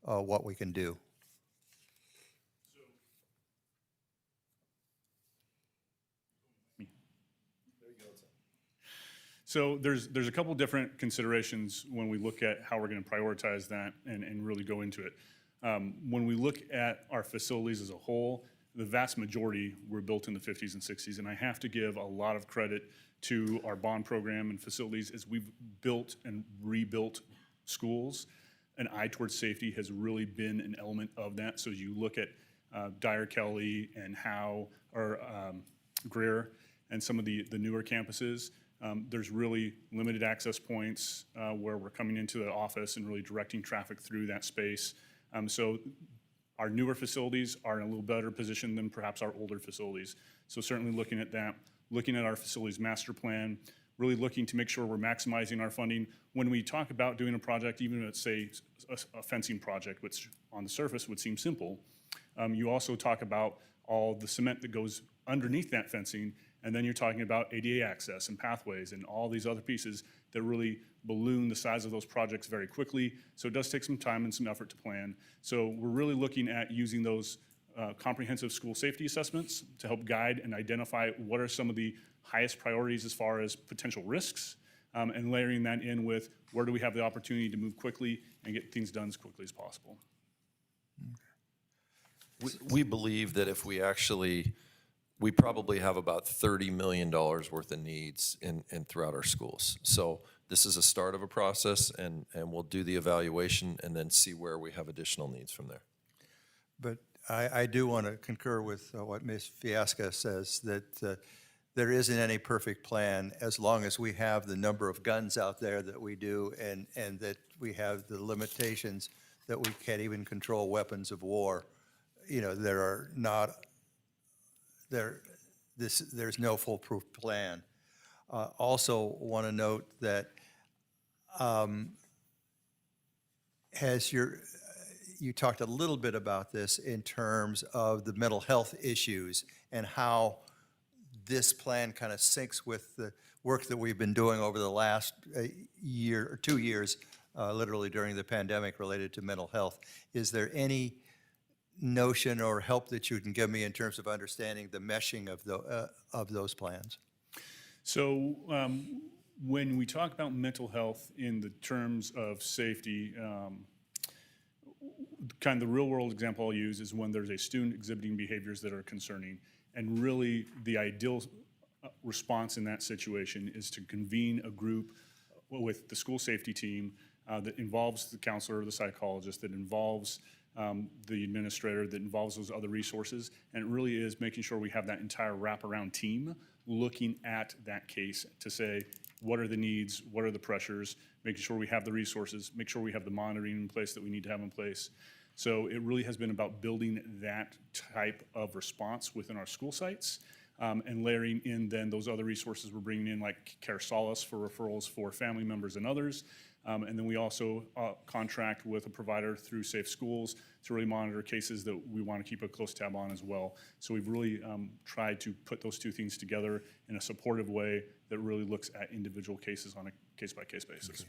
what we can do? So there's a couple different considerations when we look at how we're going to prioritize that and really go into it. When we look at our facilities as a whole, the vast majority were built in the 50s and 60s, and I have to give a lot of credit to our bond program and facilities as we've built and rebuilt schools. An eye towards safety has really been an element of that. So as you look at Dyer Kelly and Howe or Greer and some of the newer campuses, there's really limited access points where we're coming into the office and really directing traffic through that space. So our newer facilities are in a little better position than perhaps our older facilities. So certainly looking at that, looking at our facilities master plan, really looking to make sure we're maximizing our funding. When we talk about doing a project, even if it's, say, a fencing project, which on the surface would seem simple, you also talk about all the cement that goes underneath that fencing, and then you're talking about ADA access and pathways and all these other pieces that really balloon the size of those projects very quickly. So it does take some time and some effort to plan. So we're really looking at using those comprehensive school safety assessments to help guide and identify what are some of the highest priorities as far as potential risks, and layering that in with where do we have the opportunity to move quickly and get things done as quickly as possible. We believe that if we probably have about $30 million worth of needs in throughout our schools. So this is a start of a process, and we'll do the evaluation and then see where we have additional needs from there. But I do want to concur with what Ms. Fiasca says, that there isn't any perfect plan as long as we have the number of guns out there that we do, and that we have the limitations that we can't even control weapons of war. You know, there's no foolproof plan. Also want to note that you talked a little bit about this in terms of the mental health issues and how this plan kind of syncs with the work that we've been doing over the last year or 2 years, literally during the pandemic, related to mental health. Is there any notion or help that you can give me in terms of understanding the meshing of those plans? So when we talk about mental health in the terms of safety, kind of the real world example I'll use is when there's a student exhibiting behaviors that are concerning, and really the ideal response in that situation is to convene a group with the school safety team that involves the counselor or the psychologist, that involves the administrator, that involves those other resources, and it really is making sure we have that entire wraparound team looking at that case to say, what are the needs, what are the pressures, making sure we have the resources, make sure we have the monitoring in place that we need to have in place. So it really has been about building that type of response within our school sites, and layering in then those other resources we're bringing in, like Care Solace for referrals for family members and others. And then we also contract with a provider through Safe Schools to really monitor cases that we want to keep a close tab on as well. So we've really tried to put those two things together in a supportive way that really looks at individual cases on a case-by-case basis.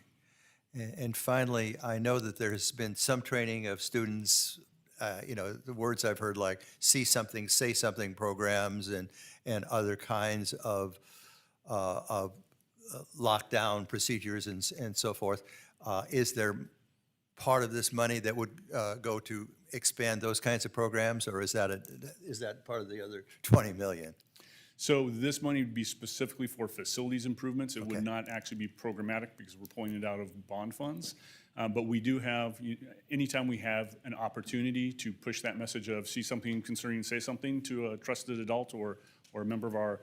Okay. And finally, I know that there's been some training of students, the words I've heard like see something, say something programs and other kinds of lockdown procedures and so forth. Is there part of this money that would go to expand those kinds of programs, or is that part of the other 20 million? So this money would be specifically for facilities improvements. It would not actually be programmatic because we're pulling it out of bond funds. But we do have, anytime we have an opportunity to push that message of see something concerning, say something to a trusted adult or a member of our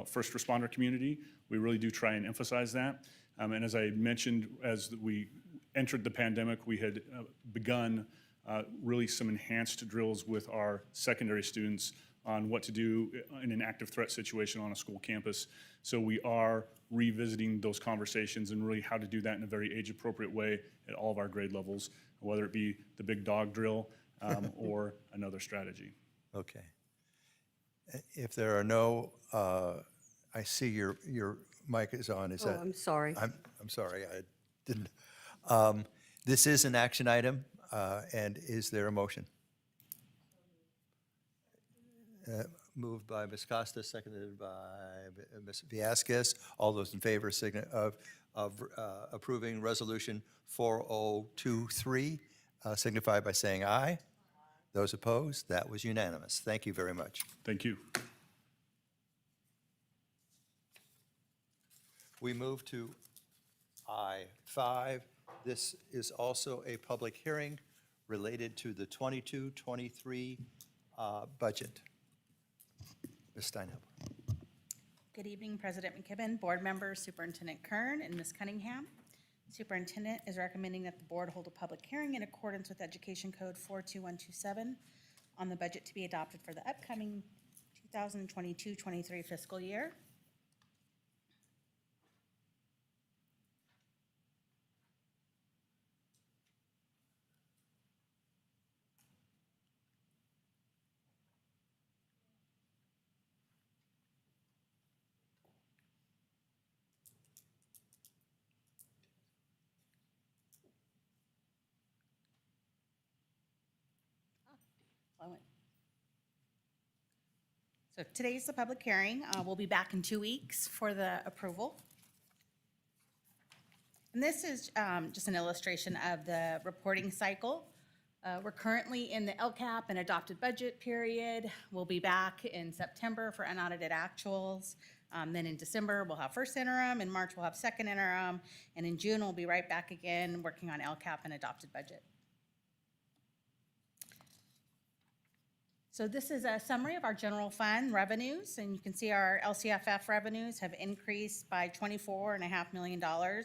first responder community, we really do try and emphasize that. And as I mentioned, as we entered the pandemic, we had begun really some enhanced drills with our secondary students on what to do in an active threat situation on a school campus. So we are revisiting those conversations and really how to do that in a very age-appropriate way at all of our grade levels, whether it be the big dog drill or another strategy. Okay. If there are no, I see your mic is on. Is Oh, that? I'm sorry. I'm sorry, I didn't. This is an action item, and is there a motion? Moved by Ms. Costa, seconded by Ms. Viasquez. All those in favor of approving Resolution 4023 signify by saying aye. Those opposed, that was unanimous. Thank you very much. Thank you. We move to I-5. This is also a public hearing related to the 22-23 budget. Ms. Steinhaupt. Good evening, President McKibben, board members, Superintendent Kern, and Ms. Cunningham. Superintendent is recommending that the board hold a public hearing in accordance with Education Code 42127 on the budget to be adopted for the upcoming 2022-23 fiscal year. So today's the public hearing. We'll be back in 2 weeks for the approval. And this is just an illustration of the reporting cycle. We're currently in the LCAP and adopted budget period. We'll be back in September for unaudited actuals. Then in December, we'll have first interim. In March, we'll have second interim. And in June, we'll be right back again working on LCAP and adopted budget. So this is a summary of our general fund revenues, and you can see our LCFF revenues have increased by $24.5 million.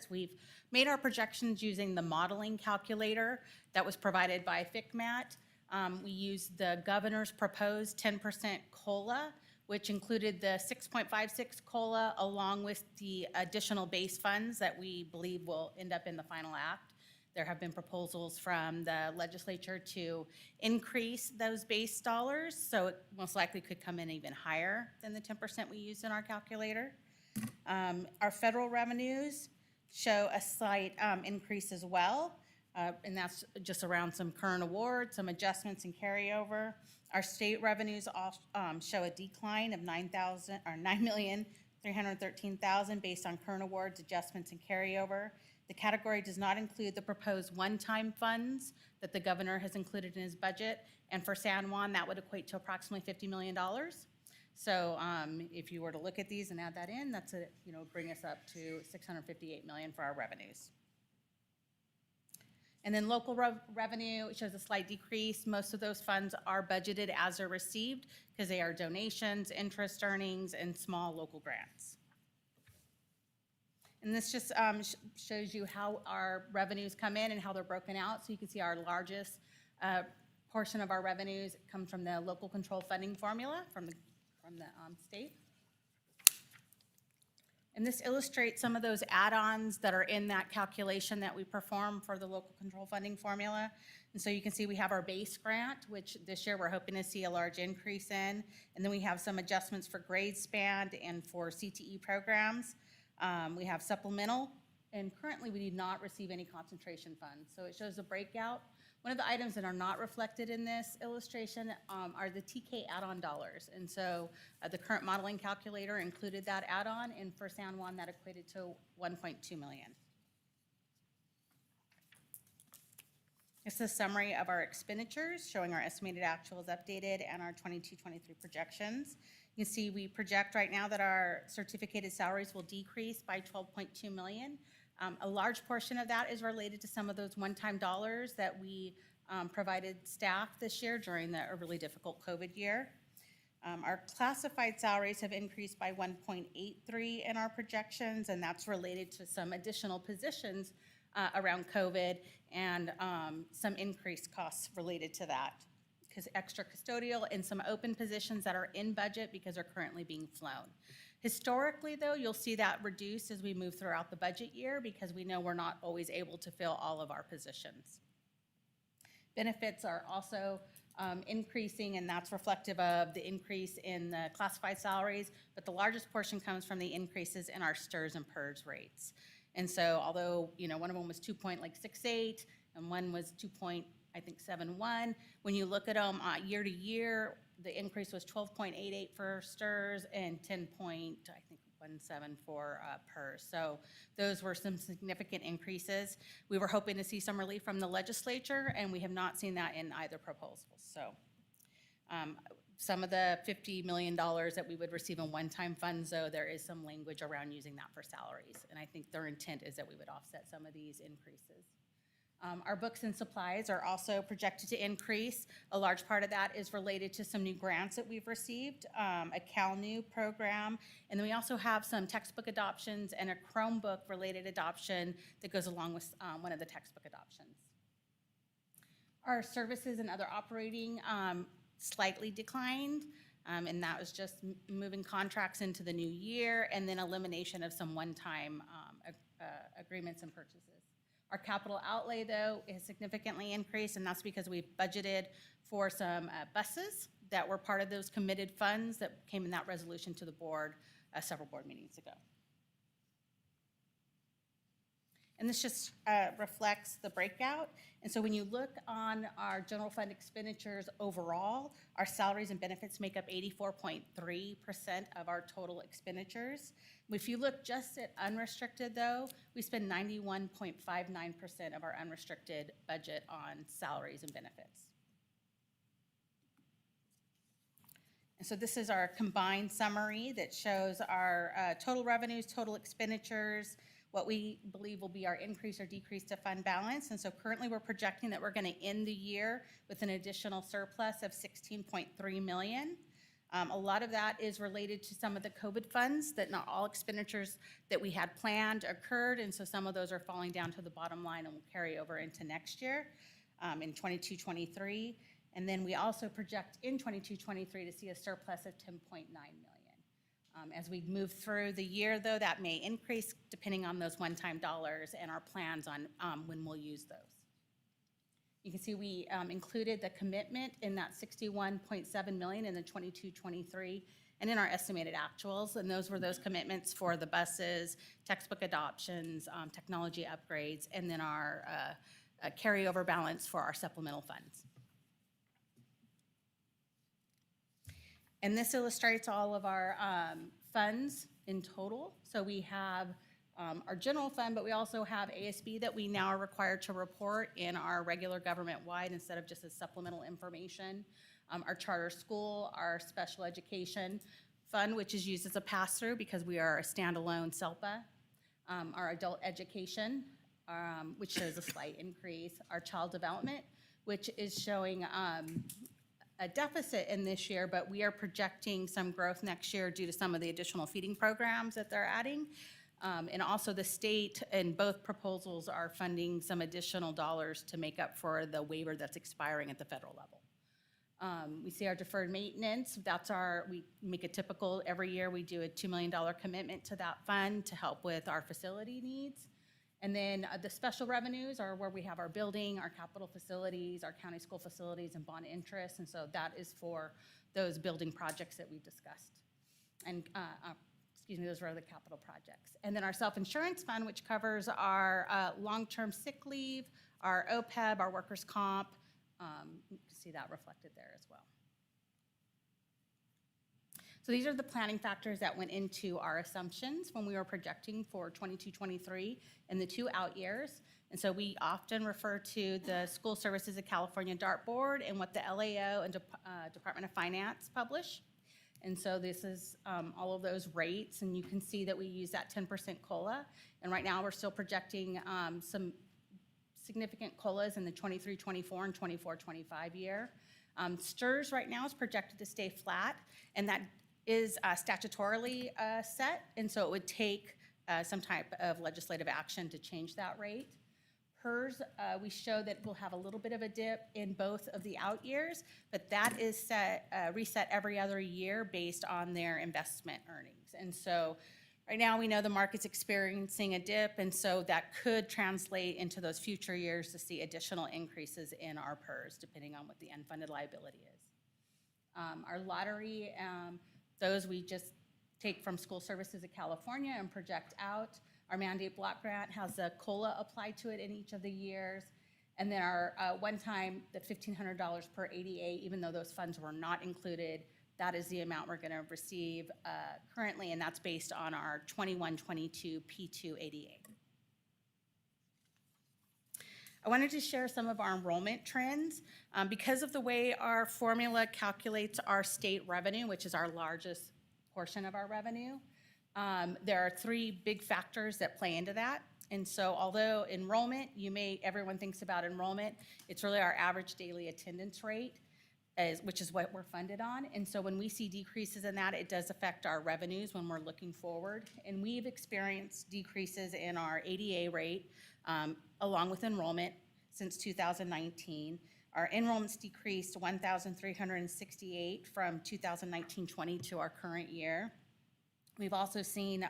We've made our projections using the modeling calculator that was provided by FCMAT. We used the governor's proposed 10% COLA, which included the 6.56 COLA along with the additional base funds that we believe will end up in the final act. There have been proposals from the legislature to increase those base dollars, so it most likely could come in even higher than the 10% we used in our calculator. Our federal revenues show a slight increase as well, and that's just around some current awards, some adjustments and carryover. Our state revenues show a decline of $9,313,000 based on current awards, adjustments, and carryover. The category does not include the proposed one-time funds that the governor has included in his budget. And for San Juan, that would equate to approximately $50 million. So if you were to look at these and add that in, that's bring us up to $658 million for our revenues. And then local revenue shows a slight decrease. Most of those funds are budgeted as they're received because they are donations, interest earnings, and small local grants. And this just shows you how our revenues come in and how they're broken out. So you can see our largest portion of our revenues come from the local control funding formula from the state. And this illustrates some of those add-ons that are in that calculation that we perform for the local control funding formula. And so you can see we have our base grant, which this year we're hoping to see a large increase in. And then we have some adjustments for grade span and for CTE programs. We have supplemental, and currently we do not receive any concentration funds. So it shows a breakout. One of the items that are not reflected in this illustration are the TK add-on dollars. And so the current modeling calculator included that add-on, and for San Juan that equated to $1.2 million. This is a summary of our expenditures showing our estimated actuals updated and our 22-23 projections. You can see we project right now that our certificated salaries will decrease by $12.2 million. A large portion of that is related to some of those one-time dollars that we provided staff this year during the really difficult COVID year. Our classified salaries have increased by 1.83 in our projections, and that's related to some additional positions around COVID and some increased costs related to that. extra custodial, and some open positions that are in budget because they're currently being flown. Historically, though, you'll see that reduce as we move throughout the budget year because we know we're not always able to fill all of our positions. Benefits are also increasing, and that's reflective of the increase in the classified salaries, but the largest portion comes from the increases in our STRS and PERS rates. And so although, one of them was 2.68 and one was 2.71, when you look at them year to year, the increase was 12.88 for STRS and 10.17 for PERS. So those were some significant increases. We were hoping to see some relief from the legislature, and we have not seen that in either proposal. So some of the $50 million that we would receive in one-time funds, though, there is some language around using that for salaries. And I think their intent is that we would offset some of these increases. Our books and supplies are also projected to increase. A large part of that is related to some new grants that we've received, a CalNew program, and then we also have some textbook adoptions and a Chromebook-related adoption that goes along with one of the textbook adoptions. Our services and other operating slightly declined, and that was just moving contracts into the new year and then elimination of some one-time agreements and purchases. Our capital outlay, though, is significantly increased, and that's because we've budgeted for some buses that were part of those committed funds that came in that resolution to the board several board meetings ago. And this just reflects the breakout. And so when you look on our general fund expenditures overall, our salaries and benefits make up 84.3% of our total expenditures. If you look just at unrestricted, though, we spend 91.59% of our unrestricted budget on salaries and benefits. And so this is our combined summary that shows our total revenues, total expenditures, what we believe will be our increase or decrease to fund balance. And so currently we're projecting that we're going to end the year with an additional surplus of $16.3 million. A lot of that is related to some of the COVID funds that not all expenditures that we had planned occurred, and so some of those are falling down to the bottom line and will carry over into next year in 22-23. And then we also project in 22-23 to see a surplus of $10.9 million. As we move through the year, though, that may increase depending on those one-time dollars and our plans on when we'll use those. You can see we included the commitment in that $61.7 million in the 22-23 and in our estimated actuals, and those were those commitments for the buses, textbook adoptions, technology upgrades, and then our carryover balance for our supplemental funds. And this illustrates all of our funds in total. So we have our general fund, but we also have ASB that we now are required to report in our regular government-wide instead of just as supplemental information. Our charter school, our special education fund, which is used as a pass-through because we are a standalone SELPA. Our adult education, which shows a slight increase. Our child development, which is showing a deficit in this year, but we are projecting some growth next year due to some of the additional feeding programs that they're adding. And also the state in both proposals are funding some additional dollars to make up for the waiver that's expiring at the federal level. We see our deferred maintenance. We make a typical, every year we do a $2 million commitment to that fund to help with our facility needs. And then the special revenues are where we have our building, our capital facilities, our county school facilities, and bond interest. And so that is for those building projects that we've discussed. And those are the capital projects. And then our self-insurance fund, which covers our long-term sick leave, our OPEB, our workers' comp. You can see that reflected there as well. So these are the planning factors that went into our assumptions when we were projecting for 22-23 in the 2 out years. And so we often refer to the School Services of California dartboard and what the LAO and Department of Finance publish. And so this is all of those rates, and you can see that we use that 10% COLA. And right now we're still projecting some significant COLAs in the 23-24 and 24-25 year. STRS right now is projected to stay flat, and that is statutorily set, and so it would take some type of legislative action to change that rate. PERS, we show that we'll have a little bit of a dip in both of the out years, but that is set, reset every other year based on their investment earnings. And so right now, we know the market's experiencing a dip, and so that could translate into those future years to see additional increases in our PERS, depending on what the unfunded liability is. Our lottery, those we just take from School Services of California and project out. Our mandate block grant has a COLA applied to it in each of the years. And then our one-time, the $1,500 per ADA, even though those funds were not included, that is the amount we're going to receive currently, and that's based on our 21-22 P2 ADA. I wanted to share some of our enrollment trends. Because of the way our formula calculates our state revenue, which is our largest portion of our revenue, there are three big factors that play into that. And so although enrollment, everyone thinks about enrollment, it's really our average daily attendance rate, which is what we're funded on. And so when we see decreases in that, it does affect our revenues when we're looking forward. And we've experienced decreases in our ADA rate along with enrollment since 2019. Our enrollments decreased 1,368 from 2019-20 to our current year. We've also seen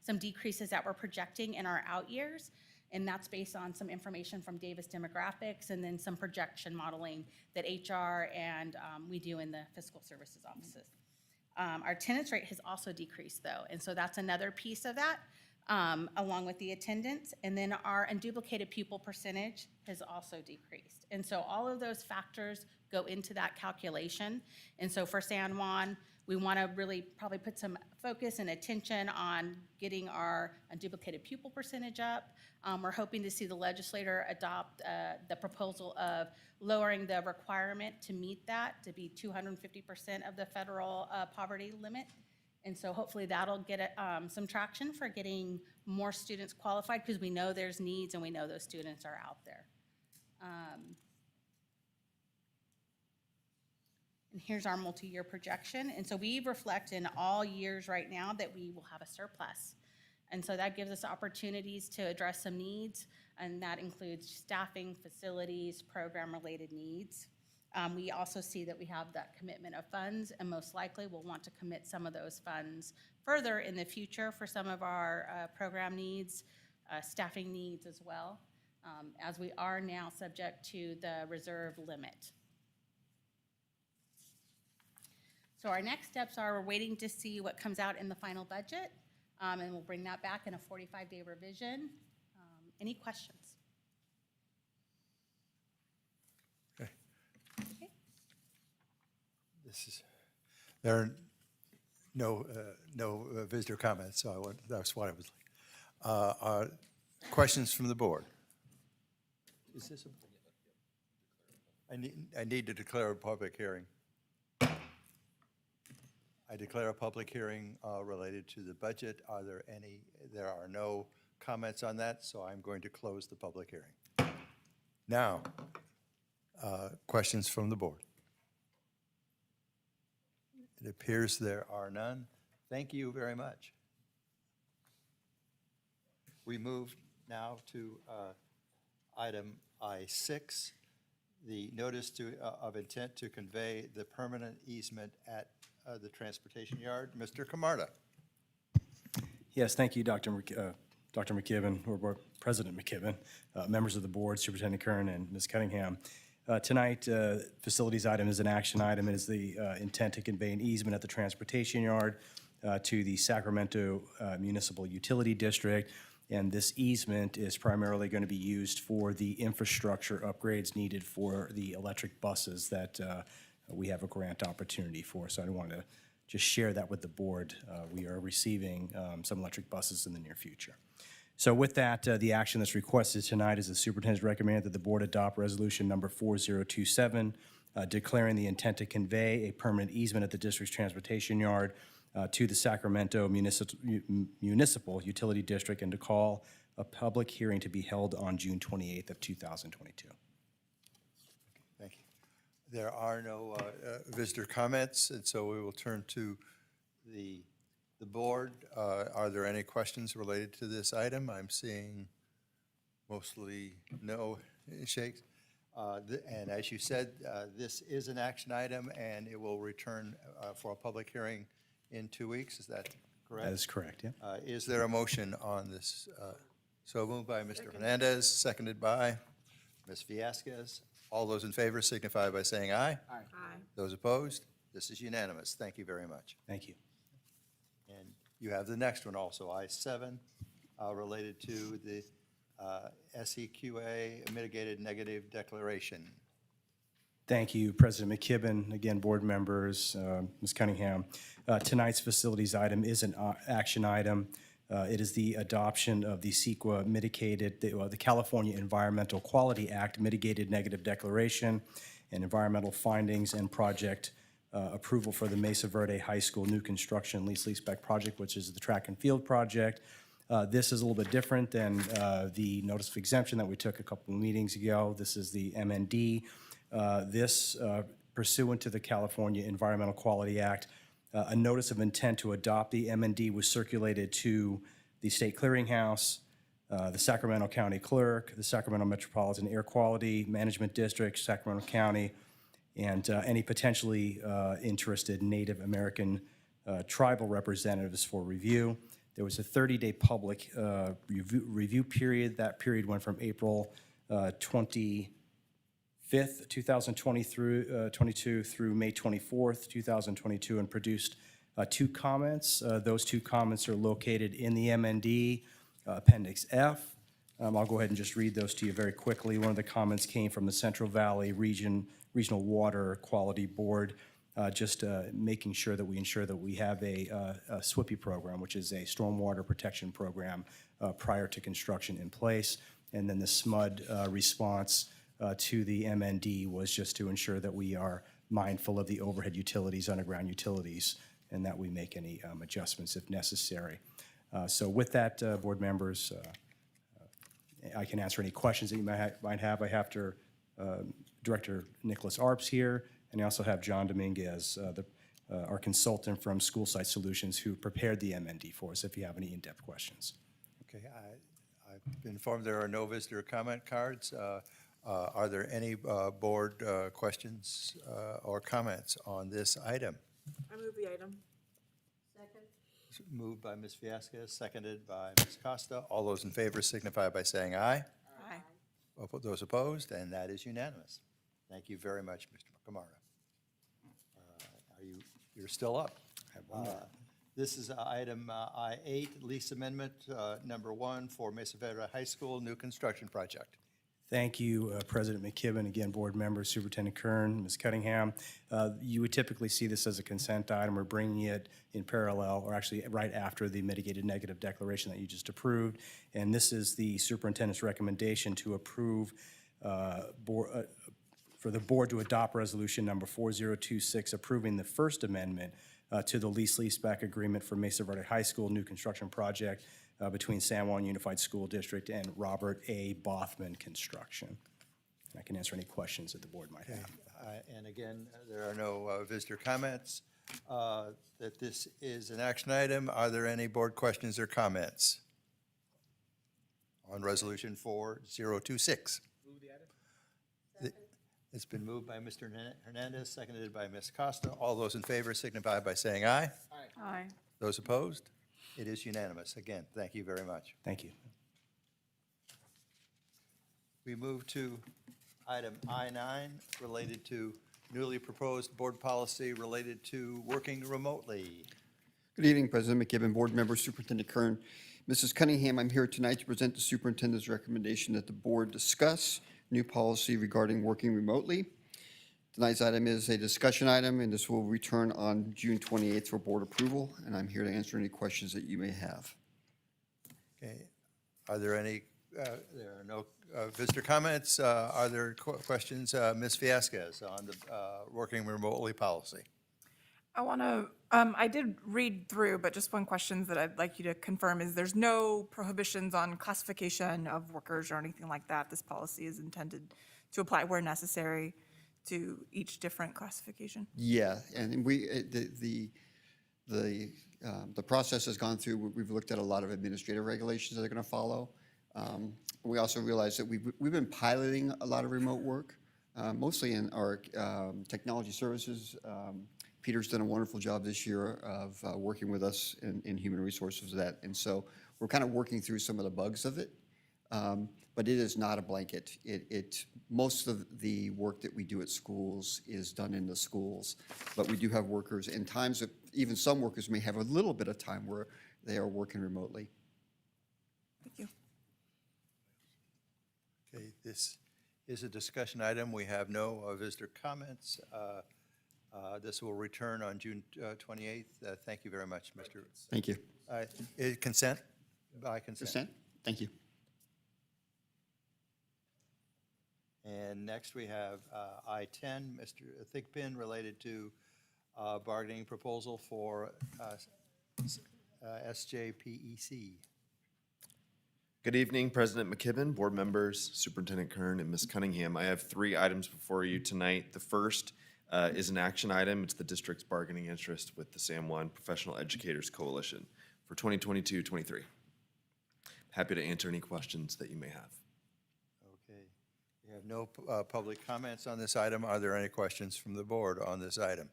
some decreases that we're projecting in our out years, and that's based on some information from Davis Demographics and then some projection modeling that HR and we do in the fiscal services offices. Our attendance rate has also decreased though, and so that's another piece of that, along with the attendance. And then our unduplicated pupil percentage has also decreased. And so all of those factors go into that calculation. And so for San Juan, we want to really probably put some focus and attention on getting our unduplicated pupil percentage up. We're hoping to see the legislator adopt the proposal of lowering the requirement to meet that to be 250% of the federal poverty limit. And so hopefully that'll get some traction for getting more students qualified, because we know there's needs and we know those students are out there. And here's our multi-year projection. And so we reflect in all years right now that we will have a surplus. And so that gives us opportunities to address some needs, and that includes staffing, facilities, program-related needs. We also see that we have that commitment of funds, and most likely we'll want to commit some of those funds further in the future for some of our program needs, staffing needs as well, as we are now subject to the reserve limit. So our next steps are we're waiting to see what comes out in the final budget, and we'll bring that back in a 45-day revision. Any questions? Okay. There are no visitor comments, so that's what I was. Questions from the board? Is this I need to declare a public hearing. I declare a public hearing related to the budget. Are there any? There are no comments on that, so I'm going to close the public hearing. Now, questions from the board? It appears there are none. Thank you very much. We move now to item I6, the notice of intent to convey the permanent easement at the transportation yard. Mr. Camarda. Yes, thank you, Dr. McKibben, or President McKibben, members of the board, Superintendent Kern, and Ms. Cunningham. Tonight, facilities item is an action item. It is the intent to convey an easement at the transportation yard to the Sacramento Municipal Utility District. And this easement is primarily going to be used for the infrastructure upgrades needed for the electric buses that we have a grant opportunity for. So I want to just share that with the board. We are receiving some electric buses in the near future. So with that, the action that's requested tonight is the superintendent's recommended that the board adopt resolution number 4027, declaring the intent to convey a permanent easement at the district's transportation yard to the Sacramento Municipal Utility District, and to call a public hearing to be held on June 28th of 2022. Thank you. There are no visitor comments, and so we will turn to the board. Are there any questions related to this item? I'm seeing Mostly no shakes. And as you said, this is an action item, and it will return for a public hearing in 2 weeks. Is that correct? That is correct, yeah. Is there a motion on this? So moved by Mr. Hernandez, seconded by Ms. Fiasquez. All those in favor signify by saying aye. Aye. Those opposed? This is unanimous. Thank you very much. Thank you. And you have the next one also, I-7, related to the SEQA mitigated negative declaration. Thank you, President McKibben, again, board members, Ms. Cunningham. Tonight's facilities item is an action item. It is the adoption of the CEQA mitigated, the California Environmental Quality Act mitigated negative declaration and environmental findings and project approval for the Mesa Verde High School new construction leaseback project, which is the track and field project. This is a little bit different than the notice of exemption that we took a couple of meetings ago. This is the MND. This pursuant to the California Environmental Quality Act, a notice of intent to adopt the MND was circulated to the State Clearinghouse, the Sacramento County Clerk, the Sacramento Metropolitan Air Quality Management District, Sacramento County, and any potentially interested Native American tribal representatives for review. There was a 30-day public review period. That period went from April 25th, 2022 through May 24th, 2022, and produced 2 comments. Those 2 comments are located in the MND Appendix F. I'll go ahead and just read those to you very quickly. One of the comments came from the Central Valley Regional Water Quality Board, just making sure that we ensure that we have a SWIPI program, which is a stormwater protection program prior to construction in place. And then the SMUD response to the MND was just to ensure that we are mindful of the overhead utilities, underground utilities, and that we make any adjustments if necessary. So with that, board members, I can answer any questions that you might have. I have Director Nicholas Arps here, and I also have John Dominguez, our consultant from School Site Solutions, who prepared the MND for us, if you have any in-depth questions. Okay, I've been informed there are no visitor comment cards. Are there any board questions or comments on this item? I move the item. Moved by Ms. Fiasquez, seconded by Ms. Costa. All those in favor signify by saying aye. Aye. Those opposed, and that is unanimous. Thank you very much, Mr. McCamara. You're still up. This is item I-8, lease amendment number 1 for Mesa Verde High School new construction project. Thank you, President McKibben, again, board members, Superintendent Kern, Ms. Cunningham. You would typically see this as a consent item. We're bringing it in parallel, or actually right after the mitigated negative declaration that you just approved. And this is the superintendent's recommendation to approve for the board to adopt resolution number 4026, approving the first amendment to the leaseback agreement for Mesa Verde High School new construction project between San Juan Unified School District and Robert A. Bothman Construction. I can answer any questions that the board might have. And again, there are no visitor comments. That this is an action item. Are there any board questions or comments on resolution 4026? Move the item. It's been moved by Mr. Hernandez, seconded by Ms. Costa. All those in favor signify by saying aye. Aye. Those opposed? It is unanimous. Again, thank you very much. Thank you. We move to item I-9, related to newly proposed board policy related to working remotely. Good evening, President McKibben, board members, Superintendent Kern. Mrs. Cunningham, I'm here tonight to present the superintendent's recommendation that the board discuss new policy regarding working remotely. Tonight's item is a discussion item, and this will return on June 28th for board approval, and I'm here to answer any questions that you may have. Okay. Are there any, there are no visitor comments. Are there questions? Ms. Fiasquez on the working remotely policy. I did read through, but just one question that I'd like you to confirm is there's no prohibitions on classification of workers or anything like that. This policy is intended to apply where necessary to each different classification. Yeah, and we, the process has gone through, we've looked at a lot of administrative regulations that are going to follow. We also realized that we've been piloting a lot of remote work, mostly in our technology services. Peter's done a wonderful job this year of working with us in human resources of that. And so we're kind of working through some of the bugs of it. But it is not a blanket. Most of the work that we do at schools is done in the schools. But we do have workers, in times that even some workers may have a little bit of time where they are working remotely. Thank you. Okay, this is a discussion item. We have no visitor comments. This will return on June 28th. Thank you very much, Mr. Thank you. Consent? By consent. Consent? Thank you. And next we have I-10, Mr. Thigpen, related to bargaining proposal for SJPEC. Good evening, President McKibben, board members, Superintendent Kern, and Ms. Cunningham. I have 3 items before you tonight. The first is an action item. It's the district's bargaining interest with the San Juan Professional Educators Coalition for 2022-23. Happy to answer any questions that you may have. Okay. We have no public comments on this item. Are there any questions from the board on this item?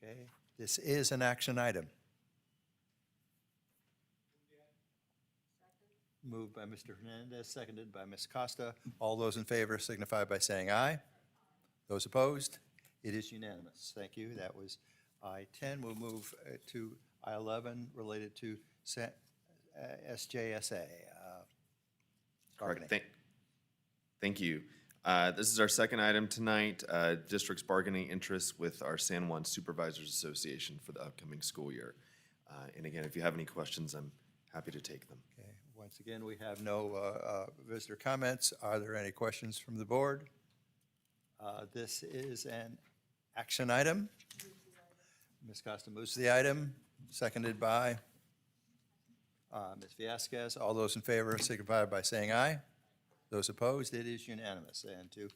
Okay. This is an action item. Moved by Mr. Hernandez, seconded by Ms. Costa. All those in favor signify by saying aye. Those opposed? It is unanimous. Thank you. That was I-10. We'll move to I-11 related to SJSA. Correct. Thank you. This is our second item tonight, district's bargaining interests with our San Juan Supervisors Association for the upcoming school year. And again, if you have any questions, I'm happy to take them. Okay. Once again, we have no visitor comments. Are there any questions from the board? This is an action item. Ms. Costa moves the item, seconded by Ms. Viasquez. All those in favor signify by saying aye. Those opposed, it is unanimous. And to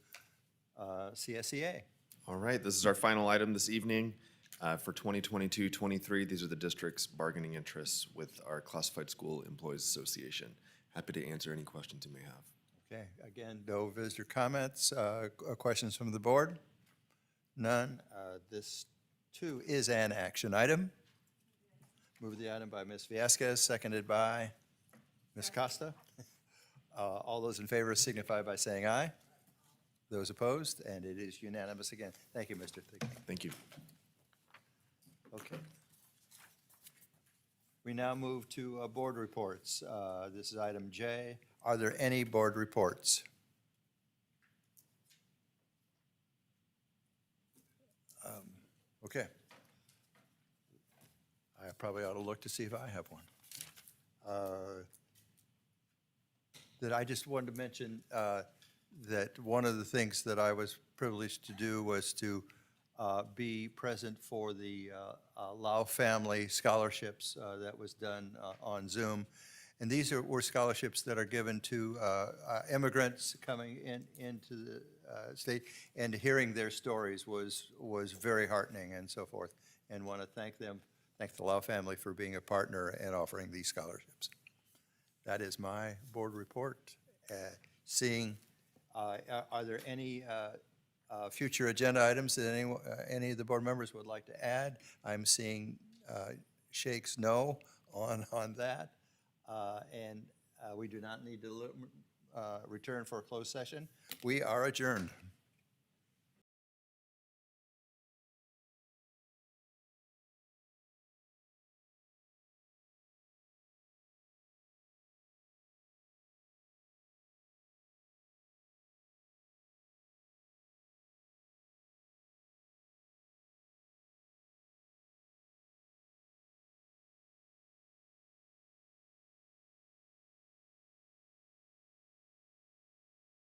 CSEA. All right, this is our final item this evening. For 2022-23, these are the district's bargaining interests with our Classified School Employees Association. Happy to answer any questions you may have. Okay, again, no visitor comments. Questions from the board? None. This, too, is an action item. Move the item by Ms. Viasquez, seconded by Ms. Costa. All those in favor signify by saying aye. Those opposed, and it is unanimous again. Thank you, Mr. Thigpen. Thank you. Okay. We now move to board reports. This is item J. Are there any board reports? Okay. I probably ought to look to see if I have one. That I just wanted to mention that one of the things that I was privileged to do was to be present for the Lau family scholarships that was done on Zoom. And these were scholarships that are given to immigrants coming into the state, and hearing their stories was very heartening and so forth. And want to thank them, thank the Lau family for being a partner and offering these scholarships. That is my board report. Are there any future agenda items that any of the board members would like to add? I'm seeing shakes no on that. And we do not need to return for a closed session. We are adjourned.